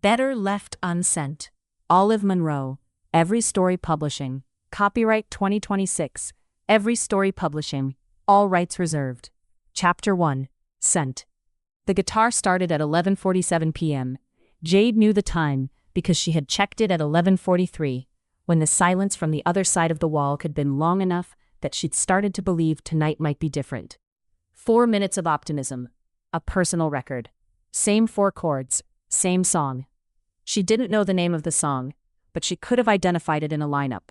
Better Left Unsent. Olive Monroe. Every Story Publishing. Copyright 2026. Every Story Publishing. All rights reserved. Chapter 1. Sent. The guitar started at 11:47 p.m. Jade knew the time because she had checked it at 11:43, when the silence from the other side of the wall had been long enough that she'd started to believe tonight might be different. 4 minutes of optimism. A personal record. Same 4 chords. Same song. She didn't know the name of the song, but she could have identified it in a lineup.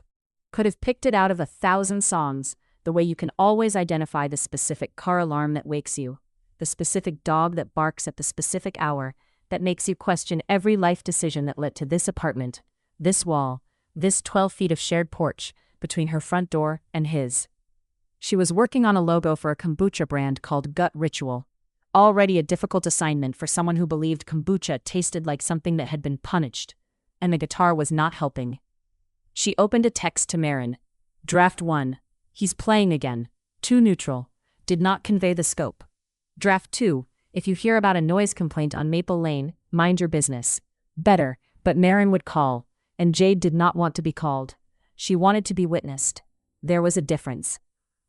Could have picked it out of 1,000 songs, the way you can always identify the specific car alarm that wakes you, the specific dog that barks at the specific hour, that makes you question every life decision that led to this apartment, this wall, this 12 feet of shared porch between her front door and his. She was working on a logo for a kombucha brand called Gut Ritual. Already a difficult assignment for someone who believed kombucha tasted like something that had been punished, and the guitar was not helping. She opened a text to Marin. Draft 1. He's playing again. Too neutral. Did not convey the scope. Draft 2. If you hear about a noise complaint on Maple Lane, mind your business. Better, but Marin would call, and Jade did not want to be called. She wanted to be witnessed. There was a difference.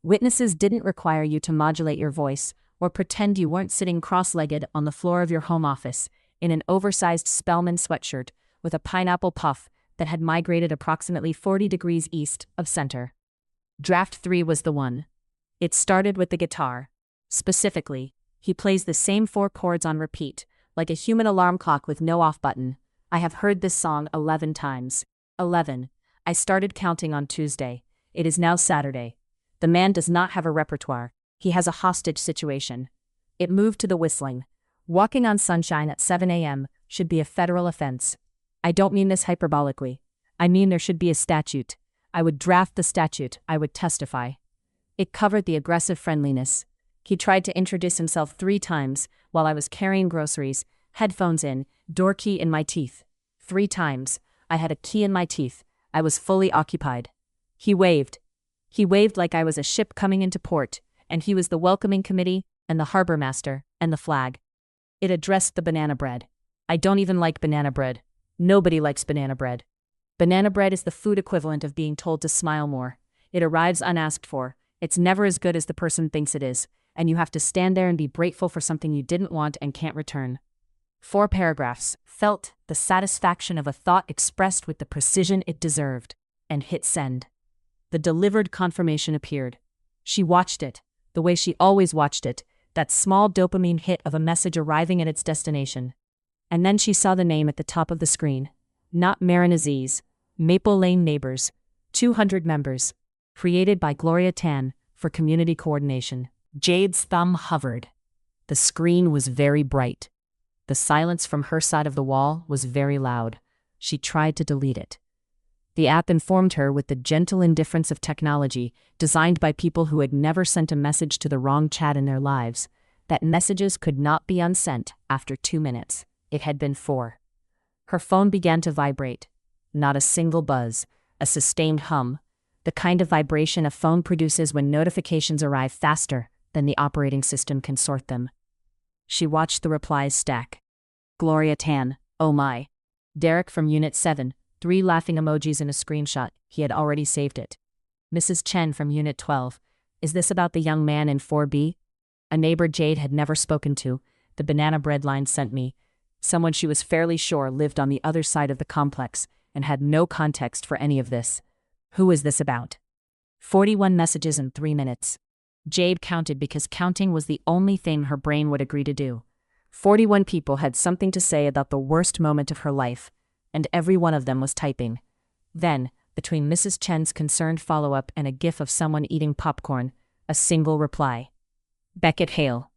Witnesses didn't require you to modulate your voice or pretend you weren't sitting cross-legged on the floor of your home office in an oversized Spellman sweatshirt with a pineapple puff that had migrated approximately 40 degrees east of center. Draft 3 was the one. It started with the guitar. Specifically, he plays the same 4 chords on repeat, like a human alarm clock with no off button. I have heard this song 11 times. 11. I started counting on Tuesday. It is now Saturday. The man does not have a repertoire. He has a hostage situation. It moved to the whistling. Walking on sunshine at 7 a.m. should be a federal offense. I don't mean this hyperbolically. I mean there should be a statute. I would draft the statute. I would testify. It covered the aggressive friendliness. He tried to introduce himself 3 times while I was carrying groceries, headphones in, door key in my teeth. 3 times. I had a key in my teeth. I was fully occupied. He waved. He waved like I was a ship coming into port, and he was the welcoming committee, and the harbor master, and the flag. It addressed the banana bread. I don't even like banana bread. Nobody likes banana bread. Banana bread is the food equivalent of being told to smile more. It arrives unasked for. It's never as good as the person thinks it is, and you have to stand there and be grateful for something you didn't want and can't return. 4 paragraphs. Felt the satisfaction of a thought expressed with the precision it deserved, and hit send. The delivered confirmation appeared. She watched it, the way she always watched it, that small dopamine hit of a message arriving at its destination. And then she saw the name at the top of the screen. Not Marin Aziz. Maple Lane Neighbors. 200 members. Created by Gloria Tan for community coordination. Jade's thumb hovered. The screen was very bright. The silence from her side of the wall was very loud. She tried to delete it. The app informed her with the gentle indifference of technology designed by people who had never sent a message to the wrong chat in their lives, that messages could not be unsent after 2 minutes. It had been 4. Her phone began to vibrate. Not a single buzz, a sustained hum, the kind of vibration a phone produces when notifications arrive faster than the operating system can sort them. She watched the replies stack. Gloria Tan, oh my. Derek from Unit 7. 3 laughing emojis in a screenshot. He had already saved it. Mrs. Chen from Unit 12. Is this about the young man in 4B? A neighbor Jade had never spoken to. The banana bread line sent me. Someone she was fairly sure lived on the other side of the complex and had no context for any of this. Who is this about? 41 messages in 3 minutes. Jade counted because counting was the only thing her brain would agree to do. 41 people had something to say about the worst moment of her life, and every one of them was typing. Then, between Mrs. Chen's concerned follow-up and a gif of someone eating popcorn, a single reply. Beckett Hale.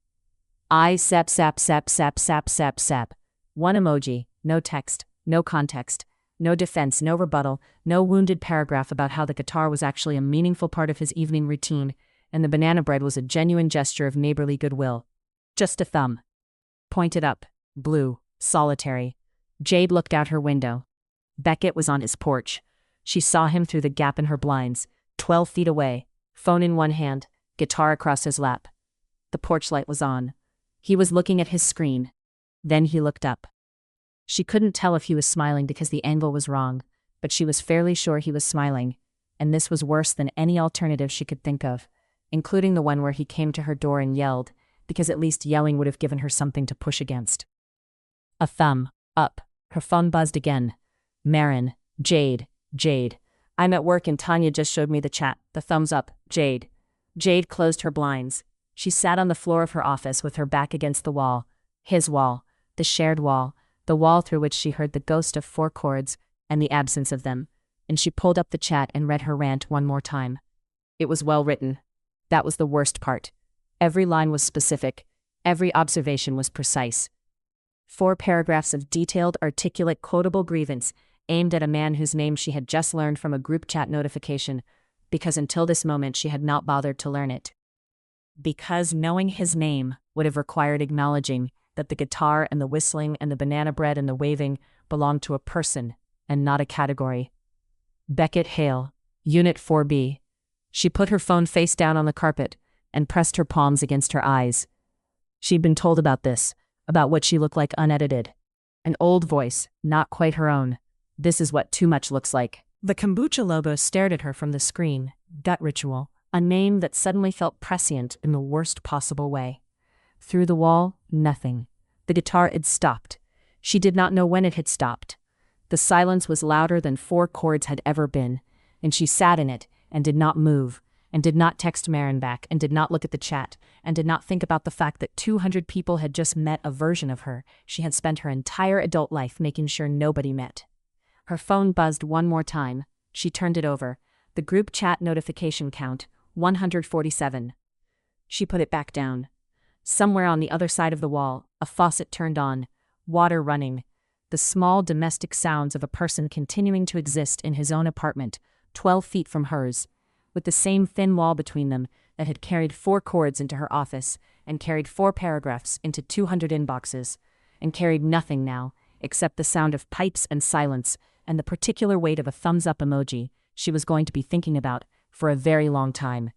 I sap sap sap sap sap sap sap. 1 emoji, no text, no context, no defense, no rebuttal, no wounded paragraph about how the guitar was actually a meaningful part of his evening routine, and the banana bread was a genuine gesture of neighborly goodwill. Just a thumb. Pointed up, blue, solitary. Jade looked out her window. Beckett was on his porch. She saw him through the gap in her blinds, 12 feet away, phone in one hand, guitar across his lap. The porch light was on. He was looking at his screen. Then he looked up. She couldn't tell if he was smiling because the angle was wrong, but she was fairly sure he was smiling, and this was worse than any alternative she could think of, including the one where he came to her door and yelled, because at least yelling would have given her something to push against. A thumb up. Her phone buzzed again. Marin. Jade. I'm at work and Tanya just showed me the chat. The thumbs up. Jade. Jade closed her blinds. She sat on the floor of her office with her back against the wall. His wall. The shared wall. The wall through which she heard the ghost of 4 chords and the absence of them. And she pulled up the chat and read her rant one more time. It was well written. That was the worst part. Every line was specific. Every observation was precise. 4 paragraphs of detailed, articulate, quotable grievance aimed at a man whose name she had just learned from a group chat notification, because until this moment she had not bothered to learn it. Because knowing his name would have required acknowledging that the guitar and the whistling and the banana bread and the waving belonged to a person and not a category. Beckett Hale, Unit 4B. She put her phone face down on the carpet and pressed her palms against her eyes. She'd been told about this, about what she looked like unedited. An old voice, not quite her own. This is what too much looks like. The kombucha logo stared at her from the screen. Gut ritual, a name that suddenly felt prescient in the worst possible way. Through the wall, nothing. The guitar had stopped. She did not know when it had stopped. The silence was louder than 4 chords had ever been, and she sat in it and did not move, and did not text Marin back, and did not look at the chat, and did not think about the fact that 200 people had just met a version of her she had spent her entire adult life making sure nobody met. Her phone buzzed one more time. She turned it over. The group chat notification count, 147. She put it back down. Somewhere on the other side of the wall, a faucet turned on, water running, the small domestic sounds of a person continuing to exist in his own apartment, 12 feet from hers, with the same thin wall between them that had carried 4 chords into her office, and carried 4 paragraphs into 200 inboxes, and carried nothing now, except the sound of pipes and silence, and the particular weight of a thumbs-up emoji she was going to be thinking about for a very long time.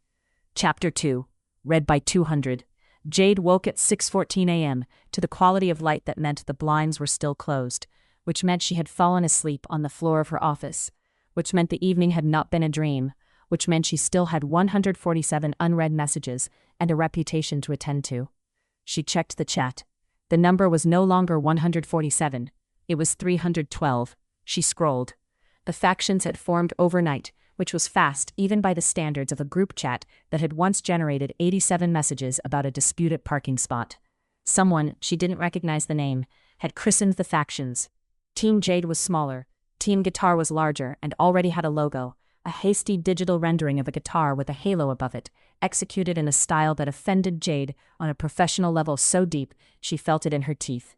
Chapter 2, read by 200. Jade woke at 6:14 a.m. to the quality of light that meant the blinds were still closed, which meant she had fallen asleep on the floor of her office, which meant the evening had not been a dream, which meant she still had 147 unread messages and a reputation to attend to. She checked the chat. The number was no longer 147. It was 312. She scrolled. The factions had formed overnight, which was fast even by the standards of a group chat that had once generated 87 messages about a disputed parking spot. Someone, she didn't recognize the name, had christened the factions. Team Jade was smaller, Team Guitar was larger and already had a logo, a hasty digital rendering of a guitar with a halo above it, executed in a style that offended Jade on a professional level so deep she felt it in her teeth.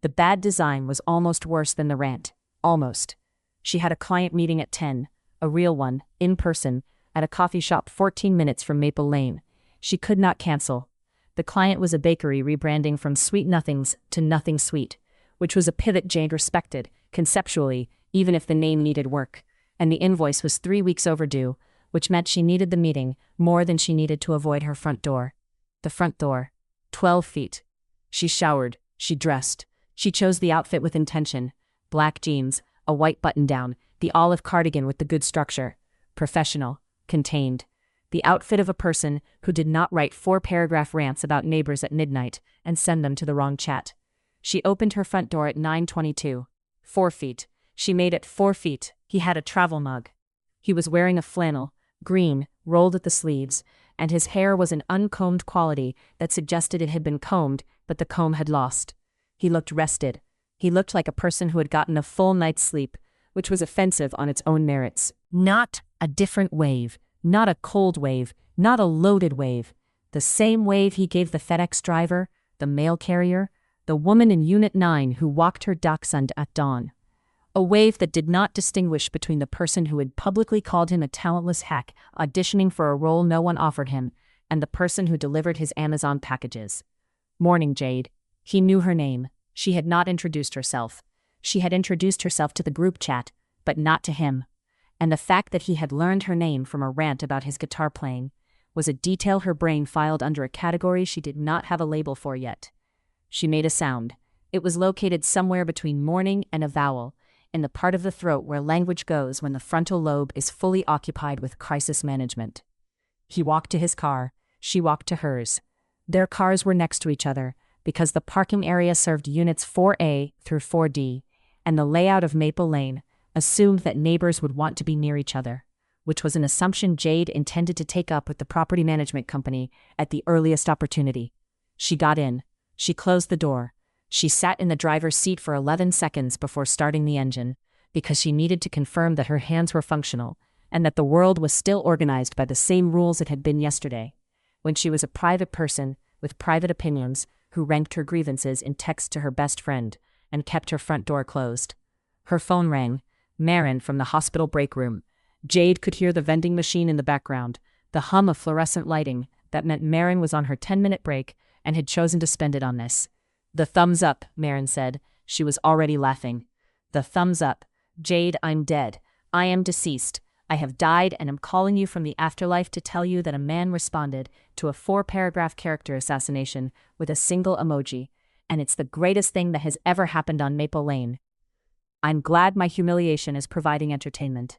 The bad design was almost worse than the rant. Almost. She had a client meeting at 10, a real one, in person, at a coffee shop 14 minutes from Maple Lane. She could not cancel. The client was a bakery rebranding from Sweet Nothings to Nothing Sweet, which was a pivot Jade respected, conceptually, even if the name needed work. And the invoice was 3 weeks overdue, which meant she needed the meeting more than she needed to avoid her front door. The front door. 12 feet. She showered. She dressed. She chose the outfit with intention. Black jeans, a white button-down, the olive cardigan with the good structure. Professional. Contained. The outfit of a person who did not write 4-paragraph rants about neighbors at midnight and send them to the wrong chat. She opened her front door at 9:22. 4 feet. She made it 4 feet. He had a travel mug. He was wearing a flannel, green, rolled at the sleeves, and his hair was an uncombed quality that suggested it had been combed, but the comb had lost. He looked rested. He looked like a person who had gotten a full night's sleep, which was offensive on its own merits. Not a different wave, not a cold wave, not a loaded wave. The same wave he gave the FedEx driver, the mail carrier, the woman in Unit 9 who walked her dachshund at dawn. A wave that did not distinguish between the person who had publicly called him a talentless hack auditioning for a role no one offered him, and the person who delivered his Amazon packages. Morning, Jade. He knew her name. She had not introduced herself. She had introduced herself to the group chat, but not to him. And the fact that he had learned her name from a rant about his guitar playing was a detail her brain filed under a category she did not have a label for yet. She made a sound, It was located somewhere between morning and a vowel, in the part of the throat where language goes when the frontal lobe is fully occupied with crisis management. He walked to his car, she walked to hers. Their cars were next to each other, because the parking area served units 4A through 4D, and the layout of Maple Lane assumed that neighbors would want to be near each other, which was an assumption Jade intended to take up with the property management company at the earliest opportunity. She got in. She closed the door. She sat in the driver's seat for 11 seconds before starting the engine, because she needed to confirm that her hands were functional and that the world was still organized by the same rules it had been yesterday, when she was a private person with private opinions who ranked her grievances in text to her best friend and kept her front door closed. Her phone rang. Marin from the hospital break room. Jade could hear the vending machine in the background, the hum of fluorescent lighting that meant Marin was on her 10-minute break and had chosen to spend it on this. "The thumbs up," Marin said. She was already laughing. "The thumbs up. Jade, I'm dead. I am deceased. I have died and am calling you from the afterlife to tell you that a man responded to a 4-paragraph character assassination with a single emoji, and it's the greatest thing that has ever happened on Maple Lane. I'm glad my humiliation is providing entertainment."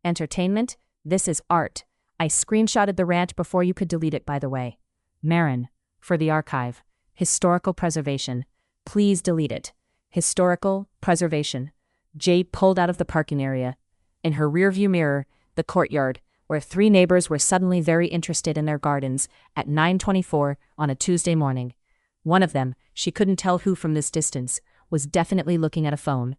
Entertainment? This is art. I screenshotted the rant before you could delete it, by the way. Marin, for the archive. Historical preservation. Please delete it. Historical preservation. Jade pulled out of the parking area. In her rearview mirror, the courtyard, where 3 neighbors were suddenly very interested in their gardens at 9:24 on a Tuesday morning. One of them, she couldn't tell who from this distance, was definitely looking at a phone.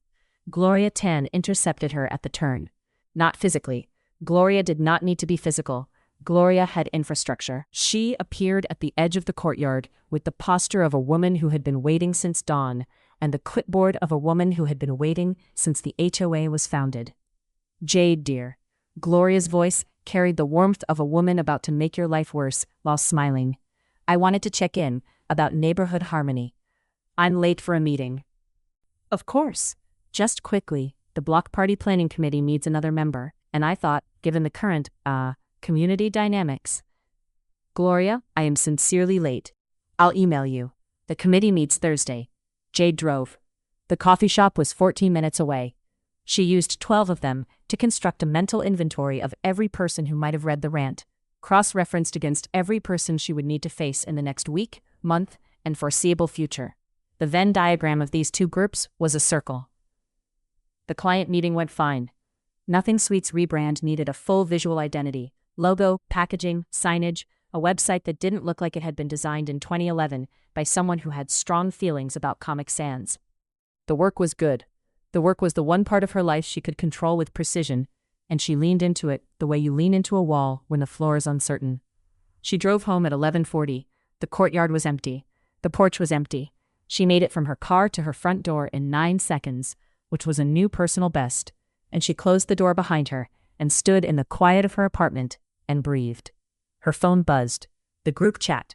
Gloria Tan intercepted her at the turn. Not physically. Gloria did not need to be physical. Gloria had infrastructure. She appeared at the edge of the courtyard with the posture of a woman who had been waiting since dawn and the clipboard of a woman who had been waiting since the HOA was founded. "Jade, dear." Gloria's voice carried the warmth of a woman about to make your life worse while smiling. "I wanted to check in about neighborhood harmony. I'm late for a meeting." "Of course. Just quickly, the block party planning committee needs another member, and I thought, given the current, community dynamics." "Gloria, I am sincerely late. I'll email you. The committee meets Thursday." Jade drove. The coffee shop was 14 minutes away. She used 12 of them to construct a mental inventory of every person who might have read the rant, cross-referenced against every person she would need to face in the next week, month, and foreseeable future. The Venn diagram of these 2 groups was a circle. The client meeting went fine. Nothing Sweet's rebrand needed a full visual identity, logo, packaging, signage, a website that didn't look like it had been designed in 2011 by someone who had strong feelings about Comic Sans. The work was good. The work was the one part of her life she could control with precision, and she leaned into it the way you lean into a wall when the floor is uncertain. She drove home at 11:40. The courtyard was empty. The porch was empty. She made it from her car to her front door in 9 seconds, which was a new personal best, and she closed the door behind her and stood in the quiet of her apartment and breathed. Her phone buzzed. The group chat.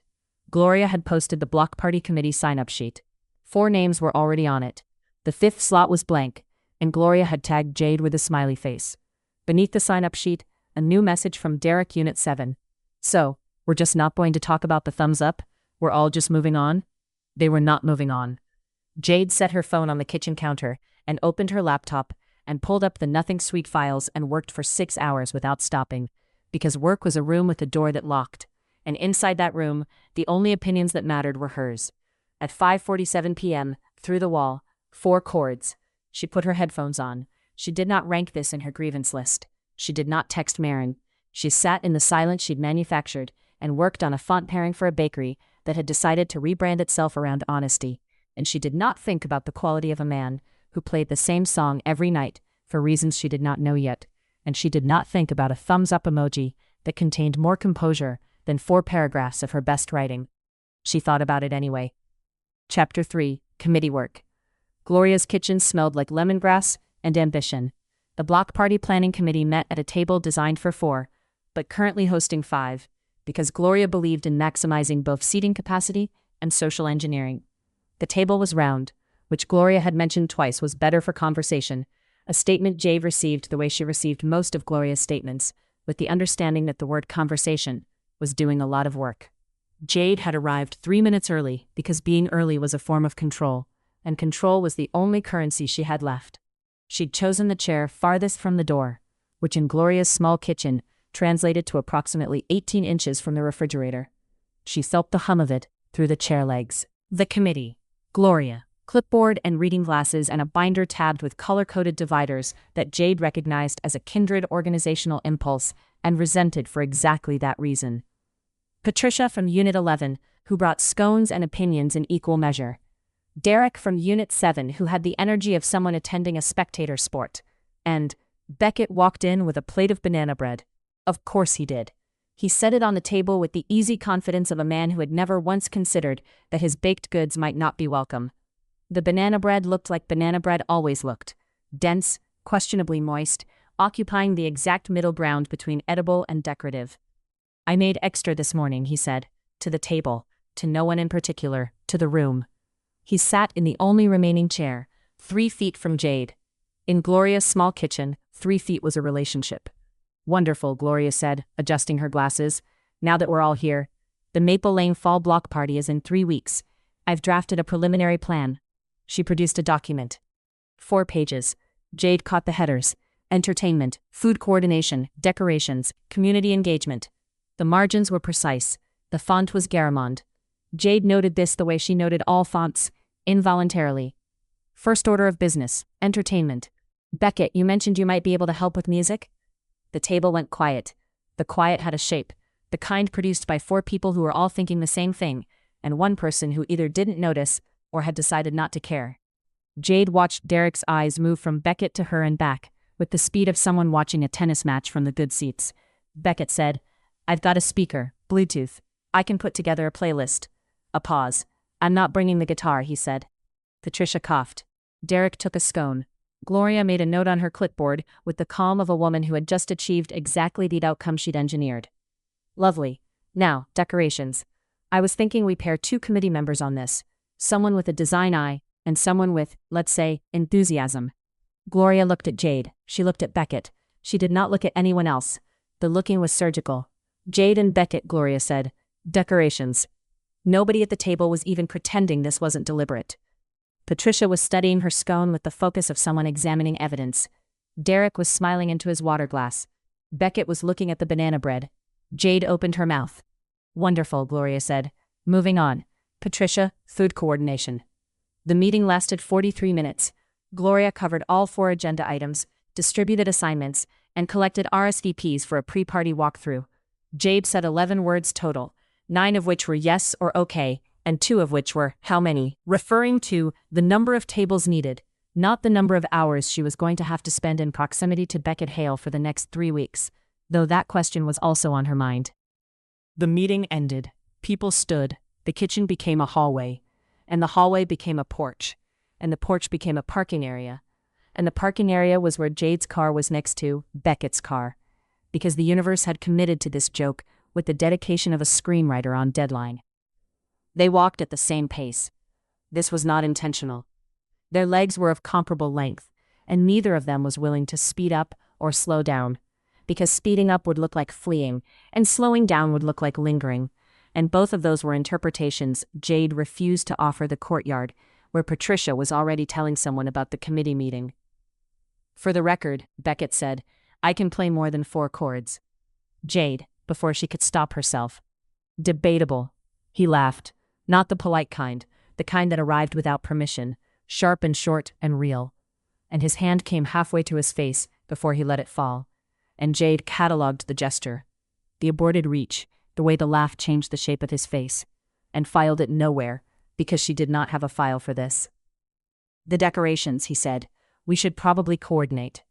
Gloria had posted the block party committee sign-up sheet. 4 names were already on it. The 5th slot was blank, and Gloria had tagged Jade with a smiley face. Beneath the sign-up sheet, a new message from Derek Unit 7. "So, we're just not going to talk about the thumbs up? We're all just moving on?" They were not moving on. Jade set her phone on the kitchen counter and opened her laptop and pulled up the Nothing Sweet files and worked for 6 hours without stopping, because work was a room with a door that locked, and inside that room, the only opinions that mattered were hers. At 5:47 p.m., through the wall, 4 chords. She put her headphones on. She did not rank this in her grievance list. She did not text Marin. She sat in the silence she'd manufactured and worked on a font pairing for a bakery that had decided to rebrand itself around honesty, and she did not think about the quality of a man who played the same song every night for reasons she did not know yet, and she did not think about a thumbs-up emoji that contained more composure than 4 paragraphs of her best writing. She thought about it anyway. Chapter 3, Committee Work. Gloria's kitchen smelled like lemongrass and ambition. The block party planning committee met at a table designed for 4, but currently hosting 5, because Gloria believed in maximizing both seating capacity and social engineering. The table was round, which Gloria had mentioned twice was better for conversation, a statement Jade received the way she received most of Gloria's statements, with the understanding that the word conversation was doing a lot of work. Jade had arrived 3 minutes early because being early was a form of control, and control was the only currency she had left. She'd chosen the chair farthest from the door, which in Gloria's small kitchen translated to approximately 18 inches from the refrigerator. She felt the hum of it through the chair legs. The committee. Gloria. Clipboard and reading glasses and a binder tabbed with color-coded dividers that Jade recognized as a kindred organizational impulse and resented for exactly that reason. Patricia from Unit 11, who brought scones and opinions in equal measure. Derek from Unit 7, who had the energy of someone attending a spectator sport. And Beckett walked in with a plate of banana bread. Of course he did. He set it on the table with the easy confidence of a man who had never once considered that his baked goods might not be welcome. The banana bread looked like banana bread always looked. Dense, questionably moist, occupying the exact middle ground between edible and decorative. "I made extra this morning," he said, to the table, to no one in particular, to the room. He sat in the only remaining chair, 3 feet from Jade. In Gloria's small kitchen, 3 feet was a relationship. "Wonderful," Gloria said, adjusting her glasses. "Now that we're all here, the Maple Lane Fall Block Party is in 3 weeks. I've drafted a preliminary plan." She produced a document. 4 pages. Jade caught the headers. Entertainment, food coordination, decorations, community engagement. The margins were precise. The font was Garamond. Jade noted this the way she noted all fonts, involuntarily. "First order of business, entertainment. Beckett, you mentioned you might be able to help with music?" The table went quiet. The quiet had a shape, the kind produced by 4 people who were all thinking the same thing, and 1 person who either didn't notice or had decided not to care. Jade watched Derek's eyes move from Beckett to her and back, with the speed of someone watching a tennis match from the good seats. Beckett said, "I've got a speaker, Bluetooth. I can put together a playlist." A pause. "I'm not bringing the guitar," he said. Patricia coughed. Derek took a scone. Gloria made a note on her clipboard with the calm of a woman who had just achieved exactly the outcome she'd engineered. "Lovely. Now, decorations. I was thinking we pair 2 committee members on this. Someone with a design eye, and someone with, let's say, enthusiasm." Gloria looked at Jade. She looked at Beckett. She did not look at anyone else. The looking was surgical. "Jade and Beckett," Gloria said. "Decorations." Nobody at the table was even pretending this wasn't deliberate. Patricia was studying her scone with the focus of someone examining evidence. Derek was smiling into his water glass. Beckett was looking at the banana bread. Jade opened her mouth. "Wonderful," Gloria said. "Moving on. Patricia, food coordination." The meeting lasted 43 minutes. Gloria covered all 4 agenda items, distributed assignments, and collected RSVPs for a pre-party walkthrough. Jade said 11 words total, 9 of which were yes or okay, and 2 of which were how many, referring to the number of tables needed, not the number of hours she was going to have to spend in proximity to Beckett Hale for the next 3 weeks, though that question was also on her mind. The meeting ended. People stood. The kitchen became a hallway, and the hallway became a porch, and the porch became a parking area, and the parking area was where Jade's car was next to Beckett's car, because the universe had committed to this joke with the dedication of a screenwriter on deadline. They walked at the same pace. This was not intentional. Their legs were of comparable length, and neither of them was willing to speed up or slow down, because speeding up would look like fleeing, and slowing down would look like lingering, and both of those were interpretations Jade refused to offer the courtyard, where Patricia was already telling someone about the committee meeting. "For the record," Beckett said, "I can play more than 4 chords." Jade, before she could stop herself. "Debatable." He laughed. Not the polite kind, the kind that arrived without permission, sharp and short and real. And his hand came halfway to his face before he let it fall. And Jade catalogued the gesture. The aborted reach, the way the laugh changed the shape of his face, and filed it nowhere, because she did not have a file for this. "The decorations," he said. "We should probably coordinate."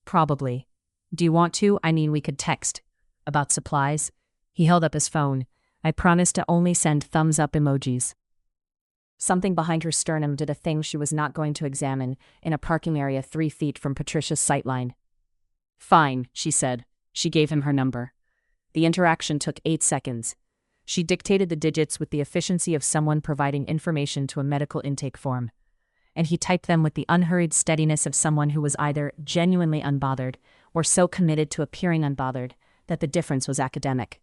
"Probably. Do you want to? I mean, we could text." "About supplies?" He held up his phone. "I promised to only send thumbs-up emojis." Something behind her sternum did a thing she was not going to examine in a parking area 3 feet from Patricia's sightline. "Fine," she said. She gave him her number. The interaction took 8 seconds. She dictated the digits with the efficiency of someone providing information to a medical intake form, and he typed them with the unhurried steadiness of someone who was either genuinely unbothered or so committed to appearing unbothered that the difference was academic.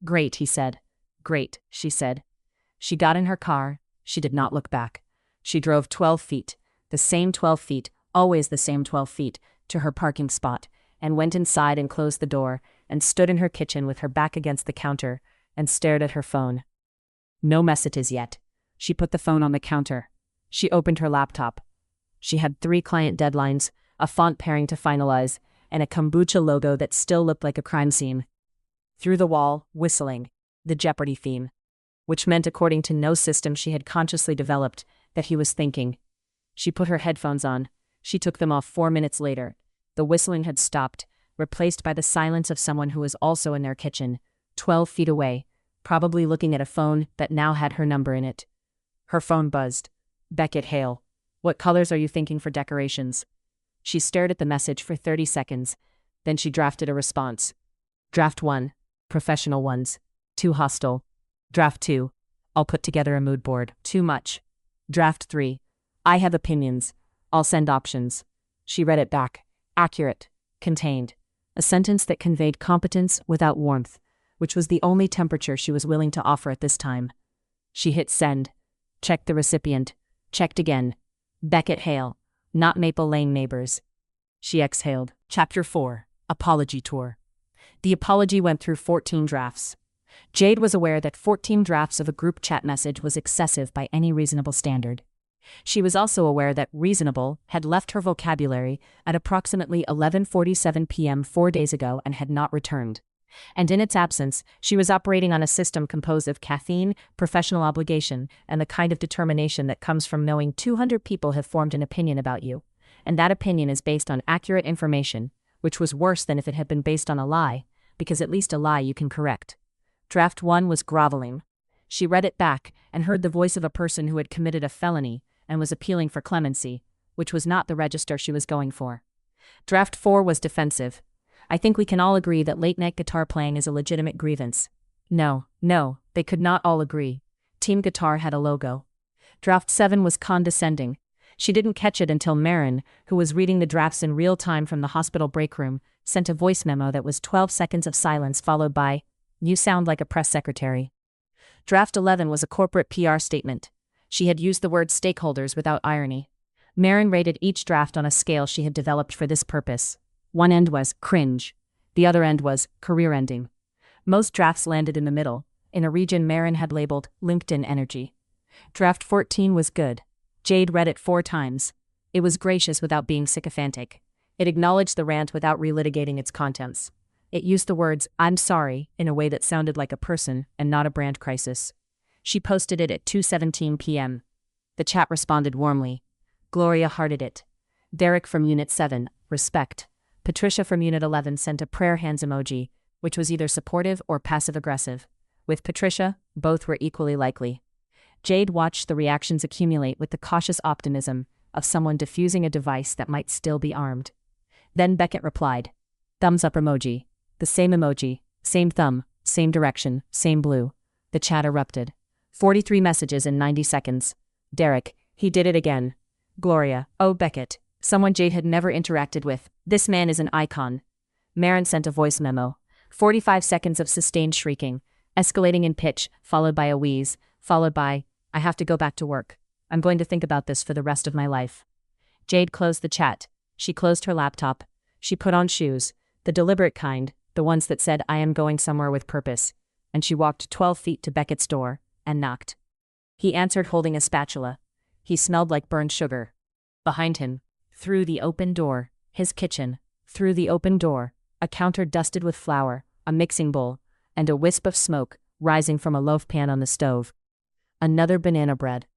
"Great," he said. "Great," she said. She got in her car. She did not look back. She drove 12 feet, the same 12 feet, always the same 12 feet, to her parking spot, and went inside and closed the door, and stood in her kitchen with her back against the counter, and stared at her phone. No messages yet. She put the phone on the counter. She opened her laptop. She had 3 client deadlines, a font pairing to finalize, and a kombucha logo that still looked like a crime scene. Through the wall, whistling, the Jeopardy theme, which meant, according to no system she had consciously developed, that he was thinking. She put her headphones on. She took them off 4 minutes later. The whistling had stopped, replaced by the silence of someone who was also in their kitchen, 12 feet away, probably looking at a phone that now had her number in it. Her phone buzzed. Beckett Hale. What colors are you thinking for decorations? She stared at the message for 30 seconds. Then she drafted a response. Draft 1. Professional ones. Too hostile. Draft 2. I'll put together a mood board. Too much. Draft 3. I have opinions. I'll send options. She read it back. Accurate. Contained. A sentence that conveyed competence without warmth, which was the only temperature she was willing to offer at this time. She hit send. Checked the recipient. Checked again. Beckett Hale. Not Maple Lane neighbors. She exhaled. Chapter 4. Apology Tour. The apology went through 14 drafts. Jade was aware that 14 drafts of a group chat message was excessive by any reasonable standard. She was also aware that reasonable had left her vocabulary at approximately 11:47 p.m. 4 days ago and had not returned. And in its absence, she was operating on a system composed of caffeine, professional obligation, and the kind of determination that comes from knowing 200 people have formed an opinion about you. And that opinion is based on accurate information, which was worse than if it had been based on a lie, because at least a lie you can correct. Draft 1 was groveling. She read it back and heard the voice of a person who had committed a felony and was appealing for clemency, which was not the register she was going for. Draft 4 was defensive. I think we can all agree that late-night guitar playing is a legitimate grievance. No, they could not all agree. Team Guitar had a logo. Draft 7 was condescending. She didn't catch it until Marin, who was reading the drafts in real time from the hospital break room, sent a voice memo that was 12 seconds of silence followed by, "You sound like a press secretary." Draft 11 was a corporate PR statement. She had used the word stakeholders without irony. Marin rated each draft on a scale she had developed for this purpose. One end was cringe. The other end was career-ending. Most drafts landed in the middle, in a region Marin had labeled LinkedIn energy. Draft 14 was good. Jade read it 4 times. It was gracious without being sycophantic. It acknowledged the rant without relitigating its contents. It used the words, "I'm sorry," in a way that sounded like a person and not a brand crisis. She posted it at 2:17 p.m. The chat responded warmly. Gloria hearted it. Derek from Unit 7, respect. Patricia from Unit 11 sent a prayer hands emoji, which was either supportive or passive-aggressive. With Patricia, both were equally likely. Jade watched the reactions accumulate with the cautious optimism of someone defusing a device that might still be armed. Then Beckett replied. Thumbs up emoji. The same emoji, same thumb, same direction, same blue. The chat erupted. 43 messages in 90 seconds. Derek, he did it again. Gloria, oh Beckett, someone Jade had never interacted with. This man is an icon. Marin sent a voice memo. 45 seconds of sustained shrieking, escalating in pitch, followed by a wheeze, followed by, I have to go back to work. I'm going to think about this for the rest of my life. Jade closed the chat. She closed her laptop. She put on shoes, the deliberate kind, the ones that said, I am going somewhere with purpose. And she walked 12 feet to Beckett's door and knocked. He answered holding a spatula. He smelled like burned sugar. Behind him, through the open door, his kitchen, through the open door, a counter dusted with flour, a mixing bowl, and a wisp of smoke rising from a loaf pan on the stove. Another banana bread.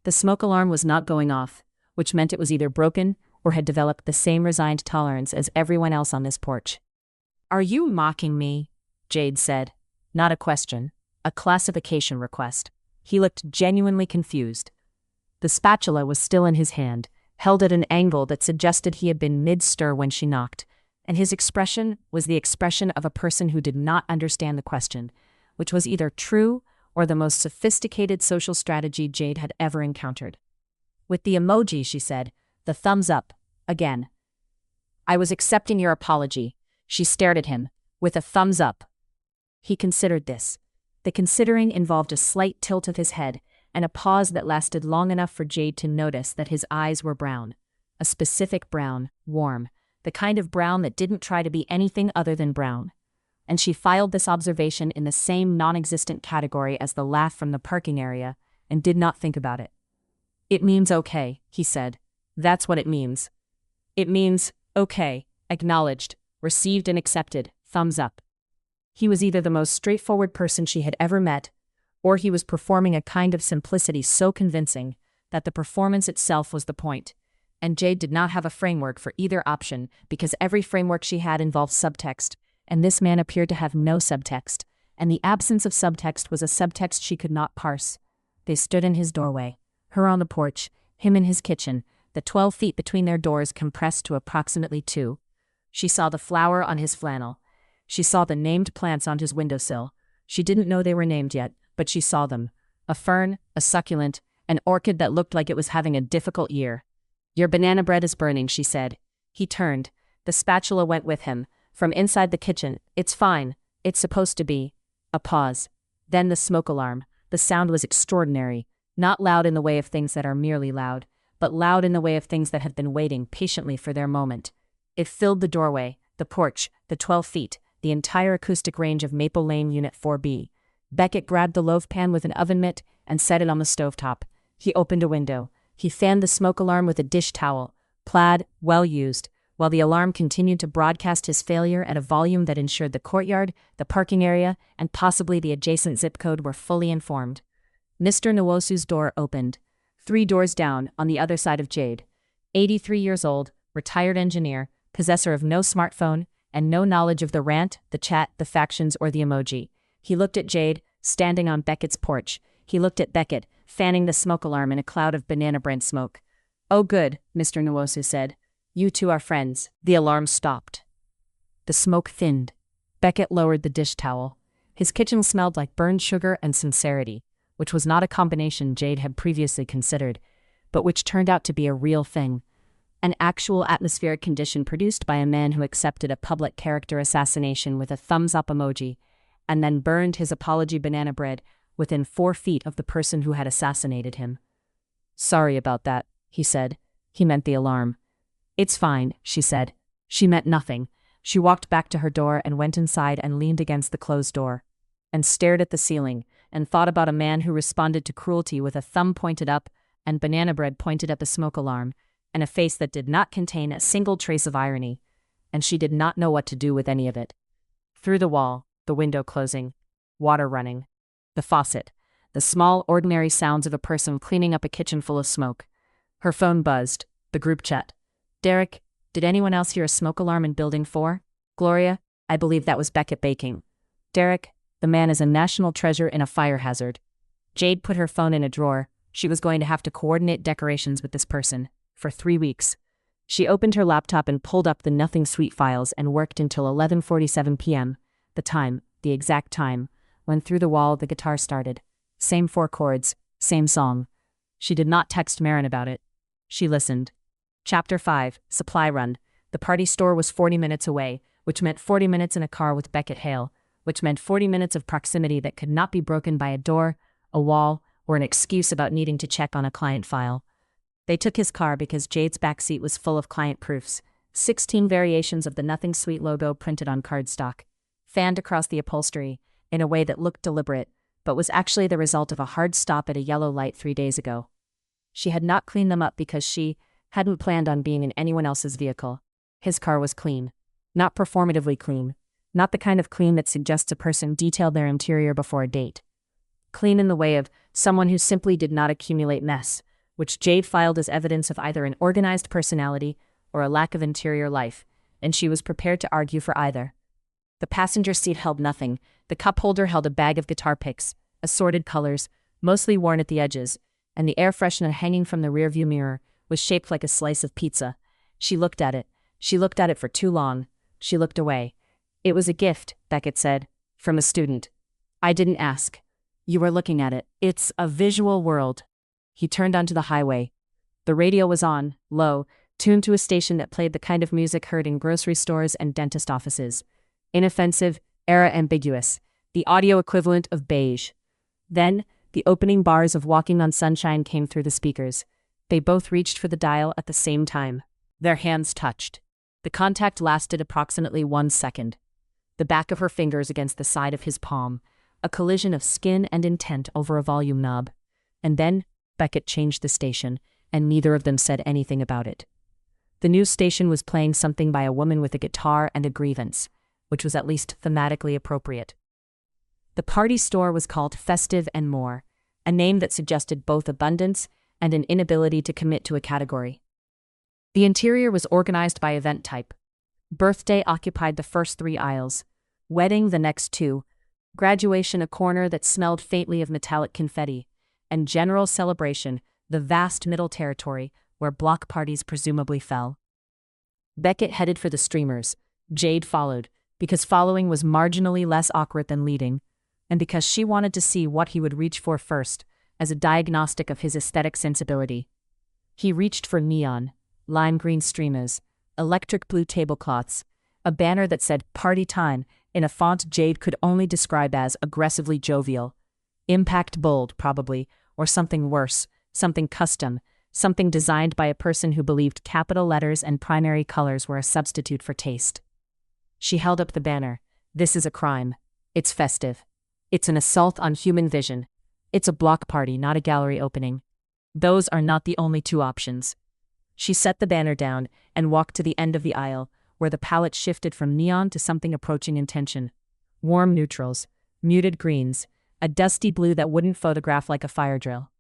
The smoke alarm was not going off, which meant it was either broken or had developed the same resigned tolerance as everyone else on this porch. Are you mocking me? Jade said. Not a question, a classification request. He looked genuinely confused. The spatula was still in his hand, held at an angle that suggested he had been mid-stir when she knocked, and his expression was the expression of a person who did not understand the question, which was either true or the most sophisticated social strategy Jade had ever encountered. With the emoji, she said, the thumbs up, again. I was accepting your apology. She stared at him, with a thumbs up. He considered this. The considering involved a slight tilt of his head, and a pause that lasted long enough for Jade to notice that his eyes were brown. A specific brown, warm, the kind of brown that didn't try to be anything other than brown. And she filed this observation in the same non-existent category as the laugh from the parking area, and did not think about it. "It means okay," he said. "That's what it means. It means, okay, acknowledged, received and accepted, thumbs up." He was either the most straightforward person she had ever met, or he was performing a kind of simplicity so convincing that the performance itself was the point. And Jade did not have a framework for either option because every framework she had involved subtext, and this man appeared to have no subtext, and the absence of subtext was a subtext she could not parse. They stood in his doorway, her on the porch, him in his kitchen, the 12 feet between their doors compressed to approximately 2. She saw the flower on his flannel. She saw the named plants on his windowsill. She didn't know they were named yet, but she saw them. A fern, a succulent, an orchid that looked like it was having a difficult year. "Your banana bread is burning," she said. He turned. The spatula went with him. From inside the kitchen, "It's fine. It's supposed to be." A pause. Then the smoke alarm. The sound was extraordinary. Not loud in the way of things that are merely loud, but loud in the way of things that have been waiting patiently for their moment. It filled the doorway, the porch, the 12 feet, the entire acoustic range of Maple Lane Unit 4B. Beckett grabbed the loaf pan with an oven mitt and set it on the stovetop. He opened a window. He fanned the smoke alarm with a dish towel, plaid, well used, while the alarm continued to broadcast his failure at a volume that ensured the courtyard, the parking area, and possibly the adjacent zip code were fully informed. Mr. Nwosu's door opened. 3 doors down, on the other side of Jade. 83 years old, retired engineer, possessor of no smartphone, and no knowledge of the rant, the chat, the factions, or the emoji. He looked at Jade, standing on Beckett's porch. He looked at Beckett, fanning the smoke alarm in a cloud of banana bread smoke. "Oh good," Mr. Nwosu said. "You two are friends." The alarm stopped. The smoke thinned. Beckett lowered the dish towel. His kitchen smelled like burned sugar and sincerity, which was not a combination Jade had previously considered, but which turned out to be a real thing. An actual atmospheric condition produced by a man who accepted a public character assassination with a thumbs-up emoji, and then burned his apology banana bread within 4 feet of the person who had assassinated him. "Sorry about that," he said. He meant the alarm. "It's fine," she said. She meant nothing. She walked back to her door and went inside and leaned against the closed door, and stared at the ceiling, and thought about a man who responded to cruelty with a thumb pointed up and banana bread pointed up a smoke alarm, and a face that did not contain a single trace of irony, and she did not know what to do with any of it. Through the wall, the window closing, water running, the faucet, the small, ordinary sounds of a person cleaning up a kitchen full of smoke. Her phone buzzed, the group chat. "Derek, did anyone else hear a smoke alarm in Building 4? Gloria, I believe that was Beckett baking. Derek, the man is a national treasure in a fire hazard." Jade put her phone in a drawer. She was going to have to coordinate decorations with this person for 3 weeks. She opened her laptop and pulled up the Nothing Sweet files and worked until 11:47 p.m., the exact time, when through the wall the guitar started. Same 4 chords, same song. She did not text Marin about it. She listened. Chapter 5, Supply Run. The party store was 40 minutes away, which meant 40 minutes in a car with Beckett Hale, which meant 40 minutes of proximity that could not be broken by a door, a wall, or an excuse about needing to check on a client file. They took his car because Jade's backseat was full of client proofs, 16 variations of the Nothing Sweet logo printed on cardstock, fanned across the upholstery in a way that looked deliberate, but was actually the result of a hard stop at a yellow light 3 days ago. She had not cleaned them up because she hadn't planned on being in anyone else's vehicle. His car was clean. Not performatively clean. Not the kind of clean that suggests a person detailed their interior before a date. Clean in the way of someone who simply did not accumulate mess, which Jade filed as evidence of either an organized personality or a lack of interior life, and she was prepared to argue for either. The passenger seat held nothing. The cup holder held a bag of guitar picks, assorted colors, mostly worn at the edges, and the air freshener hanging from the rearview mirror was shaped like a slice of pizza. She looked at it. She looked at it for too long. She looked away. "It was a gift," Beckett said, "from a student. I didn't ask. You were looking at it. It's a visual world." He turned onto the highway. The radio was on, low, tuned to a station that played the kind of music heard in grocery stores and dentist offices. Inoffensive, era ambiguous, the audio equivalent of beige. Then, The opening bars of Walking on Sunshine came through the speakers. They both reached for the dial at the same time. Their hands touched. The contact lasted approximately 1 second. The back of her fingers against the side of his palm, a collision of skin and intent over a volume knob. And then, Beckett changed the station, and neither of them said anything about it. The news station was playing something by a woman with a guitar and a grievance, which was at least thematically appropriate. The party store was called Festive and More, a name that suggested both abundance and an inability to commit to a category. The interior was organized by event type. Birthday occupied the first 3 aisles, wedding the next 2, graduation a corner that smelled faintly of metallic confetti, and general celebration the vast middle territory where block parties presumably fell. Beckett headed for the streamers. Jade followed, because following was marginally less awkward than leading, and because she wanted to see what he would reach for first, as a diagnostic of his aesthetic sensibility. He reached for neon, lime green streamers, electric blue tablecloths, a banner that said "Party Time" in a font Jade could only describe as aggressively jovial. Impact bold, probably, or something worse, something custom, something designed by a person who believed capital letters and primary colors were a substitute for taste. She held up the banner. This is a crime. It's festive. It's an assault on human vision. It's a block party, not a gallery opening. Those are not the only 2 options. She set the banner down and walked to the end of the aisle, where the palette shifted from neon to something approaching intention. Warm neutrals, muted greens, a dusty blue that wouldn't photograph like a fire drill.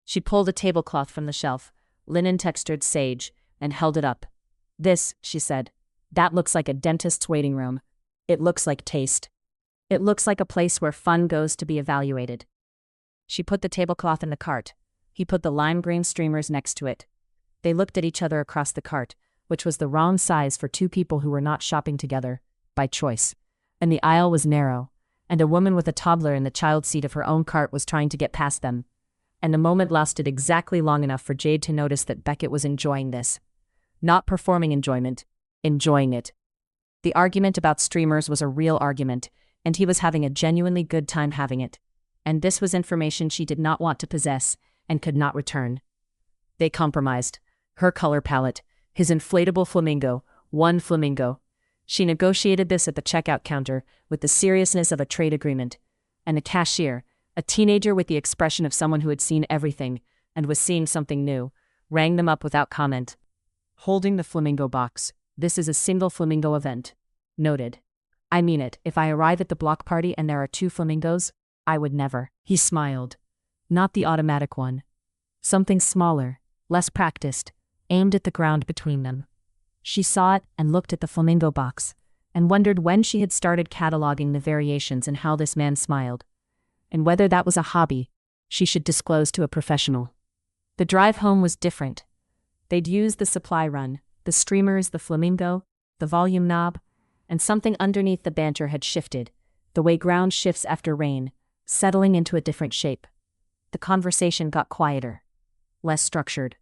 She pulled a tablecloth from the shelf, linen-textured sage, and held it up. This, she said, that looks like a dentist's waiting room. It looks like taste. It looks like a place where fun goes to be evaluated. She put the tablecloth in the cart. He put the lime green streamers next to it. They looked at each other across the cart, which was the wrong size for 2 people who were not shopping together, by choice. And the aisle was narrow, and a woman with a toddler in the child seat of her own cart was trying to get past them. And the moment lasted exactly long enough for Jade to notice that Beckett was enjoying this. Not performing enjoyment, enjoying it. The argument about streamers was a real argument, and he was having a genuinely good time having it. And this was information she did not want to possess, and could not return. They compromised. Her color palette, his inflatable flamingo, 1 flamingo. She negotiated this at the checkout counter with the seriousness of a trade agreement. And the cashier, a teenager with the expression of someone who had seen everything and was seeing something new, rang them up without comment. Holding the flamingo box. This is a single flamingo event. Noted. I mean it, if I arrive at the block party and there are 2 flamingos, I would never. He smiled. Not the automatic one. Something smaller, less practiced, aimed at the ground between them. She saw it and looked at the flamingo box, and wondered when she had started cataloging the variations and how this man smiled. And whether that was a hobby she should disclose to a professional. The drive home was different. They'd used the supply run, the streamers, the flamingo, the volume knob, and something underneath the banter had shifted, the way ground shifts after rain, settling into a different shape. The conversation got quieter, less structured.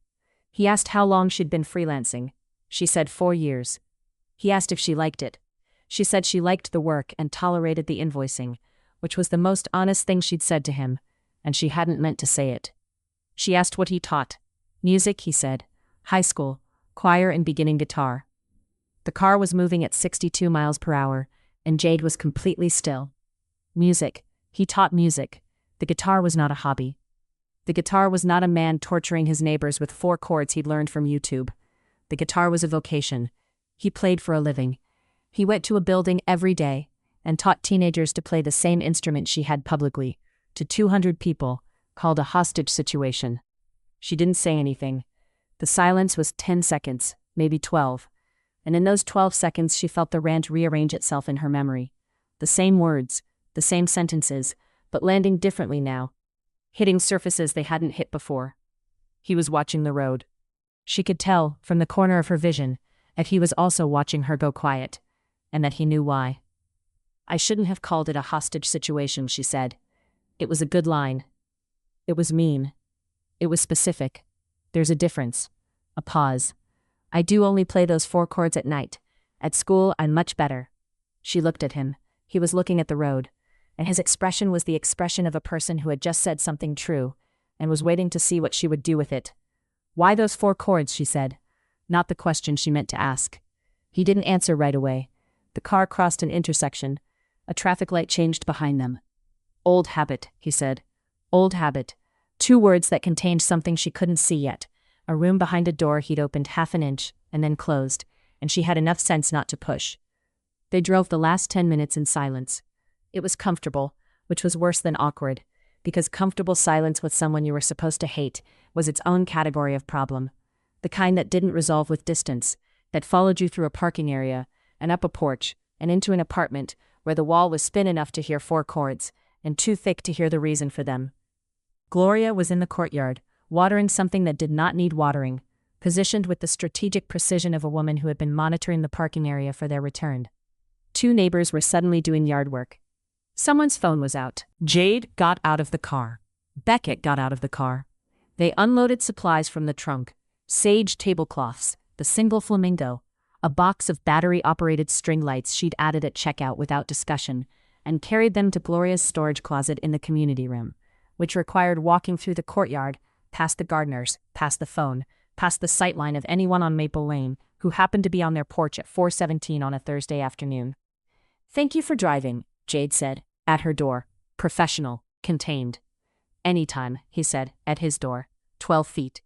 He asked how long she'd been freelancing. She said 4 years. He asked if she liked it. She said she liked the work and tolerated the invoicing, which was the most honest thing she'd said to him, and she hadn't meant to say it. She asked what he taught. Music, he said. High school, choir and beginning guitar. The car was moving at 62 miles per hour, and Jade was completely still. Music. He taught music. The guitar was not a hobby. The guitar was not a man torturing his neighbors with 4 chords he'd learned from YouTube. The guitar was a vocation. He played for a living. He went to a building every day and taught teenagers to play the same instrument she had publicly, to 200 people, called a hostage situation. She didn't say anything. The silence was 10 seconds, maybe 12. And in those 12 seconds she felt the rant rearrange itself in her memory. The same words, the same sentences, but landing differently now, hitting surfaces they hadn't hit before. He was watching the road. She could tell, from the corner of her vision, that he was also watching her go quiet, and that he knew why. I shouldn't have called it a hostage situation, she said. It was a good line. It was mean. It was specific. There's a difference. A pause. I do only play those 4 chords at night. At school, I'm much better. She looked at him. He was looking at the road. and his expression was the expression of a person who had just said something true and was waiting to see what she would do with it. "Why those 4 chords?" she said. Not the question she meant to ask. He didn't answer right away. The car crossed an intersection. A traffic light changed behind them. "Old habit," he said. "Old habit." 2 words that contained something she couldn't see yet. A room behind a door he'd opened half an inch and then closed, and she had enough sense not to push. They drove the last 10 minutes in silence. It was comfortable, which was worse than awkward, because comfortable silence with someone you were supposed to hate was its own category of problem. The kind that didn't resolve with distance, that followed you through a parking area, and up a porch, and into an apartment where the wall was thin enough to hear 4 chords, and too thick to hear the reason for them. Gloria was in the courtyard, watering something that did not need watering, positioned with the strategic precision of a woman who had been monitoring the parking area for their return. 2 neighbors were suddenly doing yard work. Someone's phone was out. Jade got out of the car. Beckett got out of the car. They unloaded supplies from the trunk: sage tablecloths, the single flamingo, a box of battery-operated string lights she'd added at checkout without discussion, and carried them to Gloria's storage closet in the community room, which required walking through the courtyard, past the gardeners, past the phone, past the sightline of anyone on Maple Lane who happened to be on their porch at 4:17 on a Thursday afternoon. "Thank you for driving," Jade said, at her door. Professional, contained. "Anytime," he said, at his door. 12 feet.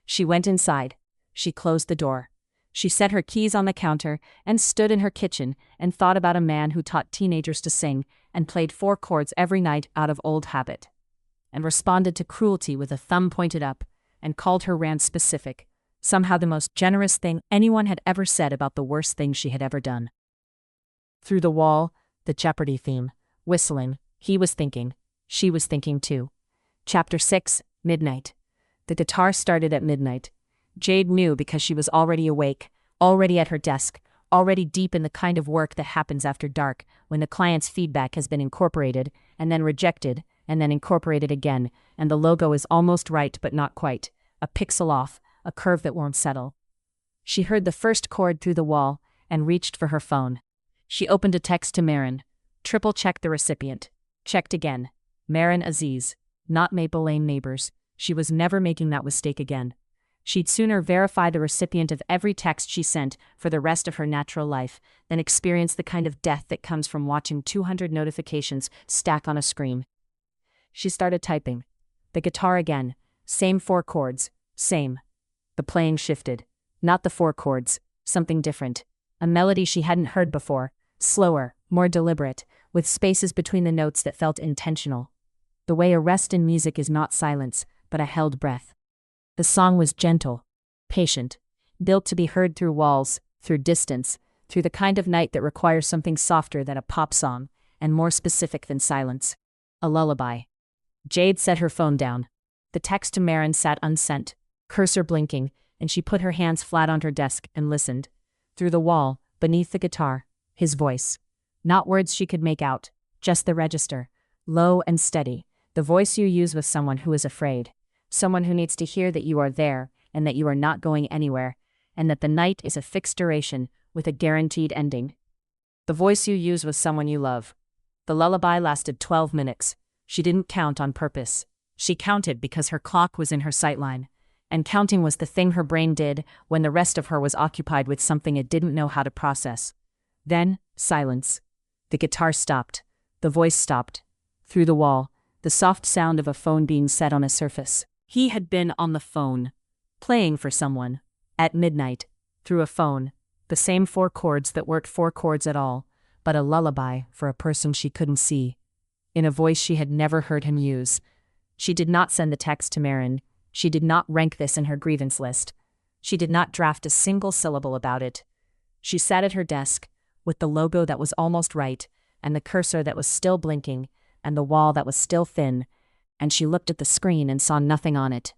She went inside. She closed the door. She set her keys on the counter and stood in her kitchen and thought about a man who taught teenagers to sing and played 4 chords every night out of old habit, and responded to cruelty with a thumb pointed up, and called her rant specific, somehow the most generous thing anyone had ever said about the worst thing she had ever done. Through the wall, the Jeopardy theme, whistling, he was thinking. She was thinking too. Chapter 6, Midnight. The guitar started at midnight. Jade knew because she was already awake, already at her desk, already deep in the kind of work that happens after dark, when the client's feedback has been incorporated, and then rejected, and then incorporated again, and the logo is almost right but not quite, a pixel off, a curve that won't settle. She heard the first chord through the wall, and reached for her phone. She opened a text to Marin. Triple-checked the recipient. Checked again. Marin Aziz. Not Maple Lane neighbors. She was never making that mistake again. She'd sooner verify the recipient of every text she sent for the rest of her natural life than experience the kind of death that comes from watching 200 notifications stack on a screen. She started typing. The guitar again. Same 4 chords. Same. The playing shifted. Not the 4 chords. Something different. A melody she hadn't heard before. Slower, more deliberate, with spaces between the notes that felt intentional. The way a rest in music is not silence, but a held breath. The song was gentle, patient, built to be heard through walls, through distance, through the kind of night that requires something softer than a pop song, and more specific than silence. A lullaby. Jade set her phone down. The text to Marin sat unsent, cursor blinking, and she put her hands flat on her desk and listened. Through the wall, beneath the guitar, his voice. Not words she could make out, just the register. Low and steady, the voice you use with someone who is afraid. Someone who needs to hear that you are there, and that you are not going anywhere, and that the night is a fixed duration with a guaranteed ending. The voice you use with someone you love. The lullaby lasted 12 minutes. She didn't count on purpose. She counted because her clock was in her sightline, and counting was the thing her brain did when the rest of her was occupied with something it didn't know how to process. Then, silence. The guitar stopped. The voice stopped. Through the wall, the soft sound of a phone being set on a surface. He had been on the phone, playing for someone, at midnight, through a phone, the same 4 chords that weren't 4 chords at all, but a lullaby for a person she couldn't see, in a voice she had never heard him use. She did not send the text to Marin. She did not rank this in her grievance list. She did not draft a single syllable about it. She sat at her desk, with the logo that was almost right, and the cursor that was still blinking, and the wall that was still thin, and she looked at the screen and saw nothing on it.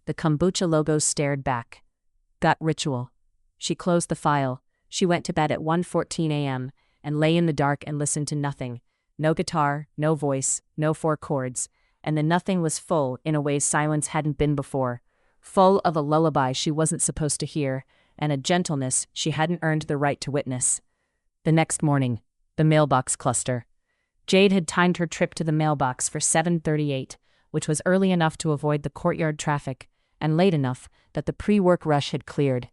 The kombucha logo stared back. Gut ritual. She closed the file. She went to bed at 1:14 a.m. and lay in the dark and listened to nothing. No guitar, no voice, no 4 chords, and the nothing was full in a way silence hadn't been before. Full of a lullaby she wasn't supposed to hear, and a gentleness she hadn't earned the right to witness. The next morning, the mailbox cluster. Jade had timed her trip to the mailbox for 7:38, which was early enough to avoid the courtyard traffic, and late enough that the pre-work rush had cleared.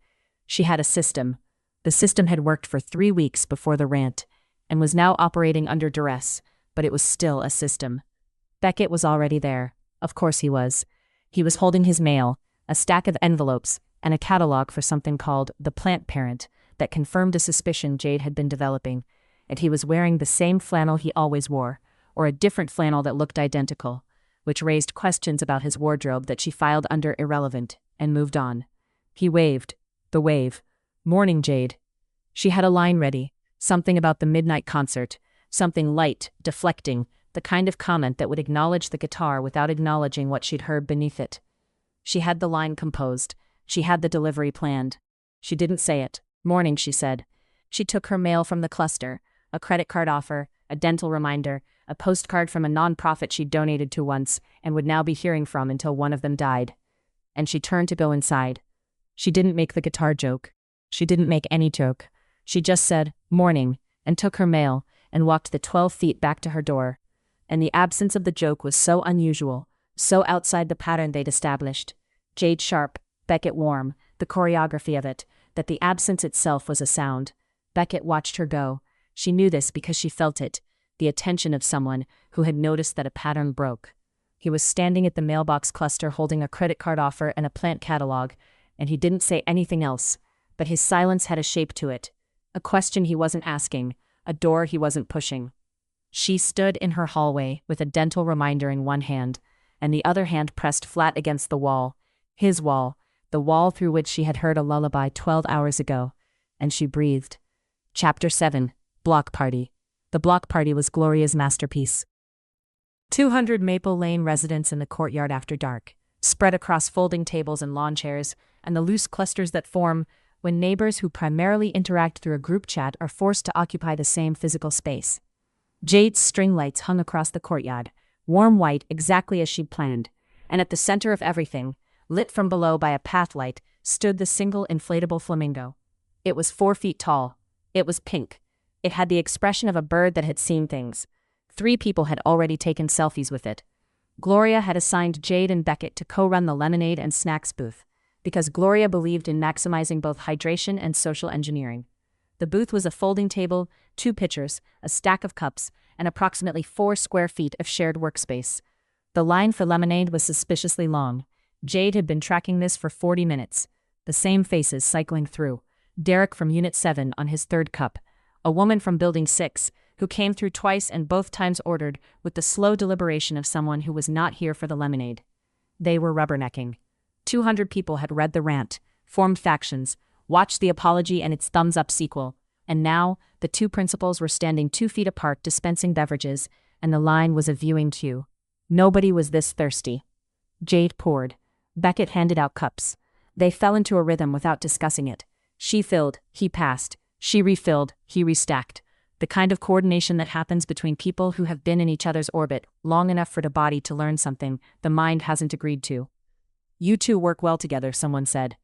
She had a system. The system had worked for 3 weeks before the rant, and was now operating under duress, but it was still a system. Beckett was already there. Of course he was. He was holding his mail, a stack of envelopes, and a catalog for something called The Plant Parent that confirmed a suspicion Jade had been developing, and he was wearing the same flannel he always wore, or a different flannel that looked identical, which raised questions about his wardrobe that she filed under irrelevant, and moved on. He waved. The wave. "Morning, Jade." She had a line ready, something about the midnight concert, something light, deflecting, the kind of comment that would acknowledge the guitar without acknowledging what she'd heard beneath it. She had the line composed. She had the delivery planned. She didn't say it. "Morning," she said. She took her mail from the cluster, a credit card offer, a dental reminder, a postcard from a non-profit she'd donated to once and would now be hearing from until one of them died. And she turned to go inside. She didn't make the guitar joke. She didn't make any joke. She just said, "Morning," and took her mail and walked the 12 feet back to her door. And the absence of the joke was so unusual, so outside the pattern they'd established. Jade sharp, Beckett warm, the choreography of it, that the absence itself was a sound. Beckett watched her go. She knew this because she felt it, the attention of someone who had noticed that a pattern broke. He was standing at the mailbox cluster holding a credit card offer and a plant catalog, and he didn't say anything else, but his silence had a shape to it. A question he wasn't asking, a door he wasn't pushing. She stood in her hallway with a dental reminder in one hand, and the other hand pressed flat against the wall, his wall, the wall through which she had heard a lullaby 12 hours ago, and she breathed. Chapter 7. Block Party. The block party was Gloria's masterpiece. 200 Maple Lane residents in the courtyard after dark, spread across folding tables and lawn chairs, and the loose clusters that form when neighbors who primarily interact through a group chat are forced to occupy the same physical space. Jade's string lights hung across the courtyard, warm white exactly as she'd planned, and at the center of everything, lit from below by a path light, stood the single inflatable flamingo. It was 4 feet tall. It was pink. It had the expression of a bird that had seen things. 3 people had already taken selfies with it. Gloria had assigned Jade and Beckett to co-run the lemonade and snacks booth, because Gloria believed in maximizing both hydration and social engineering. The booth was a folding table, 2 pitchers, a stack of cups, and approximately 4 square feet of shared workspace. The line for lemonade was suspiciously long. Jade had been tracking this for 40 minutes. The same faces cycling through. Derek from Unit 7 on his 3rd cup. A woman from Building 6, who came through twice and both times ordered with the slow deliberation of someone who was not here for the lemonade. They were rubbernecking. 200 people had read the rant, formed factions, watched the apology and its thumbs-up sequel, and now the 2 principals were standing 2 feet apart dispensing beverages, and the line was a viewing queue. Nobody was this thirsty. Jade poured. Beckett handed out cups. They fell into a rhythm without discussing it. She filled, he passed. She refilled, he restacked. The kind of coordination that happens between people who have been in each other's orbit long enough for the body to learn something the mind hasn't agreed to. "You two work well together," someone said.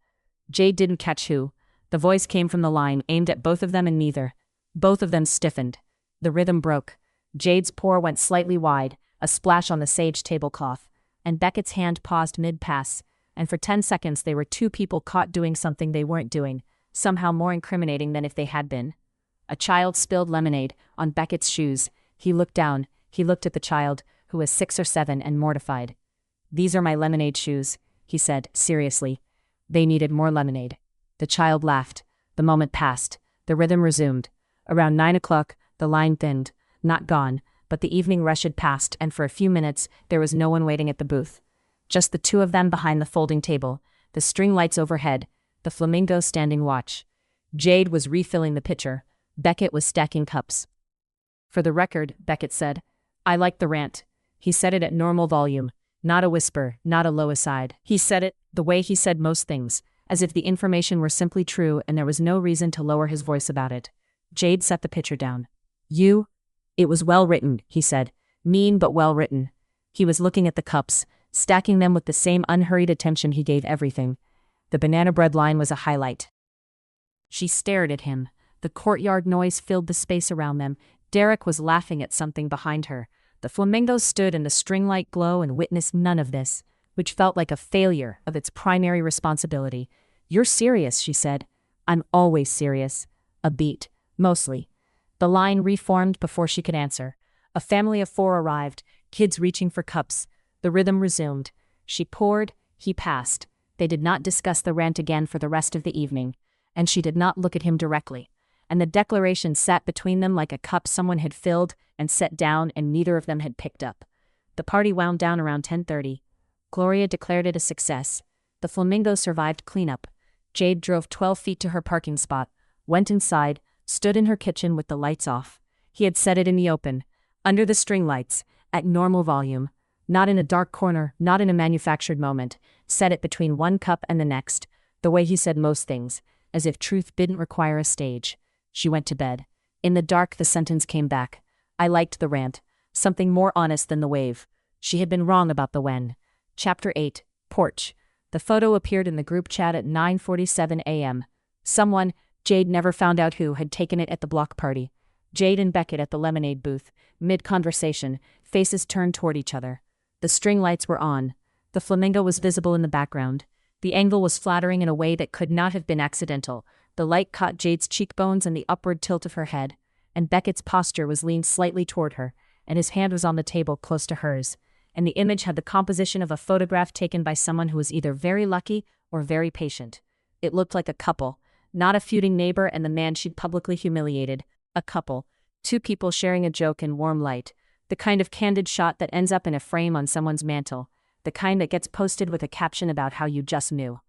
Jade didn't catch who. The voice came from the line aimed at both of them and neither. Both of them stiffened. The rhythm broke. Jade's pour went slightly wide, a splash on the sage tablecloth, and Beckett's hand paused mid-pass, and for 10 seconds they were 2 people caught doing something they weren't doing, somehow more incriminating than if they had been. A child spilled lemonade on Beckett's shoes. He looked down. He looked at the child, who was 6 or 7 and mortified. "These are my lemonade shoes," he said, seriously. They needed more lemonade. The child laughed. The moment passed. The rhythm resumed. Around 9 o'clock, the line thinned. Not gone, but the evening rush had passed, and for a few minutes, there was no one waiting at the booth. Just the 2 of them behind the folding table, the string lights overhead, the flamingo standing watch. Jade was refilling the pitcher. Beckett was stacking cups. "For the record," Beckett said, "I like the rant." He said it at normal volume, not a whisper, not a low aside. He said it the way he said most things, as if the information were simply true and there was no reason to lower his voice about it. Jade set the pitcher down. It was well written," he said. "Mean but well written." He was looking at the cups, stacking them with the same unhurried attention he gave everything. The banana bread line was a highlight. She stared at him. The courtyard noise filled the space around them, Derek was laughing at something behind her. The flamingos stood in the string-like glow and witnessed none of this, which felt like a failure of its primary responsibility. "You're serious," she said. "I'm always serious." A beat. Mostly. The line reformed before she could answer. A family of 4 arrived, kids reaching for cups. The rhythm resumed. She poured, he passed. They did not discuss the rant again for the rest of the evening, and she did not look at him directly. And the declaration sat between them like a cup someone had filled and set down and neither of them had picked up. The party wound down around 10:30. Gloria declared it a success. The flamingos survived cleanup. Jade drove 12 feet to her parking spot, went inside, stood in her kitchen with the lights off. He had set it in the open, under the string lights, at normal volume, not in a dark corner, not in a manufactured moment, set it between one cup and the next, the way he said most things, as if truth didn't require a stage. She went to bed. In the dark the sentence came back. I liked the rant, something more honest than the wave. She had been wrong about the when. Chapter 8, Porch. The photo appeared in the group chat at 9:47 a.m. Someone, Jade never found out who, had taken it at the block party. Jade and Beckett at the lemonade booth, mid-conversation, faces turned toward each other. The string lights were on. The flamingo was visible in the background. The angle was flattering in a way that could not have been accidental. The light caught Jade's cheekbones and the upward tilt of her head, and Beckett's posture was leaned slightly toward her, and his hand was on the table close to hers, and the image had the composition of a photograph taken by someone who was either very lucky or very patient. It looked like a couple, not a feuding neighbor and the man she'd publicly humiliated. A couple, 2 people sharing a joke in warm light, the kind of candid shot that ends up in a frame on someone's mantle, the kind that gets posted with a caption about how you just knew.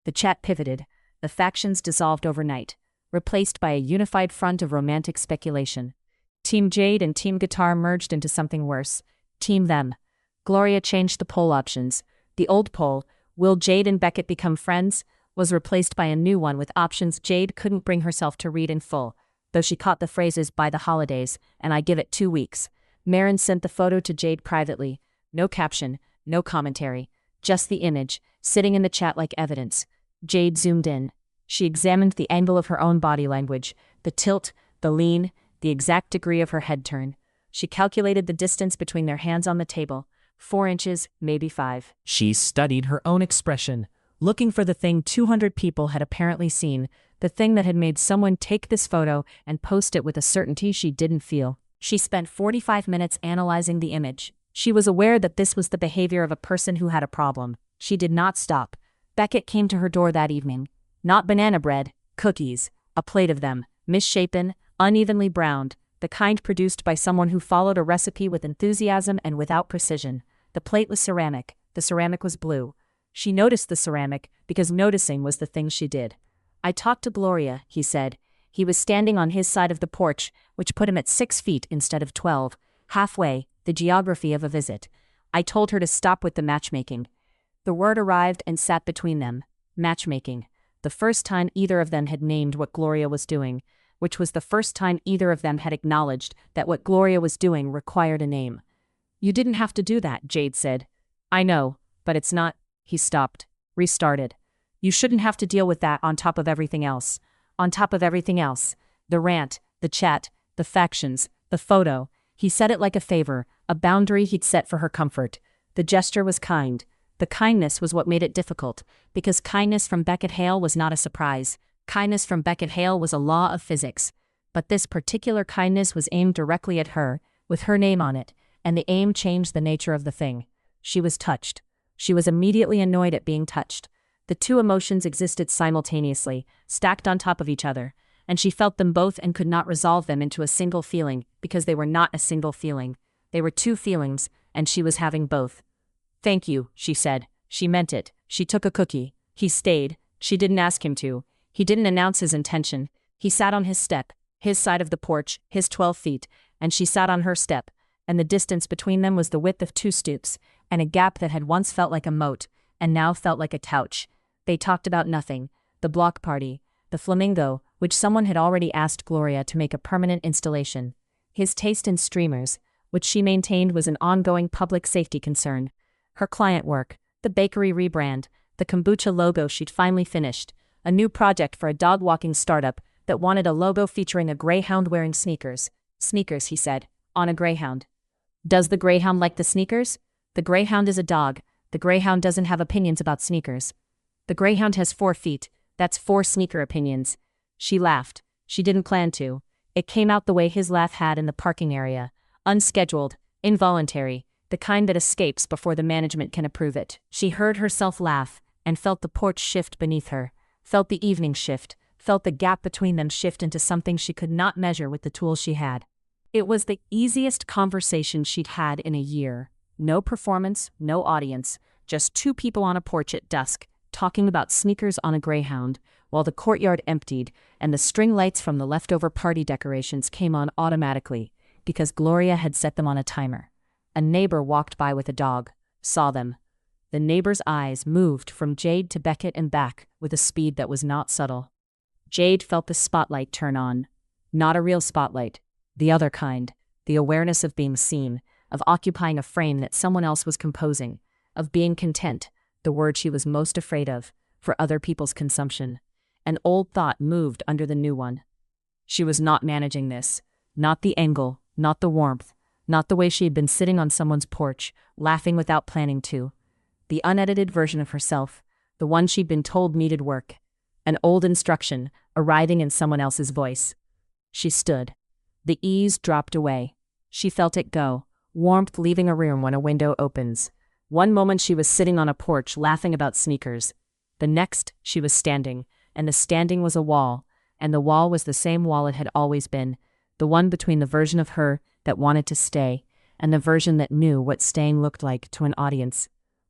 The chat pivoted. The factions dissolved overnight, replaced by a unified front of romantic speculation. Team Jade and Team Guitar merged into something worse. Team Them. Gloria changed the poll options. The old poll, will Jade and Beckett become friends, was replaced by a new one with options Jade couldn't bring herself to read in full, though she caught the phrases "by the holidays" and "I give it 2 weeks." Marin sent the photo to Jade privately. No caption, no commentary, just the image, sitting in the chat like evidence. Jade zoomed in. She examined the angle of her own body language, the tilt, the lean, the exact degree of her head turn. She calculated the distance between their hands on the table. 4 inches, maybe 5. She studied her own expression, looking for the thing 200 people had apparently seen, the thing that had made someone take this photo and post it with a certainty she didn't feel. She spent 45 minutes analyzing the image. She was aware that this was the behavior of a person who had a problem. She did not stop. Beckett came to her door that evening. Not banana bread, cookies, a plate of them, misshapen, unevenly browned, the kind produced by someone who followed a recipe with enthusiasm and without precision. The plate was ceramic. The ceramic was blue. She noticed the ceramic because noticing was the thing she did. I talked to Gloria, he said. He was standing on his side of the porch, which put him at 6 feet instead of 12. Halfway, the geography of a visit. I told her to stop with the matchmaking. The word arrived and sat between them. Matchmaking. The first time either of them had named what Gloria was doing, which was the first time either of them had acknowledged that what Gloria was doing required a name. You didn't have to do that, Jade said. I know, but it's not. He stopped. Restarted. You shouldn't have to deal with that on top of everything else. On top of everything else. The rant, the chat, the factions, the photo. He said it like a favor, a boundary he'd set for her comfort. The gesture was kind. The kindness was what made it difficult, because kindness from Beckett Hale was not a surprise. Kindness from Beckett Hale was a law of physics. But this particular kindness was aimed directly at her, with her name on it, and the aim changed the nature of the thing. She was touched. She was immediately annoyed at being touched. The 2 emotions existed simultaneously, stacked on top of each other, and she felt them both and could not resolve them into a single feeling, because they were not a single feeling. They were 2 feelings, and she was having both. Thank you, she said. She meant it. She took a cookie. He stayed. She didn't ask him to. He didn't announce his intention. He sat on his step, his side of the porch, his 12 feet, and she sat on her step, and the distance between them was the width of 2 stoops, and a gap that had once felt like a moat, and now felt like a couch. They talked about nothing. The block party, the flamingo, which someone had already asked Gloria to make a permanent installation. His taste in streamers, which she maintained was an ongoing public safety concern. Her client work, the bakery rebrand, the kombucha logo she'd finally finished, a new project for a dog-walking startup that wanted a logo featuring a greyhound wearing sneakers. Sneakers, he said. On a greyhound. Does the greyhound like the sneakers? The greyhound is a dog. The greyhound doesn't have opinions about sneakers. The greyhound has 4 feet. That's 4 sneaker opinions. She laughed. She didn't plan to. It came out the way his laugh had in the parking area. Unscheduled, involuntary, the kind that escapes before the management can approve it. She heard herself laugh and felt the porch shift beneath her, felt the evening shift, felt the gap between them shift into something she could not measure with the tools she had. It was the easiest conversation she'd had in a year. No performance, no audience, just 2 people on a porch at dusk, talking about sneakers on a greyhound, while the courtyard emptied and the string lights from the leftover party decorations came on automatically, because Gloria had set them on a timer. A neighbor walked by with a dog, saw them. The neighbor's eyes moved from Jade to Beckett and back with a speed that was not subtle. Jade felt the spotlight turn on. Not a real spotlight. The other kind. The awareness of being seen, of occupying a frame that someone else was composing, of being content, the word she was most afraid of, for other people's consumption. An old thought moved under the new one. She was not managing this. Not the angle, not the warmth, not the way she had been sitting on someone's porch, laughing without planning to. The unedited version of herself, the one she'd been told needed work. An old instruction, arriving in someone else's voice. She stood. The ease dropped away. She felt it go, warmth leaving a room when a window opens. One moment she was sitting on a porch laughing about sneakers. The next, she was standing, and the standing was a wall, and the wall was the same wall it had always been, the one between the version of her that wanted to stay and the version that knew what staying looked like to an audience.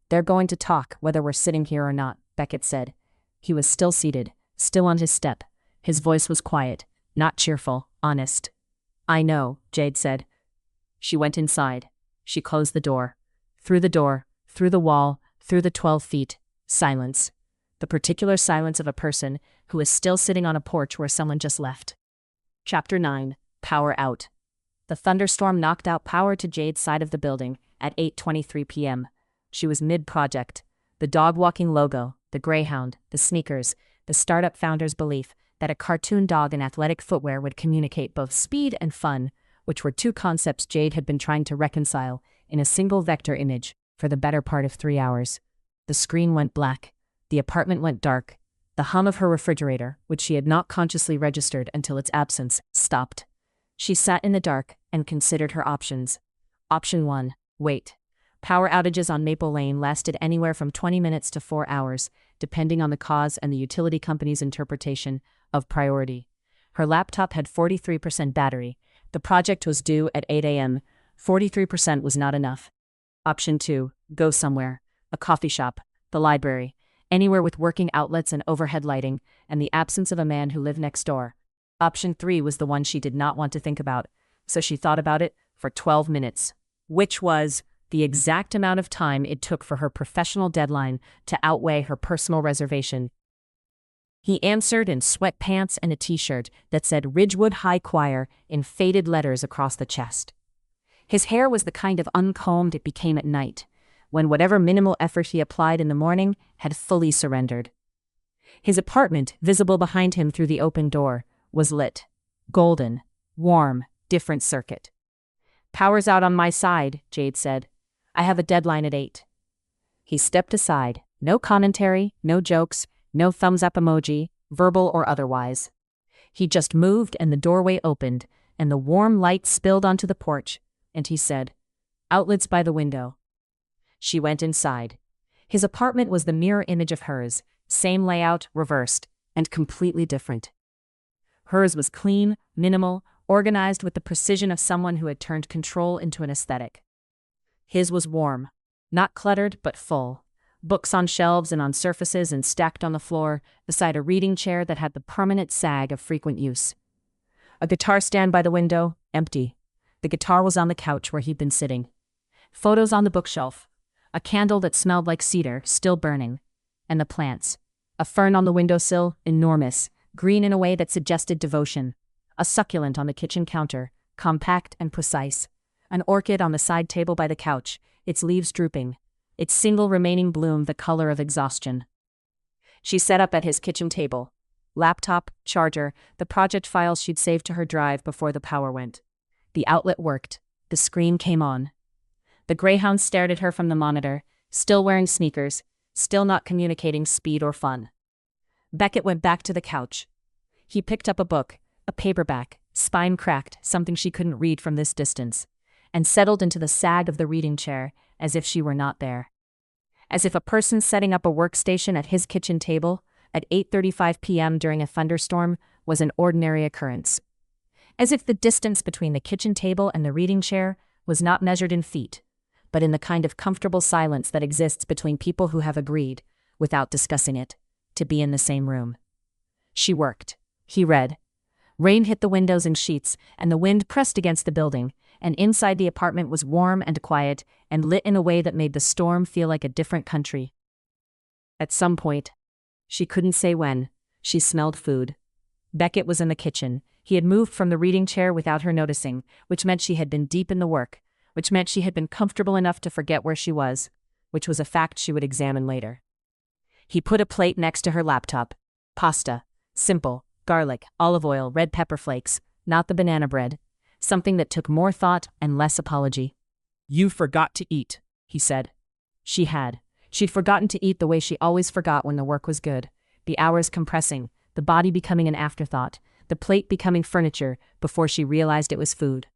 They're going to talk, whether we're sitting here or not, Beckett said. He was still seated, still on his step. His voice was quiet, not cheerful, honest. I know, Jade said. She went inside. She closed the door. Through the wall, through the 12 feet, silence. The particular silence of a person who is still sitting on a porch where someone just left. Chapter 9. Power out. The thunderstorm knocked out power to Jade's side of the building at 8:23 p.m. She was mid-project. The dog-walking logo, the greyhound, the sneakers, the startup founder's belief that a cartoon dog in athletic footwear would communicate both speed and fun, which were 2 concepts Jade had been trying to reconcile in a single vector image for the better part of 3 hours. The screen went black. The apartment went dark. The hum of her refrigerator, which she had not consciously registered until its absence, stopped. She sat in the dark and considered her options. Option 1. Wait. Power outages on Maple Lane lasted anywhere from 20 minutes to 4 hours, depending on the cause and the utility company's interpretation of priority. Her laptop had 43% battery. The project was due at 8 a.m. 43% was not enough. Option 2. Go somewhere. A coffee shop. The library. Anywhere with working outlets and overhead lighting, and the absence of a man who lived next door. Option 3 was the one she did not want to think about, so she thought about it for 12 minutes, which was the exact amount of time it took for her professional deadline to outweigh her personal reservation. He answered in sweatpants and a t-shirt that said Ridgewood High Choir in faded letters across the chest. His hair was the kind of uncombed it became at night, when whatever minimal effort he applied in the morning had fully surrendered. His apartment, visible behind him through the open door, was lit. Golden, warm, different circuit. Power's out on my side, Jade said. I have a deadline at 8. He stepped aside. No commentary, no jokes, no thumbs-up emoji, verbal or otherwise. He just moved and the doorway opened, and the warm light spilled onto the porch, and he said, Outlets by the window. She went inside. His apartment was the mirror image of hers, same layout, reversed, and completely different. Hers was clean, minimal, organized with the precision of someone who had turned control into an aesthetic. His was warm, not cluttered but full. Books on shelves and on surfaces and stacked on the floor, beside a reading chair that had the permanent sag of frequent use. A guitar stand by the window, empty. The guitar was on the couch where he'd been sitting. Photos on the bookshelf. A candle that smelled like cedar, still burning. And the plants. A fern on the windowsill, enormous, green in a way that suggested devotion. A succulent on the kitchen counter, compact and precise. An orchid on the side table by the couch, its leaves drooping. Its single remaining bloom the color of exhaustion. She sat up at his kitchen table. Laptop, charger, the project files she'd saved to her drive before the power went. The outlet worked. The screen came on. The greyhound stared at her from the monitor, still wearing sneakers, still not communicating speed or fun. Beckett went back to the couch. He picked up a book, a paperback, spine cracked, something she couldn't read from this distance, and settled into the sag of the reading chair as if she were not there. As if a person setting up a workstation at his kitchen table at 8:35 p.m. during a thunderstorm was an ordinary occurrence. As if the distance between the kitchen table and the reading chair was not measured in feet, but in the kind of comfortable silence that exists between people who have agreed, without discussing it, to be in the same room. She worked. He read. Rain hit the windows and sheets, and the wind pressed against the building, and inside the apartment was warm and quiet and lit in a way that made the storm feel like a different country. At some point, she couldn't say when, she smelled food. Beckett was in the kitchen. He had moved from the reading chair without her noticing, which meant she had been deep in the work, which meant she had been comfortable enough to forget where she was, which was a fact she would examine later. He put a plate next to her laptop. Pasta. Simple. Garlic, olive oil, red pepper flakes, not the banana bread. Something that took more thought and less apology. You forgot to eat, he said. She had. She'd forgotten to eat the way she always forgot when the work was good. The hours compressing, the body becoming an afterthought, the plate becoming furniture before she realized it was food.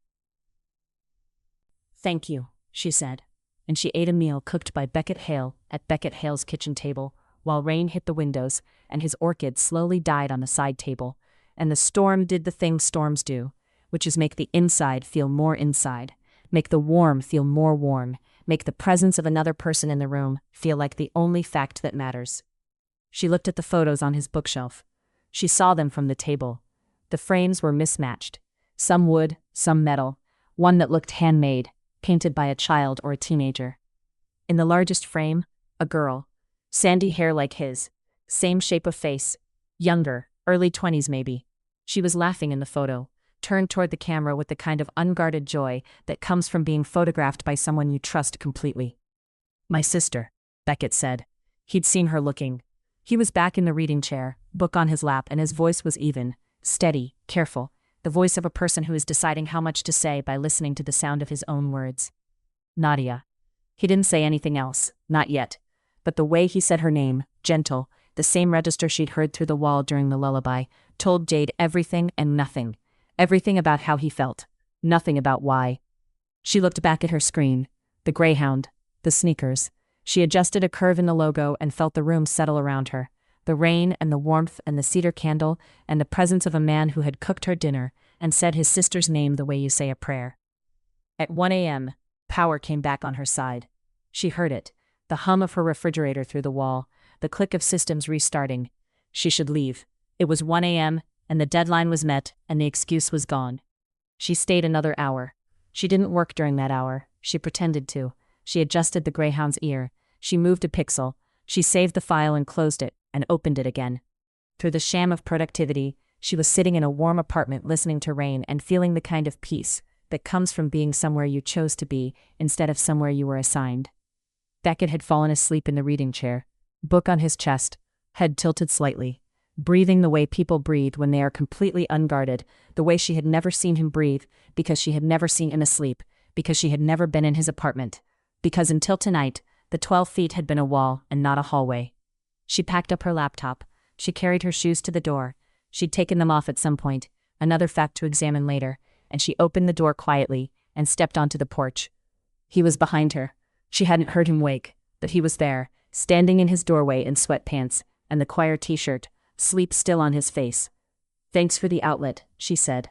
Thank you, she said, and she ate a meal cooked by Beckett Hale at Beckett Hale's kitchen table, while rain hit the windows and his orchid slowly died on the side table, and the storm did the thing storms do, which is make the inside feel more inside, make the warm feel more warm, make the presence of another person in the room feel like the only fact that matters. She looked at the photos on his bookshelf. She saw them from the table. The frames were mismatched. Some wood, some metal, one that looked handmade, painted by a child or a teenager. In the largest frame, a girl. Sandy hair like his. Same shape of face. Younger, early 20s maybe. She was laughing in the photo, turned toward the camera with the kind of unguarded joy that comes from being photographed by someone you trust completely. My sister, Beckett said. He'd seen her looking. He was back in the reading chair, book on his lap, and his voice was even, steady, careful, the voice of a person who is deciding how much to say by listening to the sound of his own words. Nadia. He didn't say anything else, not yet. But the way he said her name, gentle, the same register she'd heard through the wall during the lullaby, told Jade everything and nothing. Everything about how he felt. Nothing about why. She looked back at her screen. The greyhound. The sneakers. She adjusted a curve in the logo and felt the room settle around her. The rain and the warmth and the cedar candle and the presence of a man who had cooked her dinner and said his sister's name the way you say a prayer. At 1 a.m., power came back on her side. She heard it. The hum of her refrigerator through the wall, the click of systems restarting. She should leave. It was 1 a.m., and the deadline was met, and the excuse was gone. She stayed another hour. She didn't work during that hour. She pretended to. She adjusted the greyhound's ear. She moved a pixel. She saved the file and closed it, and opened it again. Through the sham of productivity, she was sitting in a warm apartment listening to rain and feeling the kind of peace that comes from being somewhere you chose to be instead of somewhere you were assigned. Beckett had fallen asleep in the reading chair, book on his chest, head tilted slightly, breathing the way people breathe when they are completely unguarded, the way she had never seen him breathe, because she had never seen him asleep, because she had never been in his apartment, because until tonight, the 12 feet had been a wall and not a hallway. She packed up her laptop. She carried her shoes to the door. She'd taken them off at some point, another fact to examine later, and she opened the door quietly and stepped onto the porch. He was behind her. She hadn't heard him wake, but he was there, standing in his doorway in sweatpants and the choir t-shirt, sleep still on his face. Thanks for the outlet, she said.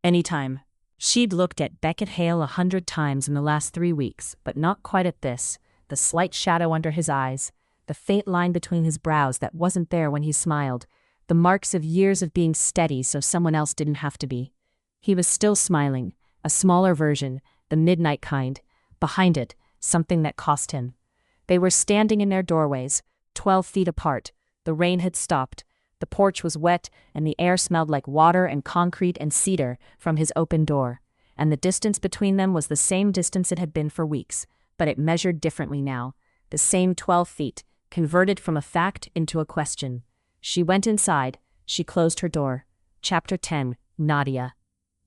Anytime. She'd looked at Beckett Hale 100 times in the last 3 weeks, but not quite at this. The slight shadow under his eyes, the faint line between his brows that wasn't there when he smiled, the marks of years of being steady so someone else didn't have to be. He was still smiling, a smaller version, the midnight kind. Behind it, something that cost him. They were standing in their doorways, 12 feet apart. The rain had stopped. The porch was wet, and the air smelled like water and concrete and cedar from his open door. And the distance between them was the same distance it had been for weeks, but it measured differently now. The same 12 feet, converted from a fact into a question. She went inside. She closed her door. Chapter 10, Nadia.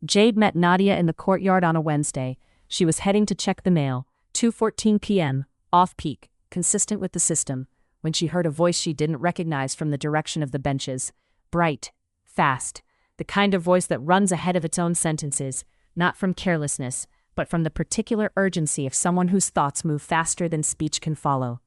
Jade met Nadia in the courtyard on a Wednesday. She was heading to check the mail, 2:14 p.m., off-peak, consistent with the system, when she heard a voice she didn't recognize from the direction of the benches. Bright, fast, the kind of voice that runs ahead of its own sentences, not from carelessness, but from the particular urgency of someone whose thoughts move faster than speech can follow.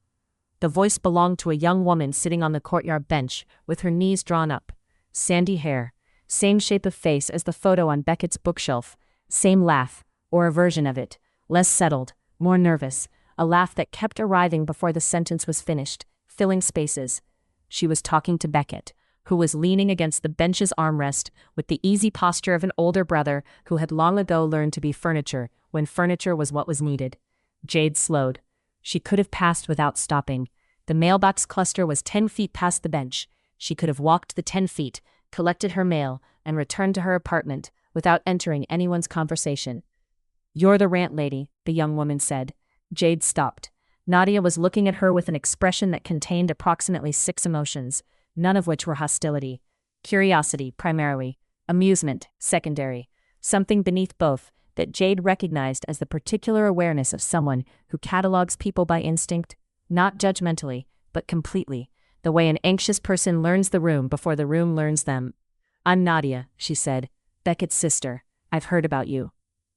The voice belonged to a young woman sitting on the courtyard bench, with her knees drawn up. Sandy hair, same shape of face as the photo on Beckett's bookshelf, same laugh, or a version of it, less settled, more nervous, a laugh that kept arriving before the sentence was finished, filling spaces. She was talking to Beckett, who was leaning against the bench's armrest with the easy posture of an older brother who had long ago learned to be furniture when furniture was what was needed. Jade slowed. She could have passed without stopping. The mailbox cluster was 10 feet past the bench. She could have walked the 10 feet, collected her mail, and returned to her apartment without entering anyone's conversation. "You're the rant lady," the young woman said. Jade stopped. Nadia was looking at her with an expression that contained approximately 6 emotions, none of which were hostility. Curiosity, primarily. Amusement, secondary. Something beneath both that Jade recognized as the particular awareness of someone who catalogs people by instinct, not judgmentally, but completely, the way an anxious person learns the room before the room learns them. "I'm Nadia," she said. "Beckett's sister. I've heard about you."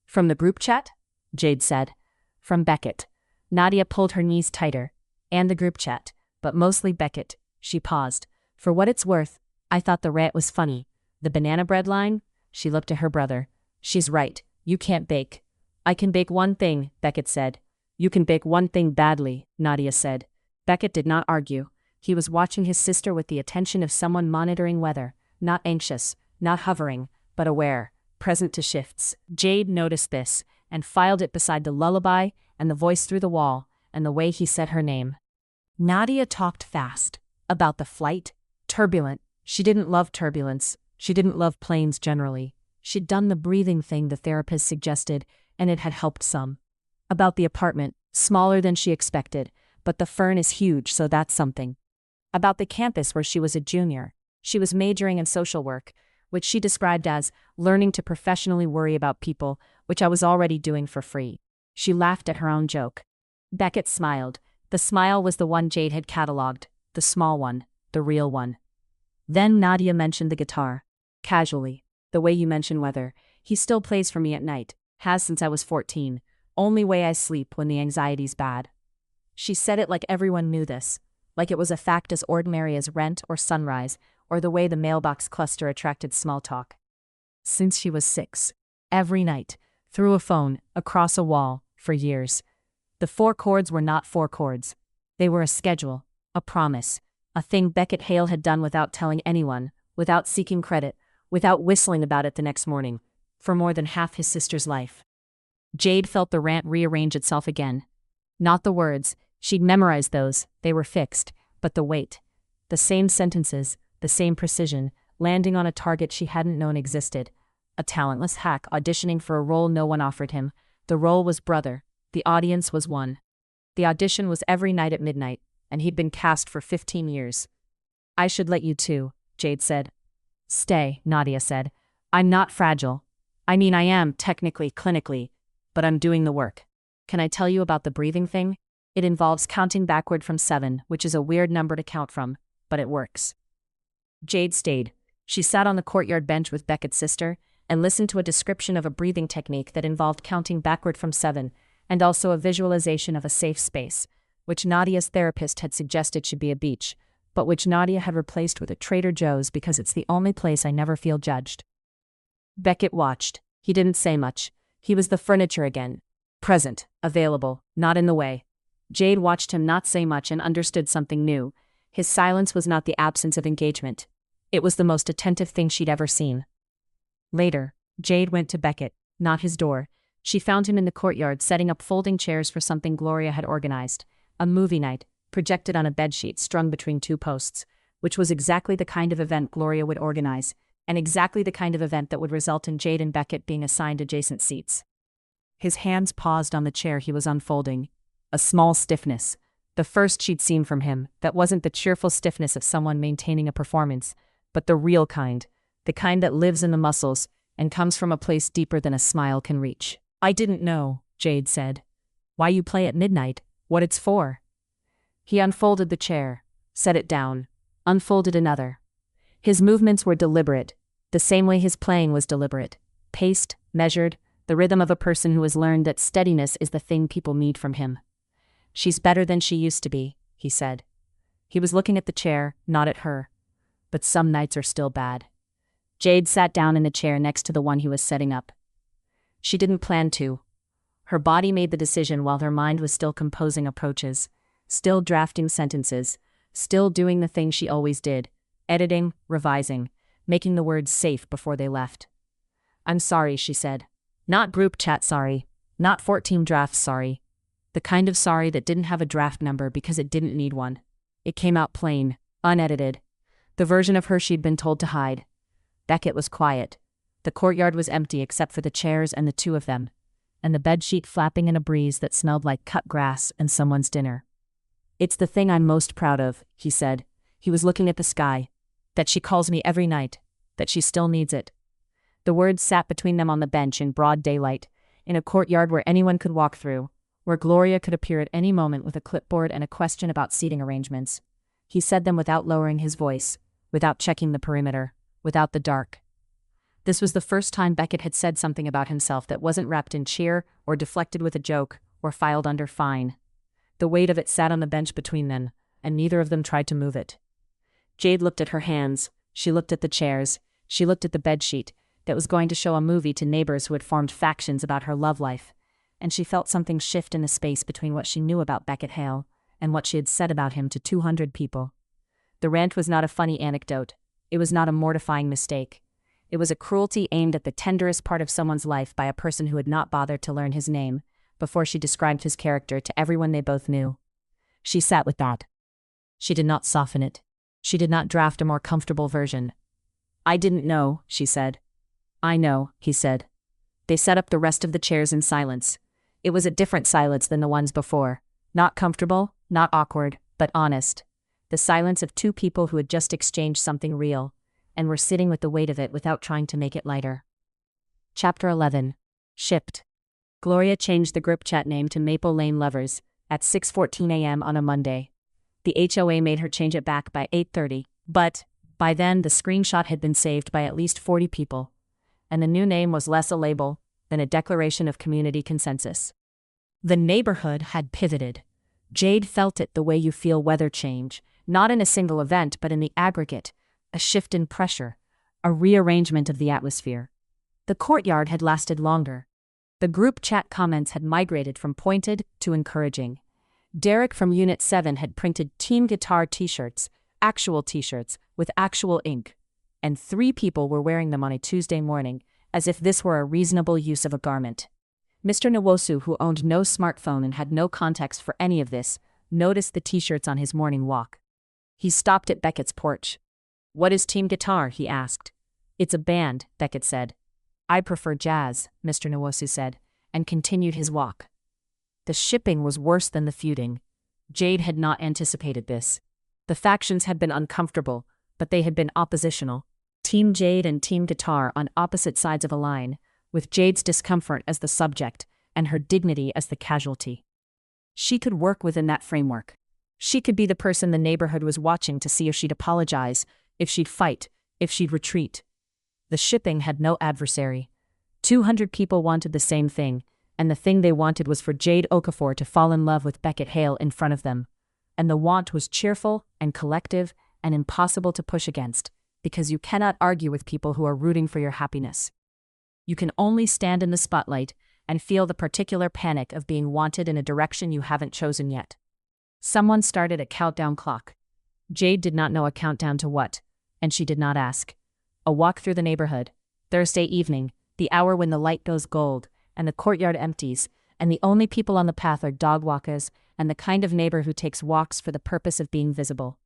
"From the group chat?" Jade said. "From Beckett." Nadia pulled her knees tighter. "And the group chat, but mostly Beckett." She paused. "For what it's worth, I thought the rant was funny. The banana bread line?" She looked at her brother. "She's right. You can't bake." "I can bake one thing," Beckett said. "You can bake one thing badly," Nadia said. Beckett did not argue. He was watching his sister with the attention of someone monitoring weather, not anxious, not hovering, but aware, present to shifts. Jade noticed this, and filed it beside the lullaby, and the voice through the wall, and the way he said her name. Nadia talked fast. About the flight. Turbulent. She didn't love turbulence. She didn't love planes generally. She'd done the breathing thing the therapist suggested, and it had helped some. About the apartment. Smaller than she expected, but the fern is huge, so that's something. About the campus where she was a junior. She was majoring in social work, which she described as learning to professionally worry about people, which I was already doing for free. She laughed at her own joke. Beckett smiled. The smile was the one Jade had catalogued, the small one, the real one. Then Nadia mentioned the guitar. Casually. "The way you mention weather. He still plays for me at night. Has since I was 14. Only way I sleep when the anxiety's bad." She said it like everyone knew this. Like it was a fact as ordinary as rent or sunrise, or the way the mailbox cluster attracted small talk. Since she was 6. Every night. Through a phone, across a wall, for years. The 4 chords were not 4 chords. They were a schedule, a promise, a thing Beckett Hale had done without telling anyone, without seeking credit, without whistling about it the next morning, for more than half his sister's life. Jade felt the rant rearrange itself again. Not the words, she'd memorized those, they were fixed, but the weight. The same sentences, the same precision, landing on a target she hadn't known existed. A talentless hack auditioning for a role no one offered him. The role was brother. The audience was one. The audition was every night at midnight, and he'd been cast for 15 years. "I should let you too," Jade said. "Stay," Nadia said. "I'm not fragile. I mean, I am, technically, clinically, but I'm doing the work. Can I tell you about the breathing thing? It involves counting backward from 7, which is a weird number to count from, but it works." Jade stayed. She sat on the courtyard bench with Beckett's sister and listened to a description of a breathing technique that involved counting backward from 7, and also a visualization of a safe space, which Nadia's therapist had suggested should be a beach, but which Nadia had replaced with a Trader Joe's because it's the only place I never feel judged. Beckett watched. He didn't say much. He was the furniture again. Present, available, not in the way. Jade watched him not say much and understood something new. His silence was not the absence of engagement. It was the most attentive thing she'd ever seen. Later, Jade went to Beckett, not his door. She found him in the courtyard setting up folding chairs for something Gloria had organized, a movie night, projected on a bedsheet strung between 2 posts, which was exactly the kind of event Gloria would organize, and exactly the kind of event that would result in Jade and Beckett being assigned adjacent seats. His hands paused on the chair he was unfolding. A small stiffness. The first she'd seen from him, that wasn't the cheerful stiffness of someone maintaining a performance, but the real kind. The kind that lives in the muscles, and comes from a place deeper than a smile can reach. I didn't know, Jade said. Why you play at midnight, what it's for. He unfolded the chair, set it down, unfolded another. His movements were deliberate, the same way his playing was deliberate, paced, measured, the rhythm of a person who has learned that steadiness is the thing people need from him. She's better than she used to be, he said. He was looking at the chair, not at her. But some nights are still bad. Jade sat down in the chair next to the one he was setting up. She didn't plan to. Her body made the decision while her mind was still composing approaches, still drafting sentences, still doing the thing she always did, editing, revising, making the words safe before they left. I'm sorry, she said. Not group chat sorry, not 14 drafts sorry. The kind of sorry that didn't have a draft number because it didn't need one. It came out plain, unedited. The version of her she'd been told to hide. Beckett was quiet. The courtyard was empty except for the chairs and the two of them, and the bedsheet flapping in a breeze that smelled like cut grass and someone's dinner. It's the thing I'm most proud of, he said. He was looking at the sky. That she calls me every night. That she still needs it. The words sat between them on the bench in broad daylight, in a courtyard where anyone could walk through, where Gloria could appear at any moment with a clipboard and a question about seating arrangements. He said them without lowering his voice, without checking the perimeter, without the dark. This was the first time Beckett had said something about himself that wasn't wrapped in cheer or deflected with a joke or filed under fine. The weight of it sat on the bench between them, and neither of them tried to move it. Jade looked at her hands, she looked at the chairs, she looked at the bedsheet that was going to show a movie to neighbors who had formed factions about her love life, and she felt something shift in the space between what she knew about Beckett Hale and what she had said about him to 200 people. The rant was not a funny anecdote. It was not a mortifying mistake. It was a cruelty aimed at the tenderest part of someone's life by a person who had not bothered to learn his name before she described his character to everyone they both knew. She sat with that. She did not soften it. She did not draft a more comfortable version. I didn't know, she said. I know, he said. They set up the rest of the chairs in silence. It was a different silence than the ones before. Not comfortable, not awkward, but honest. The silence of two people who had just exchanged something real, and were sitting with the weight of it without trying to make it lighter. Chapter 11. Shipped. Gloria changed the group chat name to Maple Lane Lovers at 6:14 a.m. on a Monday. The HOA made her change it back by 8:30, but by then the screenshot had been saved by at least 40 people, and the new name was less a label than a declaration of community consensus. The neighborhood had pivoted. Jade felt it the way you feel weather change, not in a single event but in the aggregate, a shift in pressure, a rearrangement of the atmosphere. The courtyard had lasted longer. The group chat comments had migrated from pointed to encouraging. Derek from Unit 7 had printed Team Guitar t-shirts, actual t-shirts, with actual ink, and 3 people were wearing them on a Tuesday morning, as if this were a reasonable use of a garment. Mr. Nwosu, who owned no smartphone and had no context for any of this, noticed the t-shirts on his morning walk. He stopped at Beckett's porch. What is Team Guitar? He asked. It's a band, Beckett said. I prefer jazz, Mr. Nwosu said, and continued his walk. The shipping was worse than the feuding. Jade had not anticipated this. The factions had been uncomfortable, but they had been oppositional. Team Jade and Team Guitar on opposite sides of a line, with Jade's discomfort as the subject and her dignity as the casualty. She could work within that framework. She could be the person the neighborhood was watching to see if she'd apologize, if she'd fight, if she'd retreat. The shipping had no adversary. 200 people wanted the same thing, and the thing they wanted was for Jade Okafor to fall in love with Beckett Hale in front of them. And the want was cheerful and collective and impossible to push against, because you cannot argue with people who are rooting for your happiness. You can only stand in the spotlight and feel the particular panic of being wanted in a direction you haven't chosen yet. Someone started a countdown clock. Jade did not know a countdown to what, and she did not ask. A walk through the neighborhood, Thursday evening, the hour when the light goes gold, and the courtyard empties, and the only people on the path are dog walkers and the kind of neighbor who takes walks for the purpose of being visible.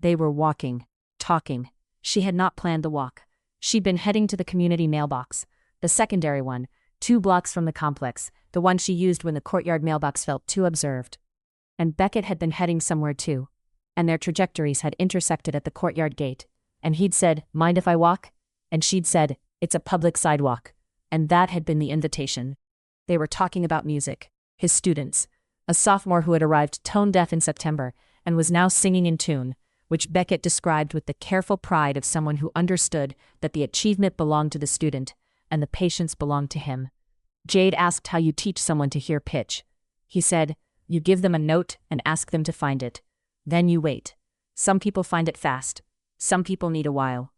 They were walking, talking. She had not planned the walk. She'd been heading to the community mailbox, the secondary one, 2 blocks from the complex, the one she used when the courtyard mailbox felt too observed. And Beckett had been heading somewhere too, and their trajectories had intersected at the courtyard gate, and he'd said, "Mind if I walk?" And she'd said, It's a public sidewalk. And that had been the invitation. They were talking about music. His students. A sophomore who had arrived tone-deaf in September and was now singing in tune, which Beckett described with the careful pride of someone who understood that the achievement belonged to the student and the patience belonged to him. Jade asked how you teach someone to hear pitch. He said, you give them a note and ask them to find it. Then you wait. Some people find it fast. Some people need a while.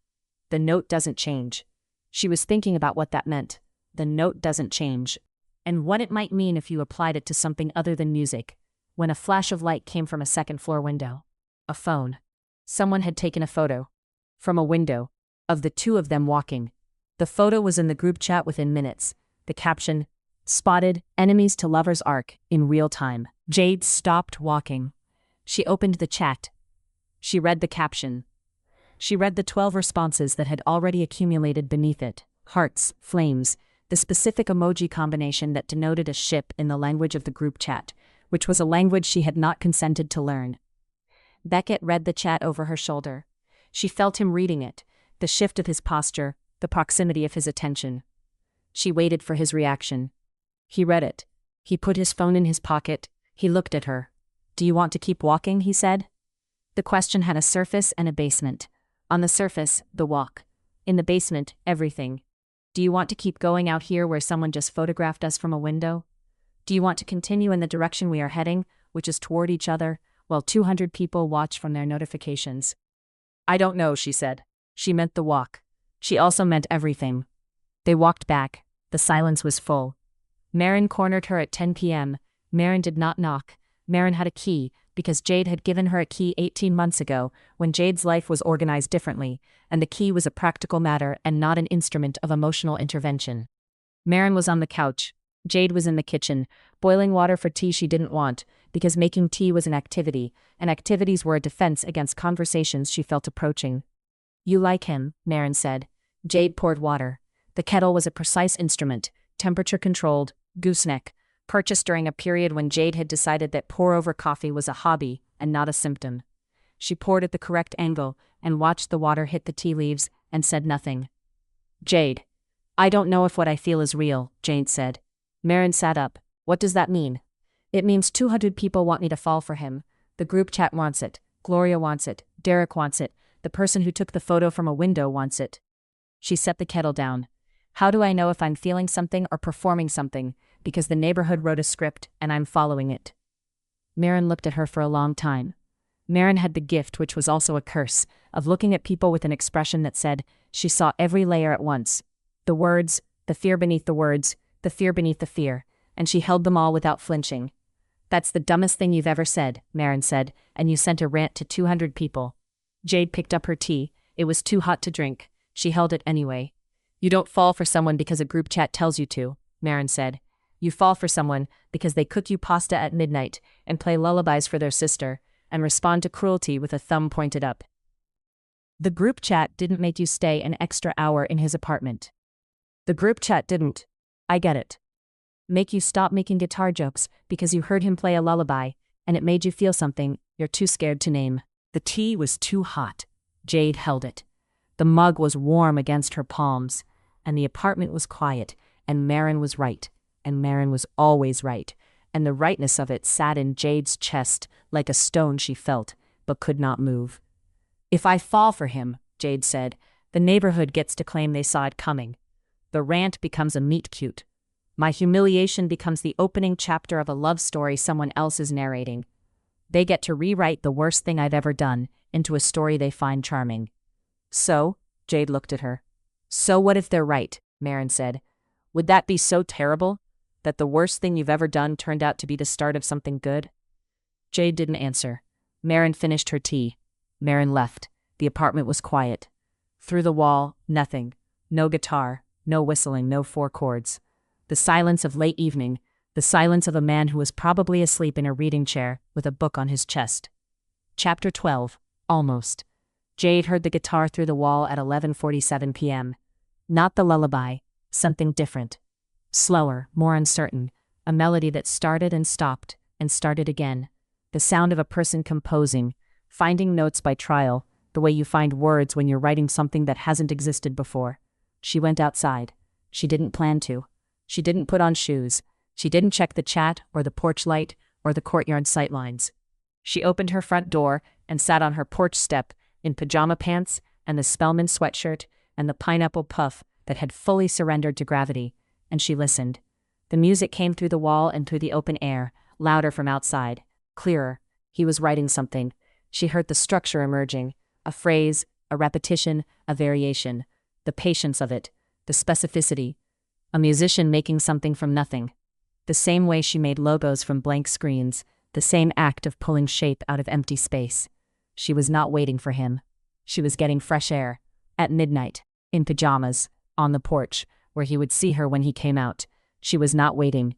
The note doesn't change. She was thinking about what that meant. The note doesn't change. And what it might mean if you applied it to something other than music. When a flash of light came from a second-floor window. A phone. Someone had taken a photo. From a window. Of the two of them walking. The photo was in the group chat within minutes. The caption, spotted, enemies to lover's arc, in real time. Jade stopped walking. She opened the chat. She read the caption. She read the 12 responses that had already accumulated beneath it. Hearts, flames, the specific emoji combination that denoted a ship in the language of the group chat, which was a language she had not consented to learn. Beckett read the chat over her shoulder. She felt him reading it, the shift of his posture, the proximity of his attention. She waited for his reaction. He read it. He put his phone in his pocket. He looked at her. Do you want to keep walking? He said. The question had a surface and a basement. On the surface, the walk. In the basement, everything. Do you want to keep going out here where someone just photographed us from a window? Do you want to continue in the direction we are heading, which is toward each other, while 200 people watch from their notifications? I don't know, she said. She meant the walk. She also meant everything. They walked back. The silence was full. Marin cornered her at 10 p.m. Marin did not knock. Marin had a key, because Jade had given her a key 18 months ago, when Jade's life was organized differently, and the key was a practical matter and not an instrument of emotional intervention. Marin was on the couch. Jade was in the kitchen, boiling water for tea she didn't want, because making tea was an activity, and activities were a defense against conversations she felt approaching. You like him, Marin said. Jade poured water. The kettle was a precise instrument, temperature-controlled, gooseneck, purchased during a period when Jade had decided that pour-over coffee was a hobby and not a symptom. She poured at the correct angle and watched the water hit the tea leaves and said nothing. Jade. I don't know if what I feel is real, Jade said. Marin sat up. What does that mean? It means 200 people want me to fall for him. The group chat wants it. Gloria wants it. Derek wants it. The person who took the photo from a window wants it. She set the kettle down. How do I know if I'm feeling something or performing something? Because the neighborhood wrote a script and I'm following it. Marin looked at her for a long time. Marin had the gift, which was also a curse, of looking at people with an expression that said she saw every layer at once. The words, the fear beneath the words, the fear beneath the fear, and she held them all without flinching. That's the dumbest thing you've ever said, Marin said, and you sent a rant to 200 people. Jade picked up her tea. It was too hot to drink. She held it anyway. You don't fall for someone because a group chat tells you to, Marin said. You fall for someone because they cook you pasta at midnight and play lullabies for their sister and respond to cruelty with a thumb pointed up. The group chat didn't make you stay an extra hour in his apartment. The group chat didn't. I get it. Make you stop making guitar jokes because you heard him play a lullaby and it made you feel something you're too scared to name. The tea was too hot. Jade held it. The mug was warm against her palms, and the apartment was quiet, and Marin was right, and Marin was always right, and the rightness of it sat in Jade's chest like a stone she felt, but could not move. If I fall for him, Jade said, the neighborhood gets to claim they saw it coming. The rant becomes a meet-cute. My humiliation becomes the opening chapter of a love story someone else is narrating. They get to rewrite the worst thing I've ever done into a story they find charming. So, Jade looked at her. So what if they're right, Marin said. Would that be so terrible? That the worst thing you've ever done turned out to be the start of something good? Jade didn't answer. Marin finished her tea. Marin left. The apartment was quiet. Through the wall, nothing. No guitar, no whistling, no four chords. The silence of late evening, the silence of a man who was probably asleep in a reading chair with a book on his chest. Chapter 12. Almost. Jade heard the guitar through the wall at 11:47 p.m. Not the lullaby, something different. Slower, more uncertain, a melody that started and stopped again. The sound of a person composing, finding notes by trial, the way you find words when you're writing something that hasn't existed before. She went outside. She didn't plan to. She didn't put on shoes. She didn't check the chat or the porch light or the courtyard sightlines. She opened her front door and sat on her porch step in pajama pants and the Spellman sweatshirt and the pineapple puff that had fully surrendered to gravity, and she listened. The music came through the wall and through the open air, louder from outside, clearer. He was writing something. She heard the structure emerging, a phrase, a repetition, a variation, the patience of it, the specificity. A musician making something from nothing. The same way she made logos from blank screens, the same act of pulling shape out of empty space. She was not waiting for him. She was getting fresh air. At midnight, in pajamas, on the porch, where he would see her when he came out. She was not waiting.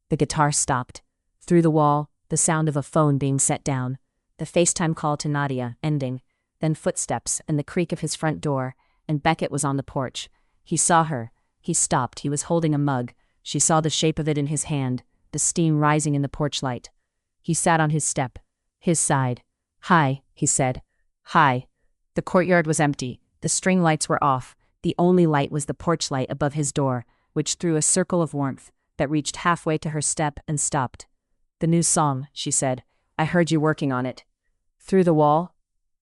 The guitar stopped. Through the wall, the sound of a phone being set down. The FaceTime call to Nadia, ending. Then footsteps and the creak of his front door, and Beckett was on the porch. He saw her. He stopped. He was holding a mug. She saw the shape of it in his hand, the steam rising in the porch light. He sat on his step. His side. "Hi," he said. "Hi." The courtyard was empty. The string lights were off. The only light was the porch light above his door, which threw a circle of warmth that reached halfway to her step and stopped. "The new song," she said. "I heard you working on it." "Through the wall?"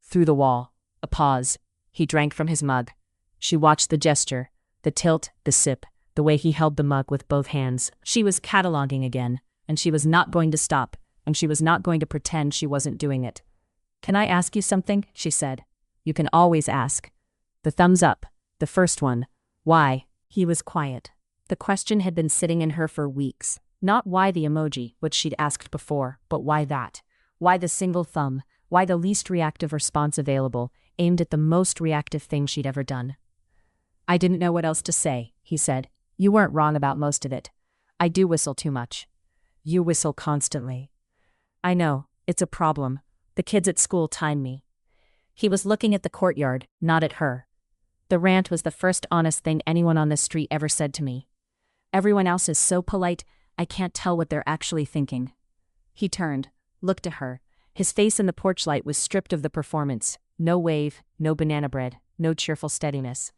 "Through the wall." A pause. He drank from his mug. She watched the gesture, the tilt, the sip, the way he held the mug with both hands. She was cataloging again, and she was not going to stop, and she was not going to pretend she wasn't doing it. "Can I ask you something?" she said. "You can always ask." The thumbs up. The first one. "Why?" He was quiet. The question had been sitting in her for weeks. Not why the emoji, which she'd asked before, but why that? Why the single thumb? Why the least reactive response available, aimed at the most reactive thing she'd ever done? "I didn't know what else to say," he said. "You weren't wrong about most of it. I do whistle too much." "You whistle constantly." "I know. It's a problem. The kids at school time me." He was looking at the courtyard, not at her. "The rant was the first honest thing anyone on the street ever said to me. Everyone else is so polite, I can't tell what they're actually thinking." He turned, looked at her. His face in the porch light was stripped of the performance. No wave, no banana bread, no cheerful steadiness.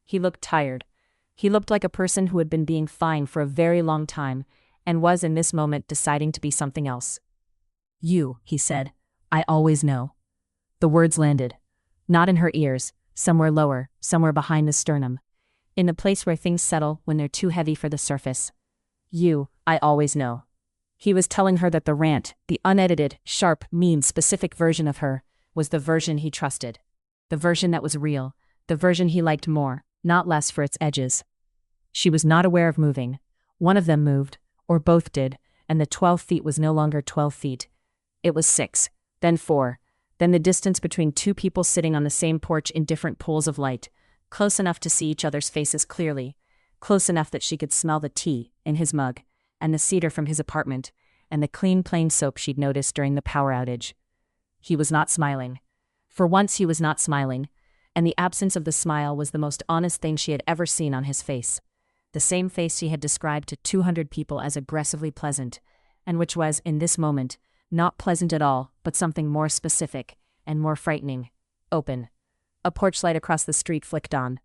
He looked tired. He looked like a person who had been being fine for a very long time, and was in this moment deciding to be something else. "You," he said. "I always know." The words landed. Not in her ears, somewhere lower, somewhere behind the sternum. In the place where things settle when they're too heavy for the surface. "You, I always know." He was telling her that the rant, the unedited, sharp, mean, specific version of her, was the version he trusted. The version that was real. The version he liked more, not less for its edges. She was not aware of moving. One of them moved, or both did, and the 12 feet was no longer 12 feet. It was 6, then 4, then the distance between two people sitting on the same porch in different pools of light, close enough to see each other's faces clearly, close enough that she could smell the tea in his mug, and the cedar from his apartment, and the clean plain soap she'd noticed during the power outage. He was not smiling. For once he was not smiling, and the absence of the smile was the most honest thing she had ever seen on his face. The same face she had described to 200 people as aggressively pleasant, and which was, in this moment, not pleasant at all, but something more specific, and more frightening. Open. A porch light across the street flicked on.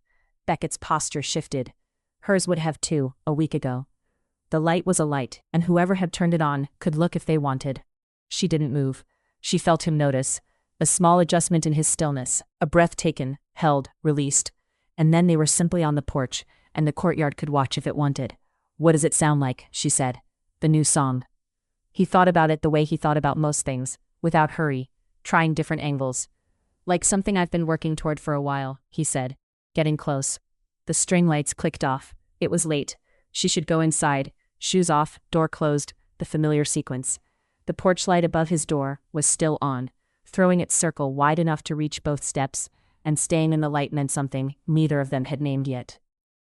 Beckett's posture shifted. Hers would have too, a week ago. The light was a light, and whoever had turned it on could look if they wanted. She didn't move. She felt him notice. A small adjustment in his stillness, a breath taken, held, released. And then they were simply on the porch, and the courtyard could watch if it wanted. "What does it sound like?" she said. "The new song." He thought about it the way he thought about most things, without hurry, trying different angles. "Like something I've been working toward for a while," he said, getting close. The string lights clicked off. It was late. She should go inside, shoes off, door closed, the familiar sequence. The porch light above his door was still on, throwing its circle wide enough to reach both steps, and staying in the light meant something neither of them had named yet.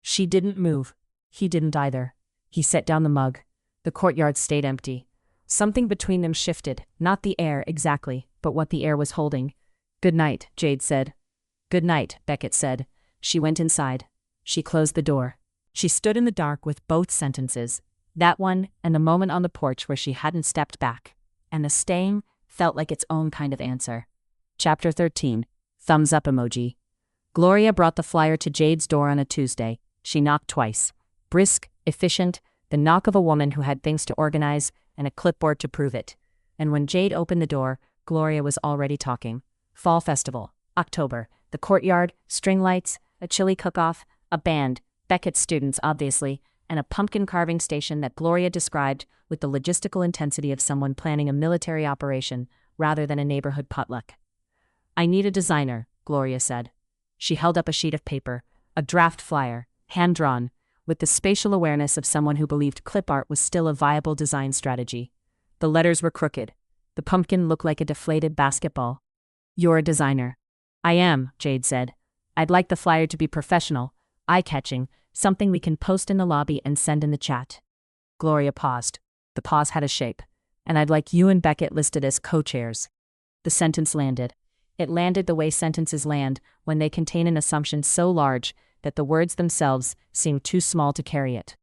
She didn't move. He didn't either. He set down the mug. The courtyard stayed empty. Something between them shifted, not the air exactly, but what the air was holding. "Good night," Jade said. "Good night," Beckett said. She went inside. She closed the door. She stood in the dark with both sentences, that one and the moment on the porch where she hadn't stepped back, and the staying felt like its own kind of answer. Chapter 13. Thumbs up emoji. Gloria brought the flyer to Jade's door on a Tuesday. She knocked twice. Brisk, efficient, the knock of a woman who had things to organize and a clipboard to prove it. And when Jade opened the door, Gloria was already talking. Fall Festival, October, the courtyard, string lights, a chili cook-off, a band, Beckett students obviously, and a pumpkin carving station that Gloria described with the logistical intensity of someone planning a military operation rather than a neighborhood potluck. "I need a designer," Gloria said. She held up a sheet of paper, a draft flyer, hand-drawn, with the spatial awareness of someone who believed clip art was still a viable design strategy. The letters were crooked. The pumpkin looked like a deflated basketball. "You're a designer." "I am," Jade said. "I'd like the flyer to be professional, eye-catching, something we can post in the lobby and send in the chat." Gloria paused. The pause had a shape. "And I'd like you and Beckett listed as co-chairs." The sentence landed. It landed the way sentences land when they contain an assumption so large that the words themselves seem too small to carry it.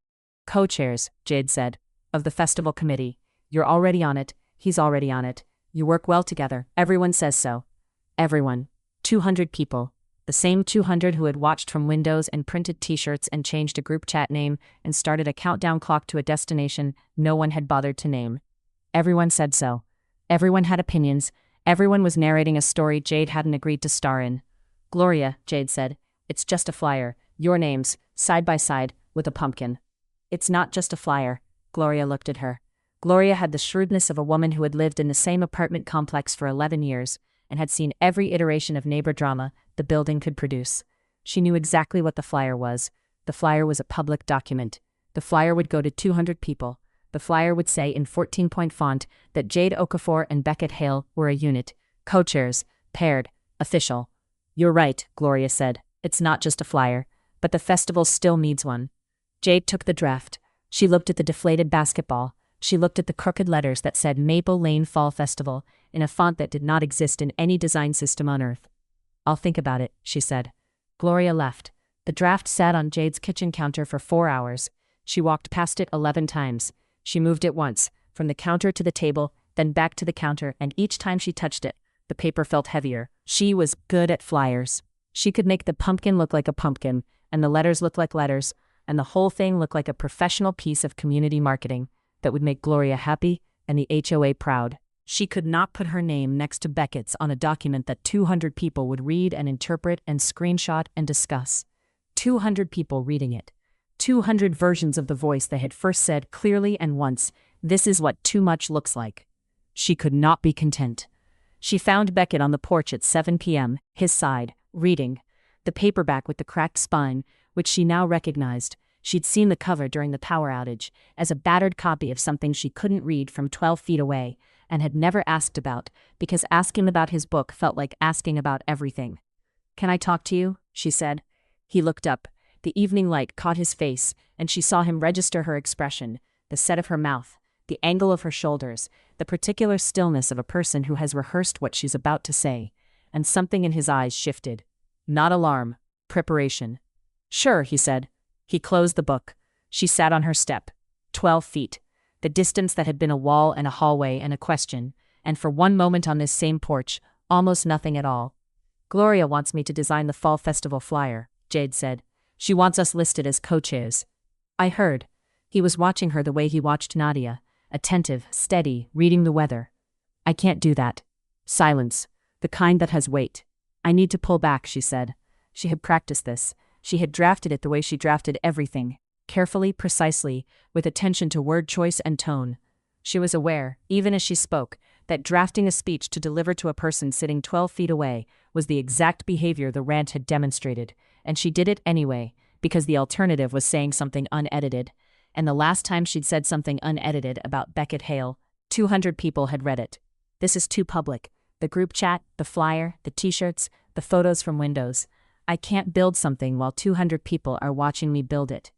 "Co-chairs," Jade said, "of the festival committee. You're already on it, he's already on it. You work well together, everyone says so." Everyone. 200 people. The same 200 who had watched from windows and printed t-shirts and changed a group chat name and started a countdown clock to a destination no one had bothered to name. Everyone said so. Everyone had opinions. Everyone was narrating a story Jade hadn't agreed to star in. "Gloria," Jade said, "it's just a flyer. Your names, side by side, with a pumpkin." "It's not just a flyer." Gloria looked at her. Gloria had the shrewdness of a woman who had lived in the same apartment complex for 11 years and had seen every iteration of neighbor drama the building could produce. She knew exactly what the flyer was. The flyer was a public document. The flyer would go to 200 people. The flyer would say in 14-point font that Jade Okafor and Beckett Hale were a unit, co-chairs, paired, official. "You're right," Gloria said. "It's not just a flyer, but the festival still needs one." Jade took the draft. She looked at the deflated basketball. She looked at the crooked letters that said Maple Lane Fall Festival in a font that did not exist in any design system on Earth. "I'll think about it," she said. Gloria left. The draft sat on Jade's kitchen counter for 4 hours. She walked past it 11 times. She moved it once, from the counter to the table, then back to the counter, and each time she touched it, the paper felt heavier. She was good at flyers. She could make the pumpkin look like a pumpkin, and the letters look like letters, and the whole thing look like a professional piece of community marketing that would make Gloria happy and the HOA proud. She could not put her name next to Beckett's on a document that 200 people would read and interpret and screenshot and discuss. 200 people reading it. 200 versions of the voice they had first said clearly and once, "This is what too much looks like." She could not be content. She found Beckett on the porch at 7 p.m., his side, reading. The paperback with the cracked spine, which she now recognized. She'd seen the cover during the power outage, as a battered copy of something she couldn't read from 12 feet away, and had never asked about, because asking about his book felt like asking about everything. "Can I talk to you?" she said. He looked up. The evening light caught his face, and she saw him register her expression, the set of her mouth, the angle of her shoulders, the particular stillness of a person who has rehearsed what she's about to say, and something in his eyes shifted. Not alarm, preparation. "Sure," he said. He closed the book. She sat on her step. 12 feet. The distance that had been a wall and a hallway and a question, and for one moment on this same porch, almost nothing at all. "Gloria wants me to design the Fall Festival flyer," Jade said. "She wants us listed as co-chairs." "I heard." He was watching her the way he watched Nadia, attentive, steady, reading the weather. "I can't do that." Silence. The kind that has weight. "I need to pull back," she said. She had practiced this. She had drafted it the way she drafted everything, carefully, precisely, with attention to word choice and tone. She was aware, even as she spoke, that drafting a speech to deliver to a person sitting 12 feet away was the exact behavior the rant had demonstrated, and she did it anyway, because the alternative was saying something unedited. And the last time she'd said something unedited about Beckett Hale, 200 people had read it. This is too public. The group chat, the flyer, the t-shirts, the photos from windows. I can't build something while 200 people are watching me build it.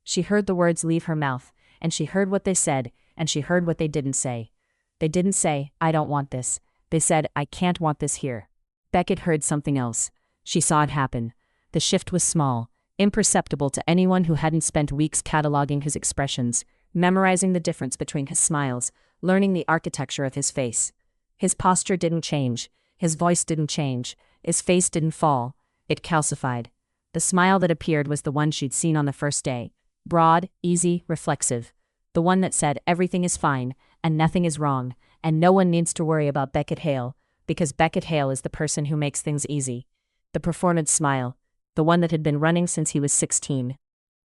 She heard the words leave her mouth, and she heard what they said, and she heard what they didn't say. They didn't say, "I don't want this." They said, "I can't want this here." Beckett heard something else. She saw it happen. The shift was small, imperceptible to anyone who hadn't spent weeks cataloging his expressions, memorizing the difference between his smiles, learning the architecture of his face. His posture didn't change. His voice didn't change. His face didn't fall. It calcified. The smile that appeared was the one she'd seen on the first day. Broad, easy, reflexive. The one that said everything is fine, and nothing is wrong, and no one needs to worry about Beckett Hale, because Beckett Hale is the person who makes things easy. The performance smile. The one that had been running since he was 16.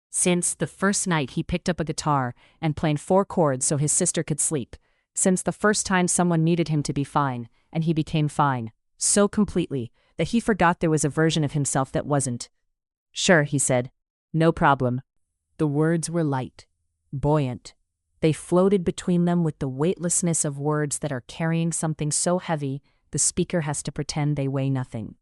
Since the first night he picked up a guitar and played 4 chords so his sister could sleep. Since the first time someone needed him to be fine, and he became fine. So completely, that he forgot there was a version of himself that wasn't. "Sure," he said. "No problem." The words were light, buoyant. They floated between them with the weightlessness of words that are carrying something so heavy the speaker has to pretend they weigh nothing.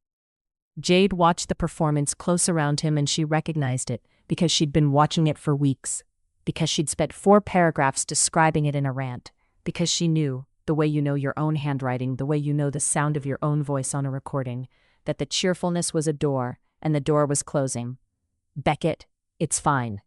Jade watched the performance close around him, and she recognized it because she'd been watching it for weeks, because she'd spent 4 paragraphs describing it in a rant, because she knew, the way you know your own handwriting, the way you know the sound of your own voice on a recording, that the cheerfulness was a door, and the door was closing. "Beckett, it's fine."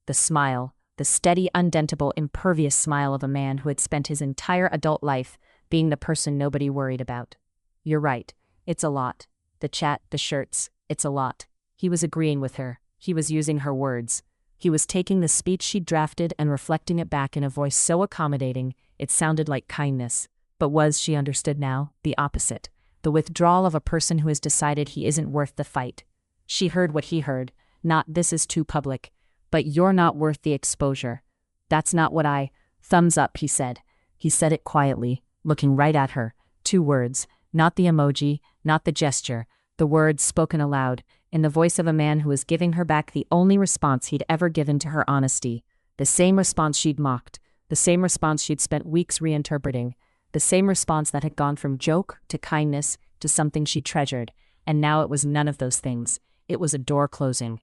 The smile, the steady, undentable, impervious smile of a man who had spent his entire adult life being the person nobody worried about. "You're right, it's a lot. The chat, the shirts, it's a lot." He was agreeing with her. He was using her words. He was taking the speech she'd drafted and reflecting it back in a voice so accommodating, it sounded like kindness. But was, she understood now, the opposite. The withdrawal of a person who has decided he isn't worth the fight. She heard what he heard. Not, "This is too public," but "You're not worth the exposure." "That's not what I—" "Thumbs up," he said. He said it quietly, looking right at her. 2 words, not the emoji, not the gesture. The words spoken aloud, in the voice of a man who was giving her back the only response he'd ever given to her honesty. The same response she'd mocked. The same response she'd spent weeks reinterpreting. The same response that had gone from joke to kindness to something she treasured. And now it was none of those things. It was a door closing.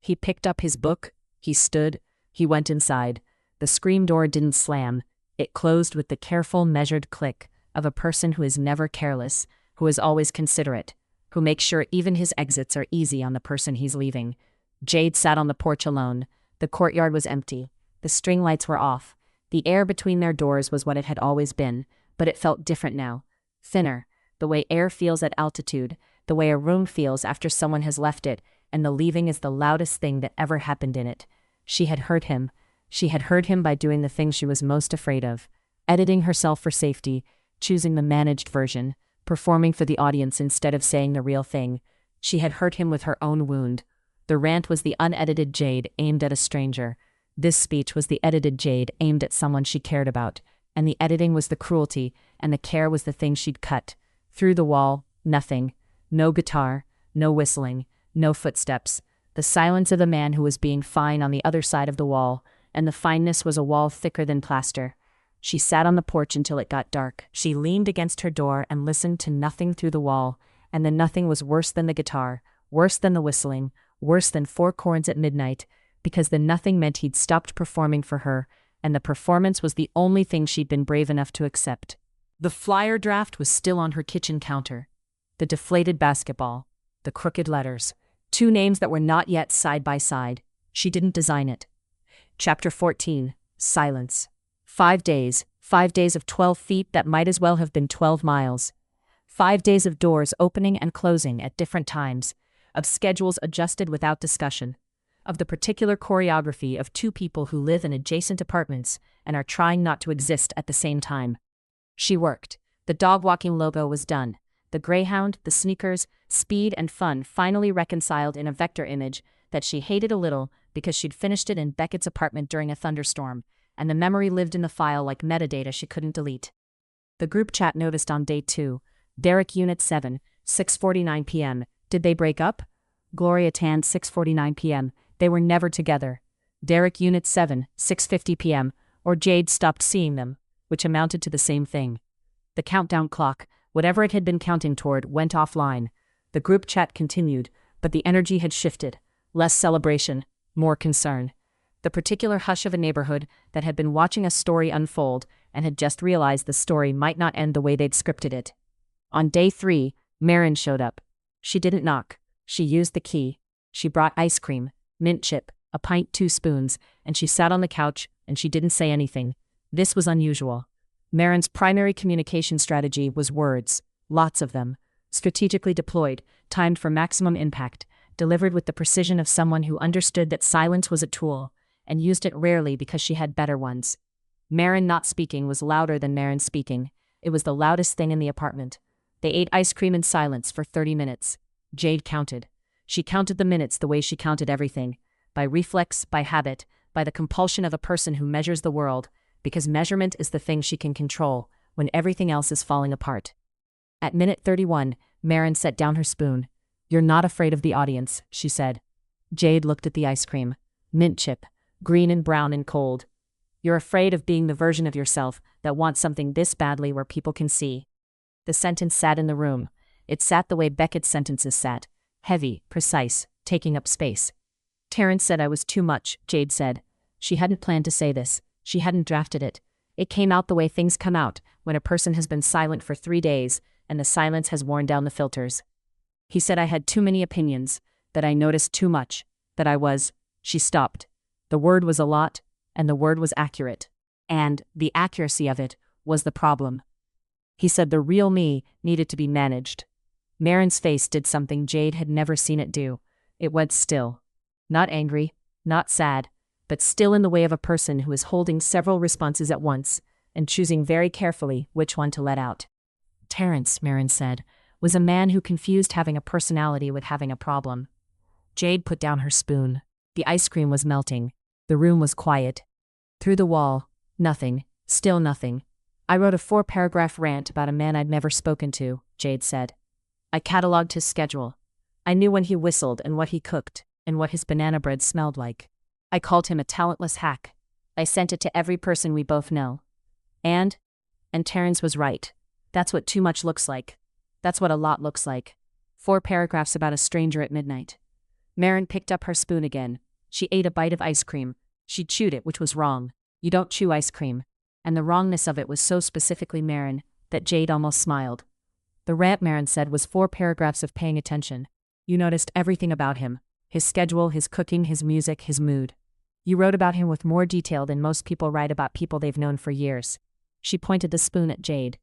He picked up his book. He stood. He went inside. The screen door didn't slam. It closed with the careful, measured click of a person who is never careless, who is always considerate, who makes sure even his exits are easy on the person he's leaving. Jade sat on the porch alone. The courtyard was empty. The string lights were off. The air between their doors was what it had always been, but it felt different now. Thinner, the way air feels at altitude, the way a room feels after someone has left it, and the leaving is the loudest thing that ever happened in it. She had hurt him. She had hurt him by doing the thing she was most afraid of, editing herself for safety, choosing the managed version, performing for the audience instead of saying the real thing. She had hurt him with her own wound. The rant was the unedited Jade aimed at a stranger. This speech was the edited Jade aimed at someone she cared about, and the editing was the cruelty, and the care was the thing she'd cut. Through the wall, nothing. No guitar, no whistling, no footsteps. The silence of the man who was being fine on the other side of the wall, and the fineness was a wall thicker than plaster. She sat on the porch until it got dark. She leaned against her door and listened to nothing through the wall, and the nothing was worse than the guitar, worse than the whistling, worse than 4 chords at midnight, because the nothing meant he'd stopped performing for her, and the performance was the only thing she'd been brave enough to accept. The flyer draft was still on her kitchen counter. The deflated basketball, the crooked letters, 2 names that were not yet side by side. She didn't design it. Chapter 14. Silence. 5 days. 5 days of 12 feet that might as well have been 12 miles. 5 days of doors opening and closing at different times, of schedules adjusted without discussion, of the particular choreography of 2 people who live in adjacent apartments and are trying not to exist at the same time. She worked. The dog walking logo was done. The greyhound, the sneakers, speed and fun finally reconciled in a vector image that she hated a little because she'd finished it in Beckett's apartment during a thunderstorm, and the memory lived in the file like metadata she couldn't delete. The group chat noticed on day 2, Derek Unit 7, 6:49 p.m. Did they break up? Gloria Tan 6:49 p.m. They were never together. Derek Unit 7, 6:50 p.m. Or Jade stopped seeing them, which amounted to the same thing. The countdown clock, whatever it had been counting toward, went offline. The group chat continued, but the energy had shifted. Less celebration, more concern. The particular hush of a neighborhood that had been watching a story unfold and had just realized the story might not end the way they'd scripted it. On day 3, Marin showed up. She didn't knock. She used the key. She brought ice cream, mint chip, a pint, 2 spoons, and she sat on the couch, and she didn't say anything. This was unusual. Marin's primary communication strategy was words, lots of them. Strategically deployed, timed for maximum impact, delivered with the precision of someone who understood that silence was a tool, and used it rarely because she had better ones. Marin not speaking was louder than Marin speaking. It was the loudest thing in the apartment. They ate ice cream in silence for 30 minutes. Jade counted. She counted the minutes the way she counted everything. By reflex, by habit, by the compulsion of a person who measures the world, because measurement is the thing she can control when everything else is falling apart. At minute 31, Marin set down her spoon. "You're not afraid of the audience," she said. Jade looked at the ice cream. Mint chip, green and brown and cold. "You're afraid of being the version of yourself that wants something this badly where people can see." The sentence sat in the room. It sat the way Beckett's sentences sat. Heavy, precise, taking up space. "Terrence said I was too much," Jade said. She hadn't planned to say this. She hadn't drafted it. It came out the way things come out when a person has been silent for 3 days and the silence has worn down the filters. "He said I had too many opinions, that I noticed too much, that I was—" She stopped. The word was a lot, and the word was accurate. And the accuracy of it was the problem. He said the real me needed to be managed. Marin's face did something Jade had never seen it do. It went still. Not angry, not sad, but still in the way of a person who is holding several responses at once and choosing very carefully which one to let out. Terrence, Marin said, was a man who confused having a personality with having a problem. Jade put down her spoon. The ice cream was melting. The room was quiet. Through the wall, nothing, still nothing. "I wrote a 4-paragraph rant about a man I'd never spoken to," Jade said. "I catalogued his schedule. I knew when he whistled and what he cooked and what his banana bread smelled like. I called him a talentless hack. I sent it to every person we both know. And Terrence was right. That's what too much looks like. That's what a lot looks like. 4 paragraphs about a stranger at midnight." Marin picked up her spoon again. She ate a bite of ice cream. She chewed it, which was wrong. You don't chew ice cream. And the wrongness of it was so specifically Marin that Jade almost smiled. The rant, Marin said, was 4 paragraphs of paying attention. You noticed everything about him. His schedule, his cooking, his music, his mood. You wrote about him with more detail than most people write about people they've known for years. She pointed the spoon at Jade.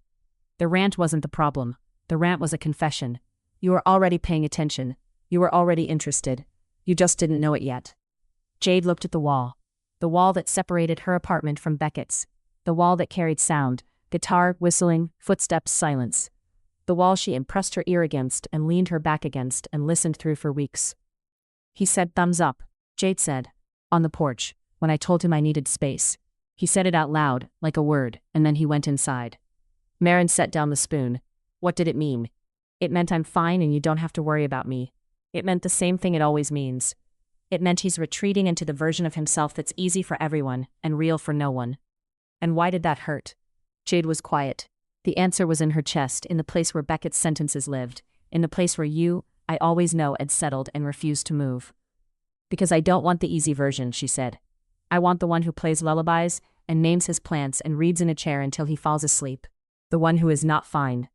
The rant wasn't the problem. The rant was a confession. You were already paying attention. You were already interested. You just didn't know it yet. Jade looked at the wall that separated her apartment from Beckett's. The wall that carried sound, guitar, whistling, footsteps, silence. The wall she had pressed her ear against and leaned her back against and listened through for weeks. "He said thumbs up," Jade said. "On the porch, when I told him I needed space. He said it out loud, like a word, and then he went inside." Marin set down the spoon. "What did it mean?" "It meant I'm fine and you don't have to worry about me. It meant the same thing it always means. It meant he's retreating into the version of himself that's easy for everyone and real for no one." "And why did that hurt?" Jade was quiet. The answer was in her chest, in the place where Beckett's sentences lived, in the place where I always know, had settled and refused to move. "Because I don't want the easy version," she said. "I want the one who plays lullabies and names his plants and reads in a chair until he falls asleep. The one who is not fine."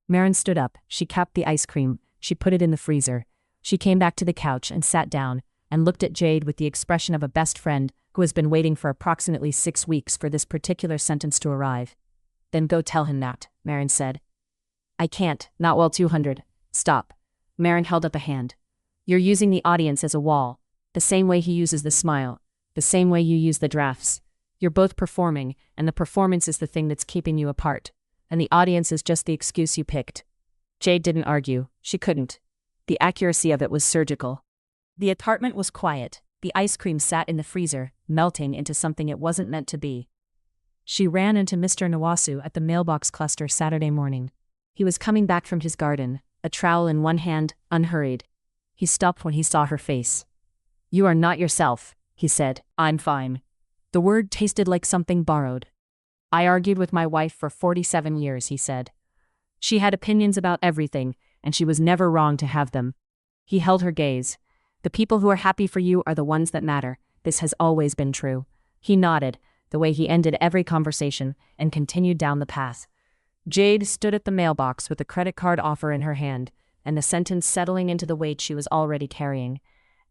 Marin stood up. She capped the ice cream. She put it in the freezer. She came back to the couch and sat down and looked at Jade with the expression of a best friend who has been waiting for approximately 6 weeks for this particular sentence to arrive. "Then go tell him that," Marin said. "I can't, not while 200. Stop." Marin held up a hand. "You're using the audience as a wall, the same way he uses the smile, the same way you use the drafts. You're both performing, and the performance is the thing that's keeping you apart, and the audience is just the excuse you picked." Jade didn't argue. She couldn't. The accuracy of it was surgical. The apartment was quiet. The ice cream sat in the freezer, melting into something it wasn't meant to be. She ran into Mr. Nawasu at the mailbox cluster Saturday morning. He was coming back from his garden, a trowel in one hand, unhurried. He stopped when he saw her face. "You are not yourself," he said. "I'm fine." The word tasted like something borrowed. "I argued with my wife for 47 years, he said. She had opinions about everything, and she was never wrong to have them. He held her gaze. "The people who are happy for you are the ones that matter. This has always been true." He nodded, the way he ended every conversation, and continued down the path. Jade stood at the mailbox with a credit card offer in her hand, and the sentence settling into the weight she was already carrying.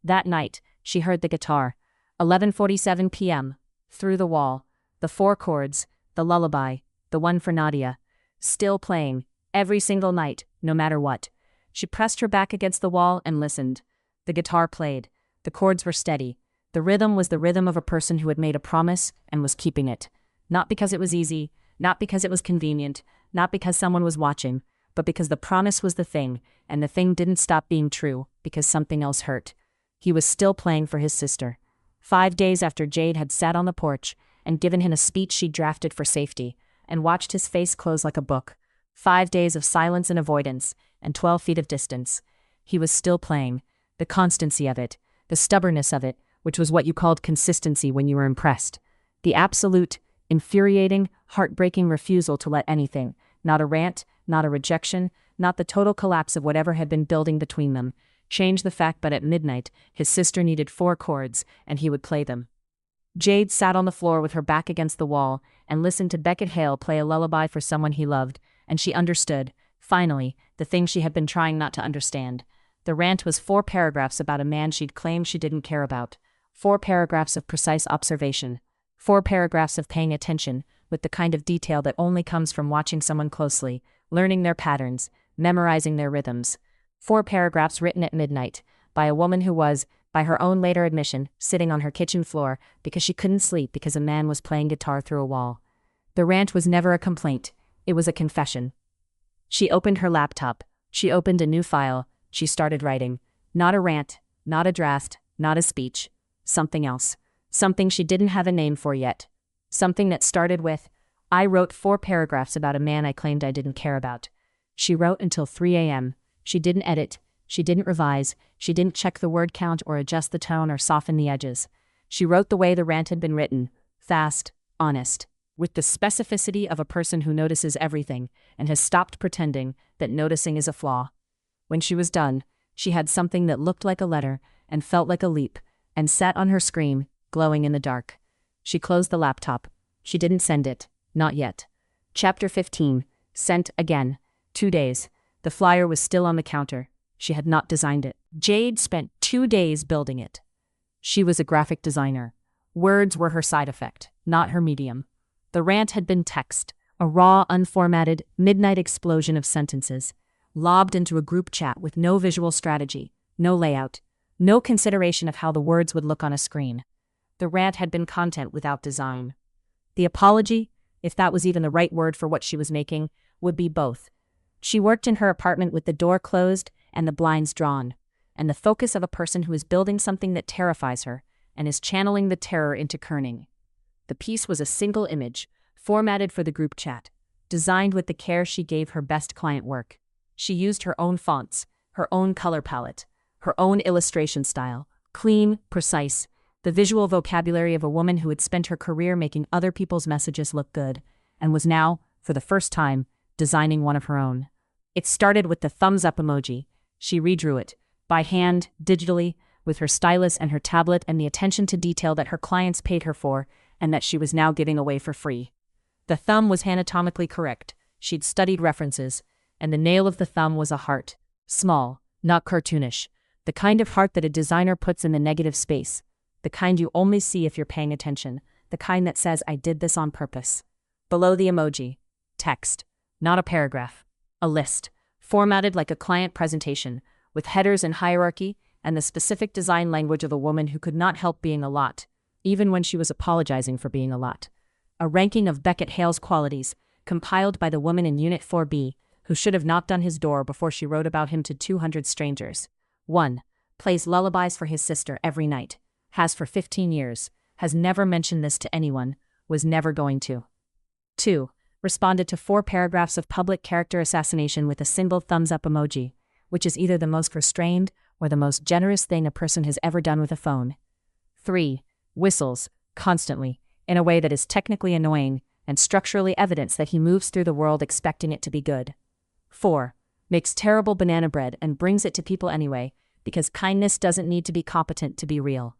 That night, she heard the guitar. 11:47 p.m. Through the wall. The 4 chords, the lullaby, the one for Nadia. Still playing, every single night, no matter what. She pressed her back against the wall and listened. The guitar played. The chords were steady. The rhythm was the rhythm of a person who had made a promise and was keeping it. Not because it was easy, not because it was convenient, not because someone was watching, but because the promise was the thing, and the thing didn't stop being true because something else hurt. He was still playing for his sister. 5 days after Jade had sat on the porch and given him a speech she drafted for safety, and watched his face close like a book. 5 days of silence and avoidance, and 12 feet of distance. He was still playing. The constancy of it, the stubbornness of it, which was what you called consistency when you were impressed. The absolute, infuriating, heartbreaking refusal to let anything, not a rant, not a rejection, not the total collapse of whatever had been building between them, change the fact that at midnight, his sister needed 4 chords, and he would play them. Jade sat on the floor with her back against the wall and listened to Beckett Hale play a lullaby for someone he loved, and she understood, finally, the thing she had been trying not to understand. The rant was 4 paragraphs about a man she'd claimed she didn't care about. 4 paragraphs of precise observation. 4 paragraphs of paying attention, with the kind of detail that only comes from watching someone closely, learning their patterns, memorizing their rhythms. 4 paragraphs written at midnight, by a woman who was, by her own later admission, sitting on her kitchen floor because she couldn't sleep because a man was playing guitar through a wall. The rant was never a complaint. It was a confession. She opened her laptop. She opened a new file. She started writing. Not a rant, not a draft, not a speech. Something else. Something she didn't have a name for yet. Something that started with, I wrote 4 paragraphs about a man I claimed I didn't care about. She wrote until 3 a.m. She didn't edit. She didn't revise. She didn't check the word count or adjust the tone or soften the edges. She wrote the way the rant had been written. Fast, honest, with the specificity of a person who notices everything and has stopped pretending that noticing is a flaw. When she was done, she had something that looked like a letter and felt like a leap and sat on her screen, glowing in the dark. She closed the laptop. She didn't send it. Not yet. Chapter 15. Sent again. 2 days. The flyer was still on the counter. She had not designed it. Jade spent 2 days building it. She was a graphic designer. Words were her side effect, not her medium. The rant had been text, a raw, unformatted, midnight explosion of sentences, lobbed into a group chat with no visual strategy, no layout, no consideration of how the words would look on a screen. The rant had been content without design. The apology, if that was even the right word for what she was making, would be both. She worked in her apartment with the door closed and the blinds drawn, and the focus of a person who is building something that terrifies her and is channeling the terror into kerning. The piece was a single image, formatted for the group chat, designed with the care she gave her best client work. She used her own fonts, her own color palette, her own illustration style, clean, precise, the visual vocabulary of a woman who had spent her career making other people's messages look good, and was now, for the first time, designing one of her own. It started with the thumbs-up emoji. She redrew it, by hand, digitally, with her stylus and her tablet and the attention to detail that her clients paid her for and that she was now giving away for free. The thumb was anatomically correct. She'd studied references, and the nail of the thumb was a heart. Small, not cartoonish. The kind of heart that a designer puts in the negative space. The kind you only see if you're paying attention. The kind that says, I did this on purpose. Below the emoji, text. Not a paragraph. A list, formatted like a client presentation, with headers and hierarchy, and the specific design language of a woman who could not help being a lot, even when she was apologizing for being a lot. A ranking of Beckett Hale's qualities, compiled by the woman in Unit 4B, who should have knocked on his door before she wrote about him to 200 strangers. 1. Plays lullabies for his sister every night. Has for 15 years. Has never mentioned this to anyone. Was never going to. 2. Responded to 4 paragraphs of public character assassination with a single thumbs-up emoji, which is either the most restrained or the most generous thing a person has ever done with a phone. 3. Whistles, constantly, in a way that is technically annoying and structurally evidence that he moves through the world expecting it to be good. 4. Makes terrible banana bread and brings it to people anyway, because kindness doesn't need to be competent to be real.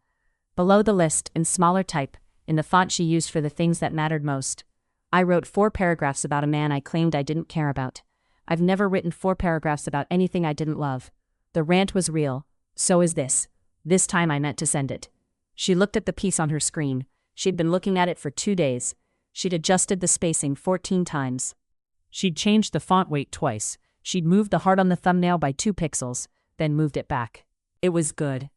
Below the list, in smaller type, in the font she used for the things that mattered most, I wrote 4 paragraphs about a man I claimed I didn't care about. I've never written 4 paragraphs about anything I didn't love. The rant was real. So is this. This time I meant to send it. She looked at the piece on her screen. She'd been looking at it for 2 days. She'd adjusted the spacing 14 times. She'd changed the font weight twice. She'd moved the heart on the thumbnail by 2 pixels, then moved it back. It was good.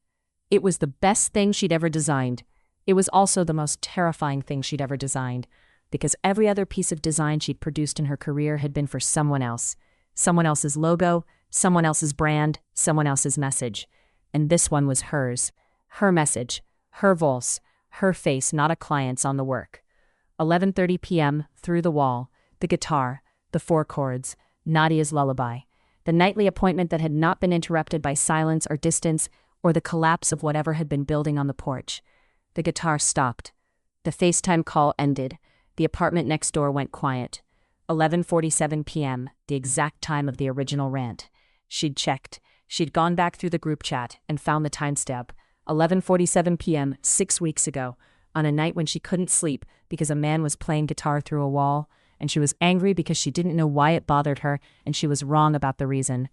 It was the best thing she'd ever designed. It was also the most terrifying thing she'd ever designed, because every other piece of design she'd produced in her career had been for someone else. Someone else's logo, someone else's brand, someone else's message. And this one was hers. Her message, her voice, her face, not a client's on the work. 11:30 p.m., through the wall, the guitar, the 4 chords, Nadia's lullaby. The nightly appointment that had not been interrupted by silence or distance or the collapse of whatever had been building on the porch. The guitar stopped. The FaceTime call ended. The apartment next door went quiet. 11:47 p.m., the exact time of the original rant. She'd checked. She'd gone back through the group chat and found the timestamp. 11:47 p.m., 6 weeks ago, on a night when she couldn't sleep because a man was playing guitar through a wall, and she was angry because she didn't know why it bothered her, and she was wrong about the reason.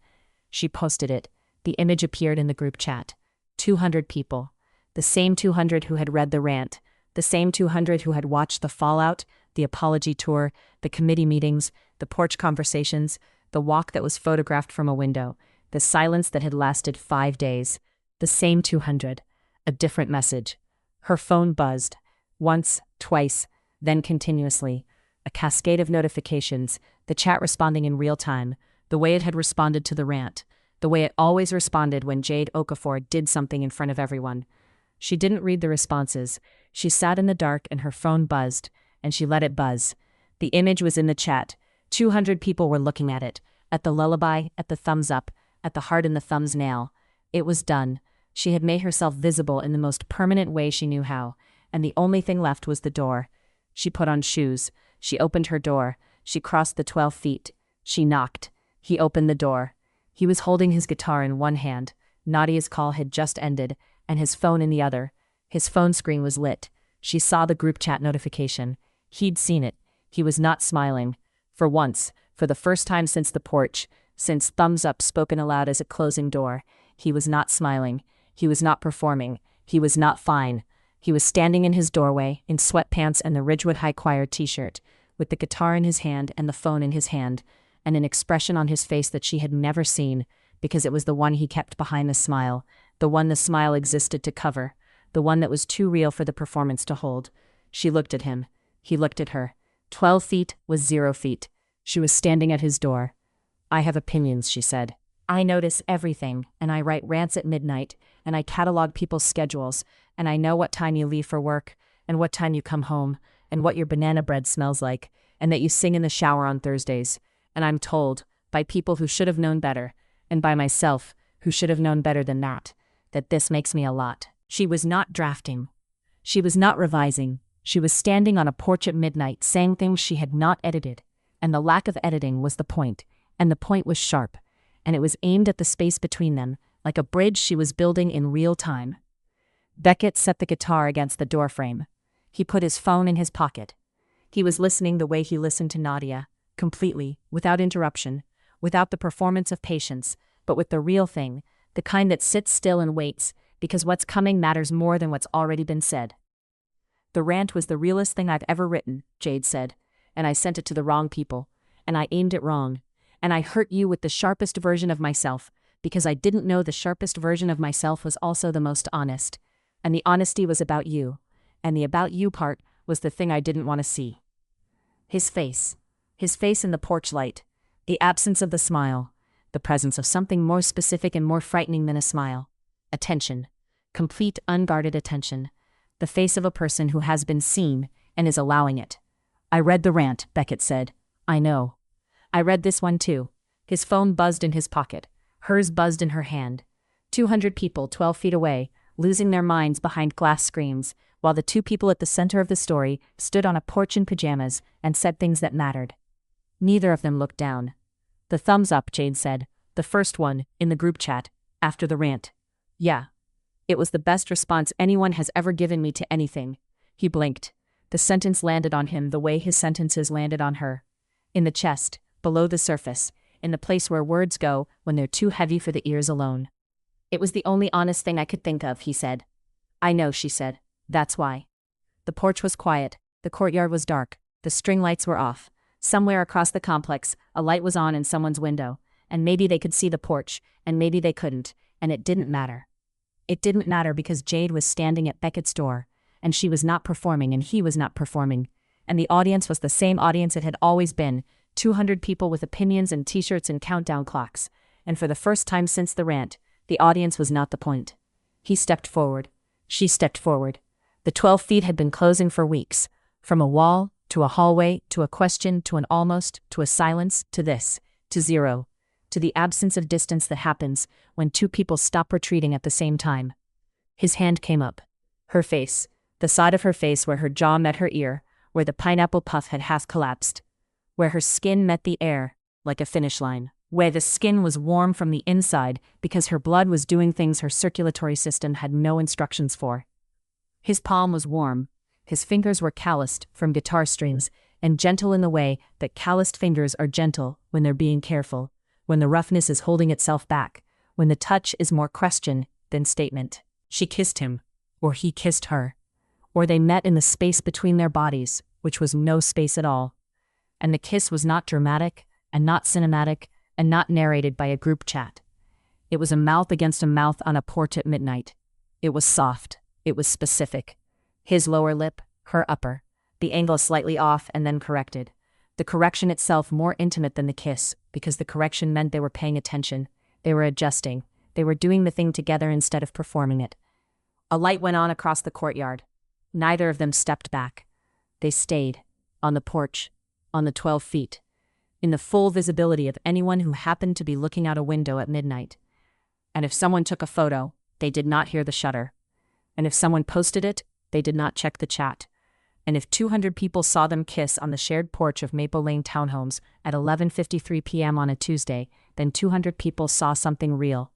She posted it. The image appeared in the group chat. 200 people. The same 200 who had read the rant. The same 200 who had watched the fallout, the apology tour, the committee meetings, the porch conversations, the walk that was photographed from a window, the silence that had lasted 5 days. The same 200. A different message. Her phone buzzed. Once, twice, then continuously. A cascade of notifications, the chat responding in real time, the way it had responded to the rant, the way it always responded when Jade Okafor did something in front of everyone. She didn't read the responses. She sat in the dark and her phone buzzed, and she let it buzz. The image was in the chat. 200 people were looking at it, at the lullaby, at the thumbs up, at the heart in the thumb's nail. It was done. She had made herself visible in the most permanent way she knew how, and the only thing left was the door. She put on shoes. She opened her door. She crossed the 12 feet. She knocked. He opened the door. He was holding his guitar in one hand. Nadia's call had just ended, and his phone in the other. His phone screen was lit. She saw the group chat notification. He'd seen it. He was not smiling. For once, for the first time since the porch, since thumbs up spoken aloud as a closing door, he was not smiling. He was not performing. He was not fine. He was standing in his doorway, in sweatpants and the Ridgewood High Choir t-shirt, with the guitar in his hand and the phone in his hand, and an expression on his face that she had never seen, because it was the one he kept behind the smile, the one the smile existed to cover, the one that was too real for the performance to hold. She looked at him. He looked at her. 12 feet was 0 feet. She was standing at his door. "I have opinions," she said. "I notice everything, and I write rants at midnight, and I catalog people's schedules, and I know what time you leave for work, and what time you come home, and what your banana bread smells like, and that you sing in the shower on Thursdays. And I'm told, by people who should have known better, and by myself, who should have known better than that this makes me a lot." She was not drafting. She was not revising. She was standing on a porch at midnight saying things she had not edited, and the lack of editing was the point, and the point was sharp, and it was aimed at the space between them, like a bridge she was building in real time. Beckett set the guitar against the doorframe. He put his phone in his pocket. He was listening the way he listened to Nadia, completely, without interruption, without the performance of patience, but with the real thing, the kind that sits still and waits, because what's coming matters more than what's already been said. "The rant was the realest thing I've ever written," Jade said, "and I sent it to the wrong people, and I aimed it wrong, and I hurt you with the sharpest version of myself, because I didn't know the sharpest version of myself was also the most honest, and the honesty was about you, and the about you part was the thing I didn't want to see." His face in the porch light, the absence of the smile, the presence of something more specific and more frightening than a smile. Attention. Complete, unguarded attention. The face of a person who has been seen and is allowing it. "I read the rant," Beckett said. "I know. I read this one too." His phone buzzed in his pocket. Hers buzzed in her hand. 200 people 12 feet away, losing their minds behind glass screens, while the 2 people at the center of the story stood on a porch in pajamas and said things that mattered. Neither of them looked down. "The thumbs up," Jade said. "The first one, in the group chat, after the rant. Yeah. It was the best response anyone has ever given me to anything." He blinked. The sentence landed on him the way his sentences landed on her. In the chest, below the surface, in the place where words go when they're too heavy for the ears alone. "It was the only honest thing I could think of," he said. "I know," she said. "That's why." The porch was quiet. The courtyard was dark. The string lights were off. Somewhere across the complex, a light was on in someone's window, and maybe they could see the porch, and maybe they couldn't, and it didn't matter. It didn't matter because Jade was standing at Beckett's door, and she was not performing and he was not performing, and the audience was the same audience it had always been, 200 people with opinions and t-shirts and countdown clocks, and for the first time since the rant, the audience was not the point. He stepped forward. She stepped forward. The 12 feet had been closing for weeks, from a wall, to a hallway, to a question, to an almost, to a silence, to this, to zero, to the absence of distance that happens when two people stop retreating at the same time. His hand came up. Her face, the side of her face where her jaw met her ear, where the pineapple puff had half collapsed, where her skin met the air, like a finish line, where the skin was warm from the inside because her blood was doing things her circulatory system had no instructions for. His palm was warm. His fingers were calloused from guitar strings and gentle in the way that calloused fingers are gentle when they're being careful, when the roughness is holding itself back, when the touch is more question than statement. She kissed him, or he kissed her, or they met in the space between their bodies, which was no space at all. And the kiss was not dramatic, and not cinematic, and not narrated by a group chat. It was a mouth against a mouth on a porch at midnight. It was soft. It was specific. His lower lip, her upper, the angle slightly off and then corrected. The correction itself more intimate than the kiss, because the correction meant they were paying attention. They were adjusting. They were doing the thing together instead of performing it. A light went on across the courtyard. Neither of them stepped back. They stayed, on the porch, on the 12 feet, in the full visibility of anyone who happened to be looking out a window at midnight. And if someone took a photo, they did not hear the shutter. And if someone posted it, they did not check the chat. And if 200 people saw them kiss on the shared porch of Maple Lane Townhomes at 11:53 p.m. on a Tuesday, then 200 people saw something real.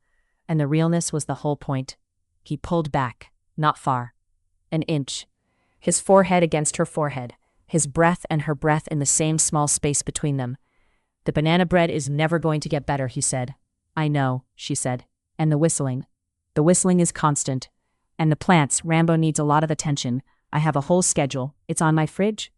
And the realness was the whole point. He pulled back, not far. An inch. His forehead against her forehead, his breath and her breath in the same small space between them. The banana bread is never going to get better, he said. I know, she said. And the whistling. The whistling is constant. And the plants, Rambo needs a lot of attention. I have a whole schedule. It's on my fridge.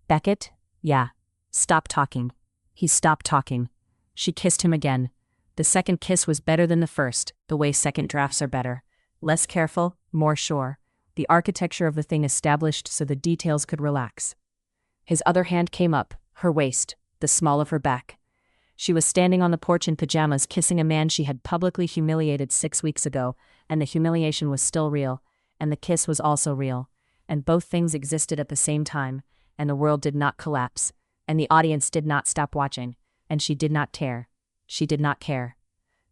Beckett? Yeah. Stop talking. He stopped talking. She kissed him again. The second kiss was better than the first, the way second drafts are better. Less careful, more sure. The architecture of the thing established so the details could relax. His other hand came up, her waist, the small of her back. She was standing on the porch in pajamas kissing a man she had publicly humiliated 6 weeks ago, and the humiliation was still real, and the kiss was also real, and both things existed at the same time, and the world did not collapse, and the audience did not stop watching, and she did not tear. She did not care.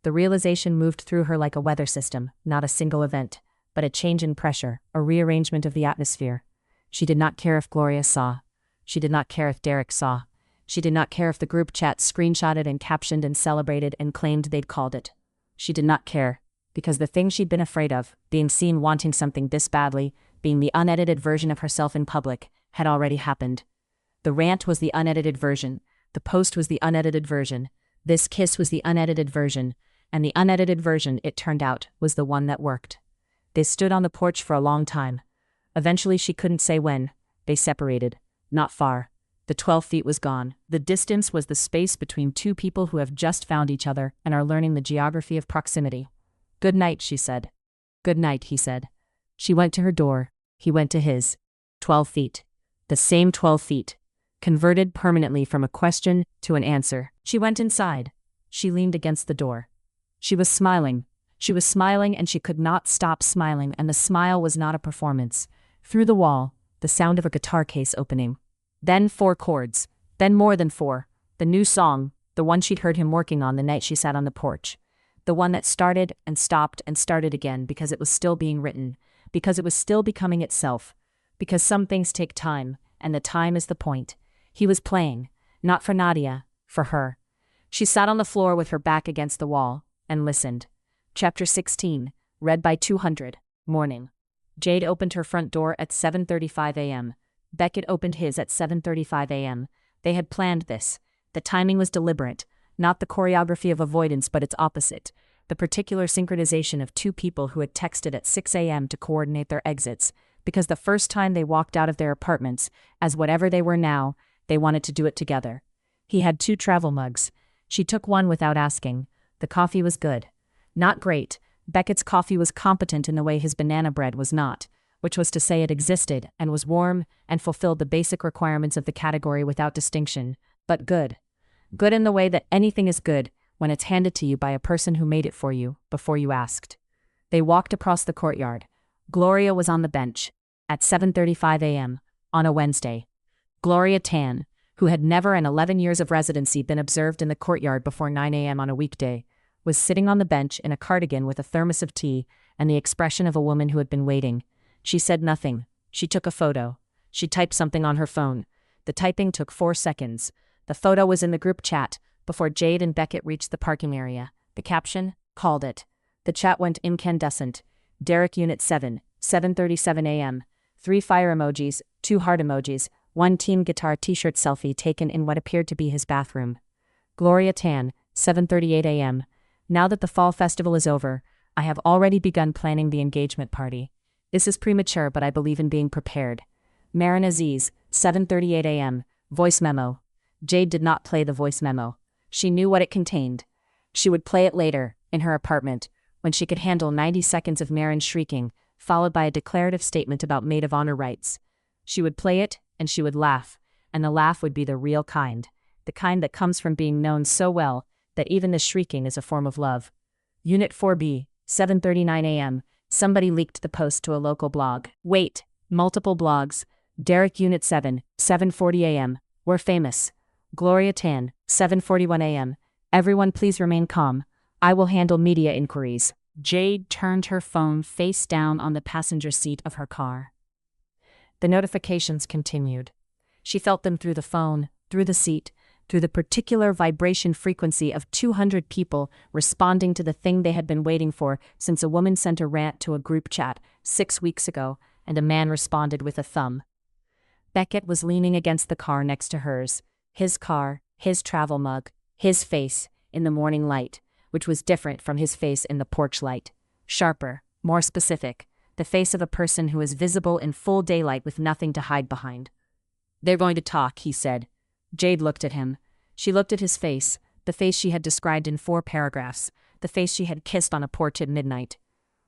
The realization moved through her like a weather system, not a single event, but a change in pressure, a rearrangement of the atmosphere. She did not care if Gloria saw. She did not care if Derek saw. She did not care if the group chat screenshotted and captioned and celebrated and claimed they'd called it. She did not care, because the thing she'd been afraid of, being seen wanting something this badly, being the unedited version of herself in public, had already happened. The rant was the unedited version. The post was the unedited version. This kiss was the unedited version. And the unedited version, it turned out, was the one that worked. They stood on the porch for a long time. Eventually she couldn't say when. They separated. Not far. The 12 feet was gone. The distance was the space between two people who have just found each other and are learning the geography of proximity. Good night, she said. Good night, he said. She went to her door. He went to his. 12 feet. The same 12 feet. Converted permanently from a question to an answer. She went inside. She leaned against the door. She was smiling. She was smiling and she could not stop smiling, and the smile was not a performance. Through the wall, the sound of a guitar case opening. Then 4 chords. Then more than 4. The new song, the one she'd heard him working on the night she sat on the porch. The one that started and stopped and started again because it was still being written, because it was still becoming itself, because some things take time, and the time is the point. He was playing, not for Nadia, for her. She sat on the floor with her back against the wall, and listened. Chapter 16, read by 200, morning. Jade opened her front door at 7:35 a.m. Beckett opened his at 7:35 a.m. They had planned this. The timing was deliberate, not the choreography of avoidance but its opposite, the particular synchronization of two people who had texted at 6 a.m. to coordinate their exits, because the first time they walked out of their apartments, as whatever they were now, they wanted to do it together. He had 2 travel mugs, She took one without asking. The coffee was good. Not great. Beckett's coffee was competent in the way his banana bread was not, which was to say it existed and was warm and fulfilled the basic requirements of the category without distinction, but good. Good in the way that anything is good when it's handed to you by a person who made it for you before you asked. They walked across the courtyard. Gloria was on the bench at 7:35 a.m. on a Wednesday. Gloria Tan, who had never in 11 years of residency been observed in the courtyard before 9 a.m. on a weekday, was sitting on the bench in a cardigan with a thermos of tea and the expression of a woman who had been waiting. She said nothing. She took a photo. She typed something on her phone. The typing took 4 seconds. The photo was in the group chat before Jade and Beckett reached the parking area. The caption, "Called it." The chat went incandescent. Derek Unit 7, 7:37 a.m. 3 fire emojis, 2 heart emojis, 1 Team Guitar t-shirt selfie taken in what appeared to be his bathroom. Gloria Tan, 7:38 a.m. Now that the fall festival is over, I have already begun planning the engagement party. This is premature, but I believe in being prepared. Marin Aziz, 7:38 a.m. Voice memo. Jade did not play the voice memo. She knew what it contained. She would play it later, in her apartment, when she could handle 90 seconds of Marin shrieking, followed by a declarative statement about maid of honor rights. She would play it, and she would laugh, and the laugh would be the real kind, the kind that comes from being known so well that even the shrieking is a form of love. Unit 4B, 7:39 a.m. Somebody leaked the post to a local blog. Wait, multiple blogs. Derek Unit 7, 7:40 a.m. We're famous. Gloria Tan, 7:41 a.m. Everyone please remain calm. I will handle media inquiries. Jade turned her phone face down on the passenger seat of her car. The notifications continued. She felt them through the phone, through the seat, through the particular vibration frequency of 200 people responding to the thing they had been waiting for since a woman sent a rant to a group chat 6 weeks ago, and a man responded with a thumb. Beckett was leaning against the car next to hers, his car, his travel mug, his face, in the morning light, which was different from his face in the porch light. Sharper, more specific, the face of a person who is visible in full daylight with nothing to hide behind. They're going to talk, he said. Jade looked at him. She looked at his face, the face she had described in 4 paragraphs, the face she had kissed on a porch at midnight.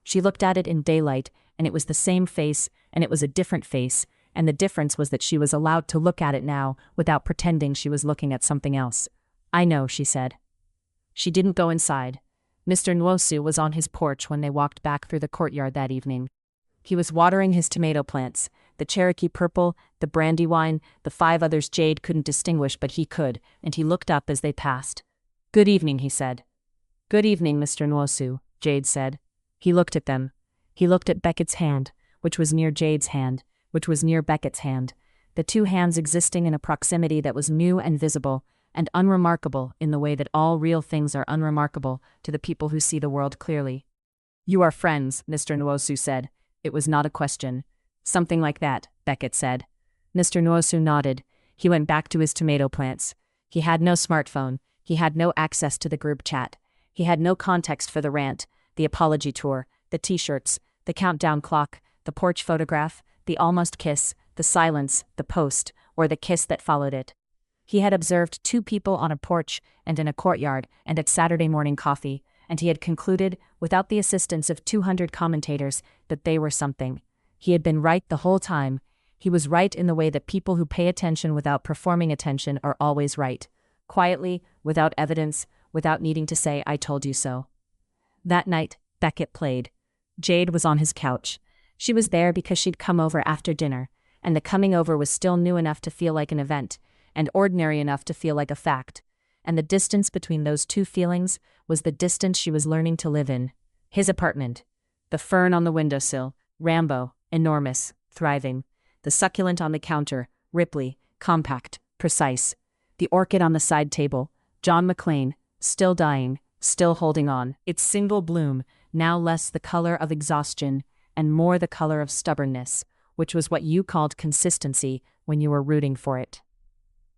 She looked at it in daylight, and it was the same face, and it was a different face, and the difference was that she was allowed to look at it now without pretending she was looking at something else. I know, she said. She didn't go inside. Mr. Nwosu was on his porch when they walked back through the courtyard that evening. He was watering his tomato plants, the Cherokee purple, the Brandywine, the 5 others Jade couldn't distinguish, but he could, and he looked up as they passed. Good evening, he said. Good evening, Mr. Nwosu, Jade said. He looked at them. He looked at Beckett's hand, which was near Jade's hand, which was near Beckett's hand, the 2 hands existing in a proximity that was new and visible, and unremarkable in the way that all real things are unremarkable to the people who see the world clearly. You are friends, Mr. Nwosu said. It was not a question. Something like that, Beckett said. Mr. Nwosu nodded. He went back to his tomato plants. He had no smartphone. He had no access to the group chat. He had no context for the rant, the apology tour, the t-shirts, the countdown clock, the porch photograph, the almost kiss, the silence, the post, or the kiss that followed it. He had observed 2 people on a porch and in a courtyard and at Saturday morning coffee, and he had concluded, without the assistance of 200 commentators, that they were something. He had been right the whole time. He was right in the way that people who pay attention without performing attention are always right. Quietly, without evidence, without needing to say, I told you so. That night, Beckett played. Jade was on his couch. She was there because she'd come over after dinner, and the coming over was still new enough to feel like an event, and ordinary enough to feel like a fact. And the distance between those 2 feelings was the distance she was learning to live in. His apartment. The fern on the windowsill, Rambo, enormous, thriving. The succulent on the counter, Ripley, compact, precise. The orchid on the side table, John McClane, still dying, still holding on. Its single bloom, now less the color of exhaustion, and more the color of stubbornness, which was what you called consistency when you were rooting for it.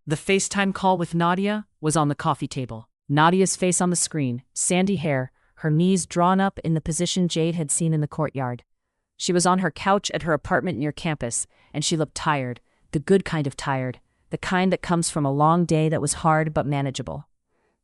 The FaceTime call with Nadia was on the coffee table. Nadia's face on the screen, sandy hair, her knees drawn up in the position Jade had seen in the courtyard. She was on her couch at her apartment near campus, and she looked tired, the good kind of tired, the kind that comes from a long day that was hard but manageable.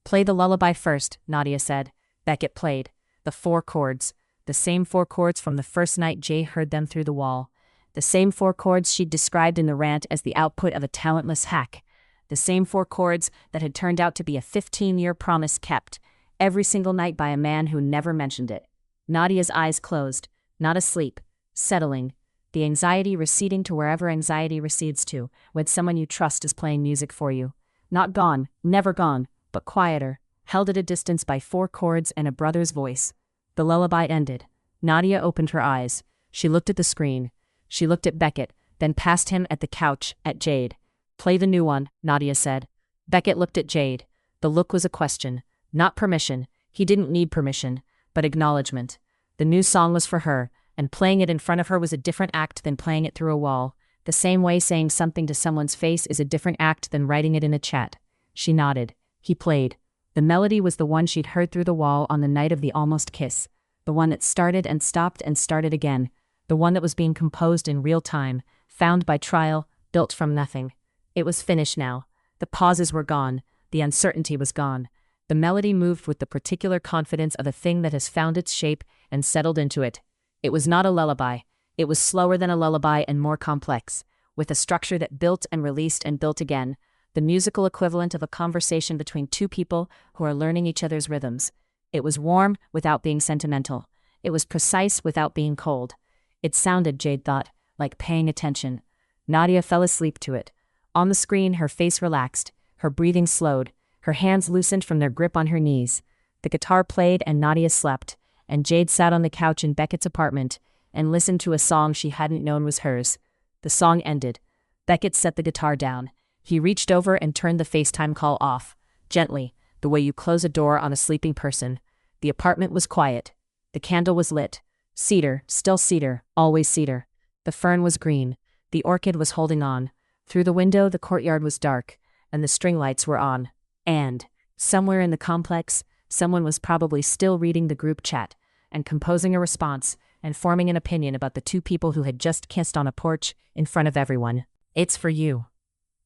Play the lullaby first, Nadia said. Beckett played. The 4 chords. The same 4 chords from the first night Jay heard them through the wall. The same 4 chords she'd described in the rant as the output of a talentless hack. The same 4 chords that had turned out to be a 15-year promise kept, every single night by a man who never mentioned it. Nadia's eyes closed, not asleep, settling, the anxiety receding to wherever anxiety recedes to, when someone you trust is playing music for you. Not gone, never gone, but quieter, held at a distance by 4 chords and a brother's voice. The lullaby ended. Nadia opened her eyes. She looked at the screen. She looked at Beckett, then past him at the couch, at Jade. Play the new one, Nadia said. Beckett looked at Jade. The look was a question. Not permission. He didn't need permission, but acknowledgement. The new song was for her, and playing it in front of her was a different act than playing it through a wall. The same way saying something to someone's face is a different act than writing it in a chat. She nodded. He played. The melody was the one she'd heard through the wall on the night of the almost kiss. The one that started and stopped and started again. The one that was being composed in real time, found by trial, built from nothing. It was finished now. The pauses were gone. The uncertainty was gone. The melody moved with the particular confidence of a thing that has found its shape and settled into it. It was not a lullaby. It was slower than a lullaby and more complex, with a structure that built and released and built again, the musical equivalent of a conversation between 2 people who are learning each other's rhythms. It was warm without being sentimental. It was precise without being cold. It sounded, Jade thought, like paying attention. Nadia fell asleep to it. On the screen, her face relaxed, her breathing slowed, her hands loosened from their grip on her knees. The guitar played and Nadia slept, and Jade sat on the couch in Beckett's apartment and listened to a song she hadn't known was hers. The song ended. Beckett set the guitar down. He reached over and turned the FaceTime call off, gently, the way you close a door on a sleeping person. The apartment was quiet. The candle was lit. Cedar, still cedar, always cedar. The fern was green. The orchid was holding on. Through the window, the courtyard was dark, and the string lights were on. And, somewhere in the complex, someone was probably still reading the group chat, and composing a response, and forming an opinion about the 2 people who had just kissed on a porch in front of everyone. "It's for you,"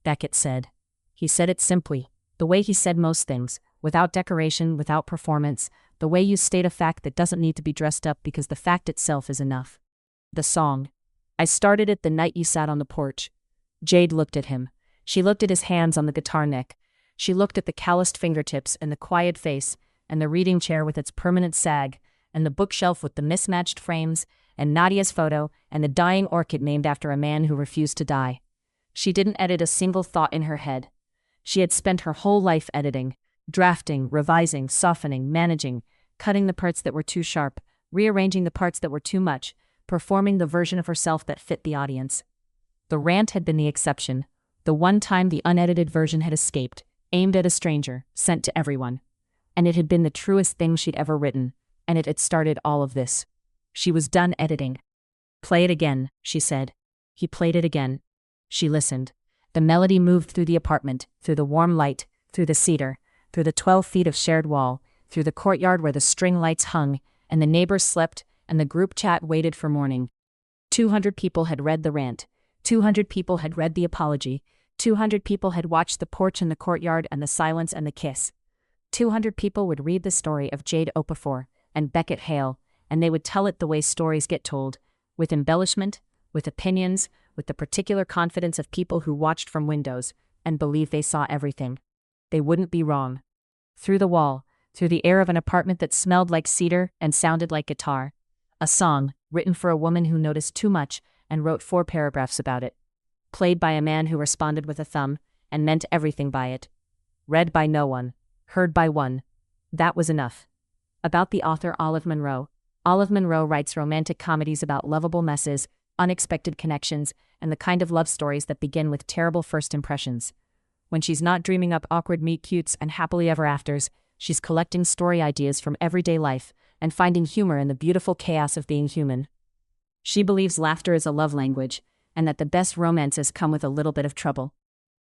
Beckett said. He said it simply, the way he said most things, without decoration, without performance, the way you state a fact that doesn't need to be dressed up because the fact itself is enough. The song. "I started it the night you sat on the porch." Jade looked at him. She looked at his hands on the guitar neck. She looked at the calloused fingertips and the quiet face, and the reading chair with its permanent sag, and the bookshelf with the mismatched frames, and Nadia's photo, and the dying orchid named after a man who refused to die. She didn't edit a single thought in her head. She had spent her whole life editing, drafting, revising, softening, managing, cutting the parts that were too sharp, rearranging the parts that were too much, performing the version of herself that fit the audience. The rant had been the exception. The one time the unedited version had escaped, aimed at a stranger, sent to everyone. And it had been the truest thing she'd ever written, and it had started all of this. She was done editing. "Play it again," she said. He played it again. She listened. The melody moved through the apartment, through the warm light, through the cedar, through the 12 feet of shared wall, through the courtyard where the string lights hung, and the neighbors slept, and the group chat waited for morning. 200 people had read the rant. 200 people had read the apology. 200 people had watched the porch and the courtyard and the silence and the kiss. 200 people would read the story of Jade Okafor and Beckett Hale, and they would tell it the way stories get told, with embellishment, with opinions, with the particular confidence of people who watched from windows and believed they saw everything. They wouldn't be wrong. Through the wall, through the air of an apartment that smelled like cedar and sounded like guitar. A song, written for a woman who noticed too much and wrote 4 paragraphs about it. Played by a man who responded with a thumb and meant everything by it. Read by no one. Heard by one. That was enough. About the author Olive Monroe. Olive Monroe writes romantic comedies about lovable messes, unexpected connections, and the kind of love stories that begin with terrible first impressions. When she's not dreaming up awkward meet-cutes and happily ever afters, she's collecting story ideas from everyday life and finding humor in the beautiful chaos of being human. She believes laughter is a love language, and that the best romances come with a little bit of trouble.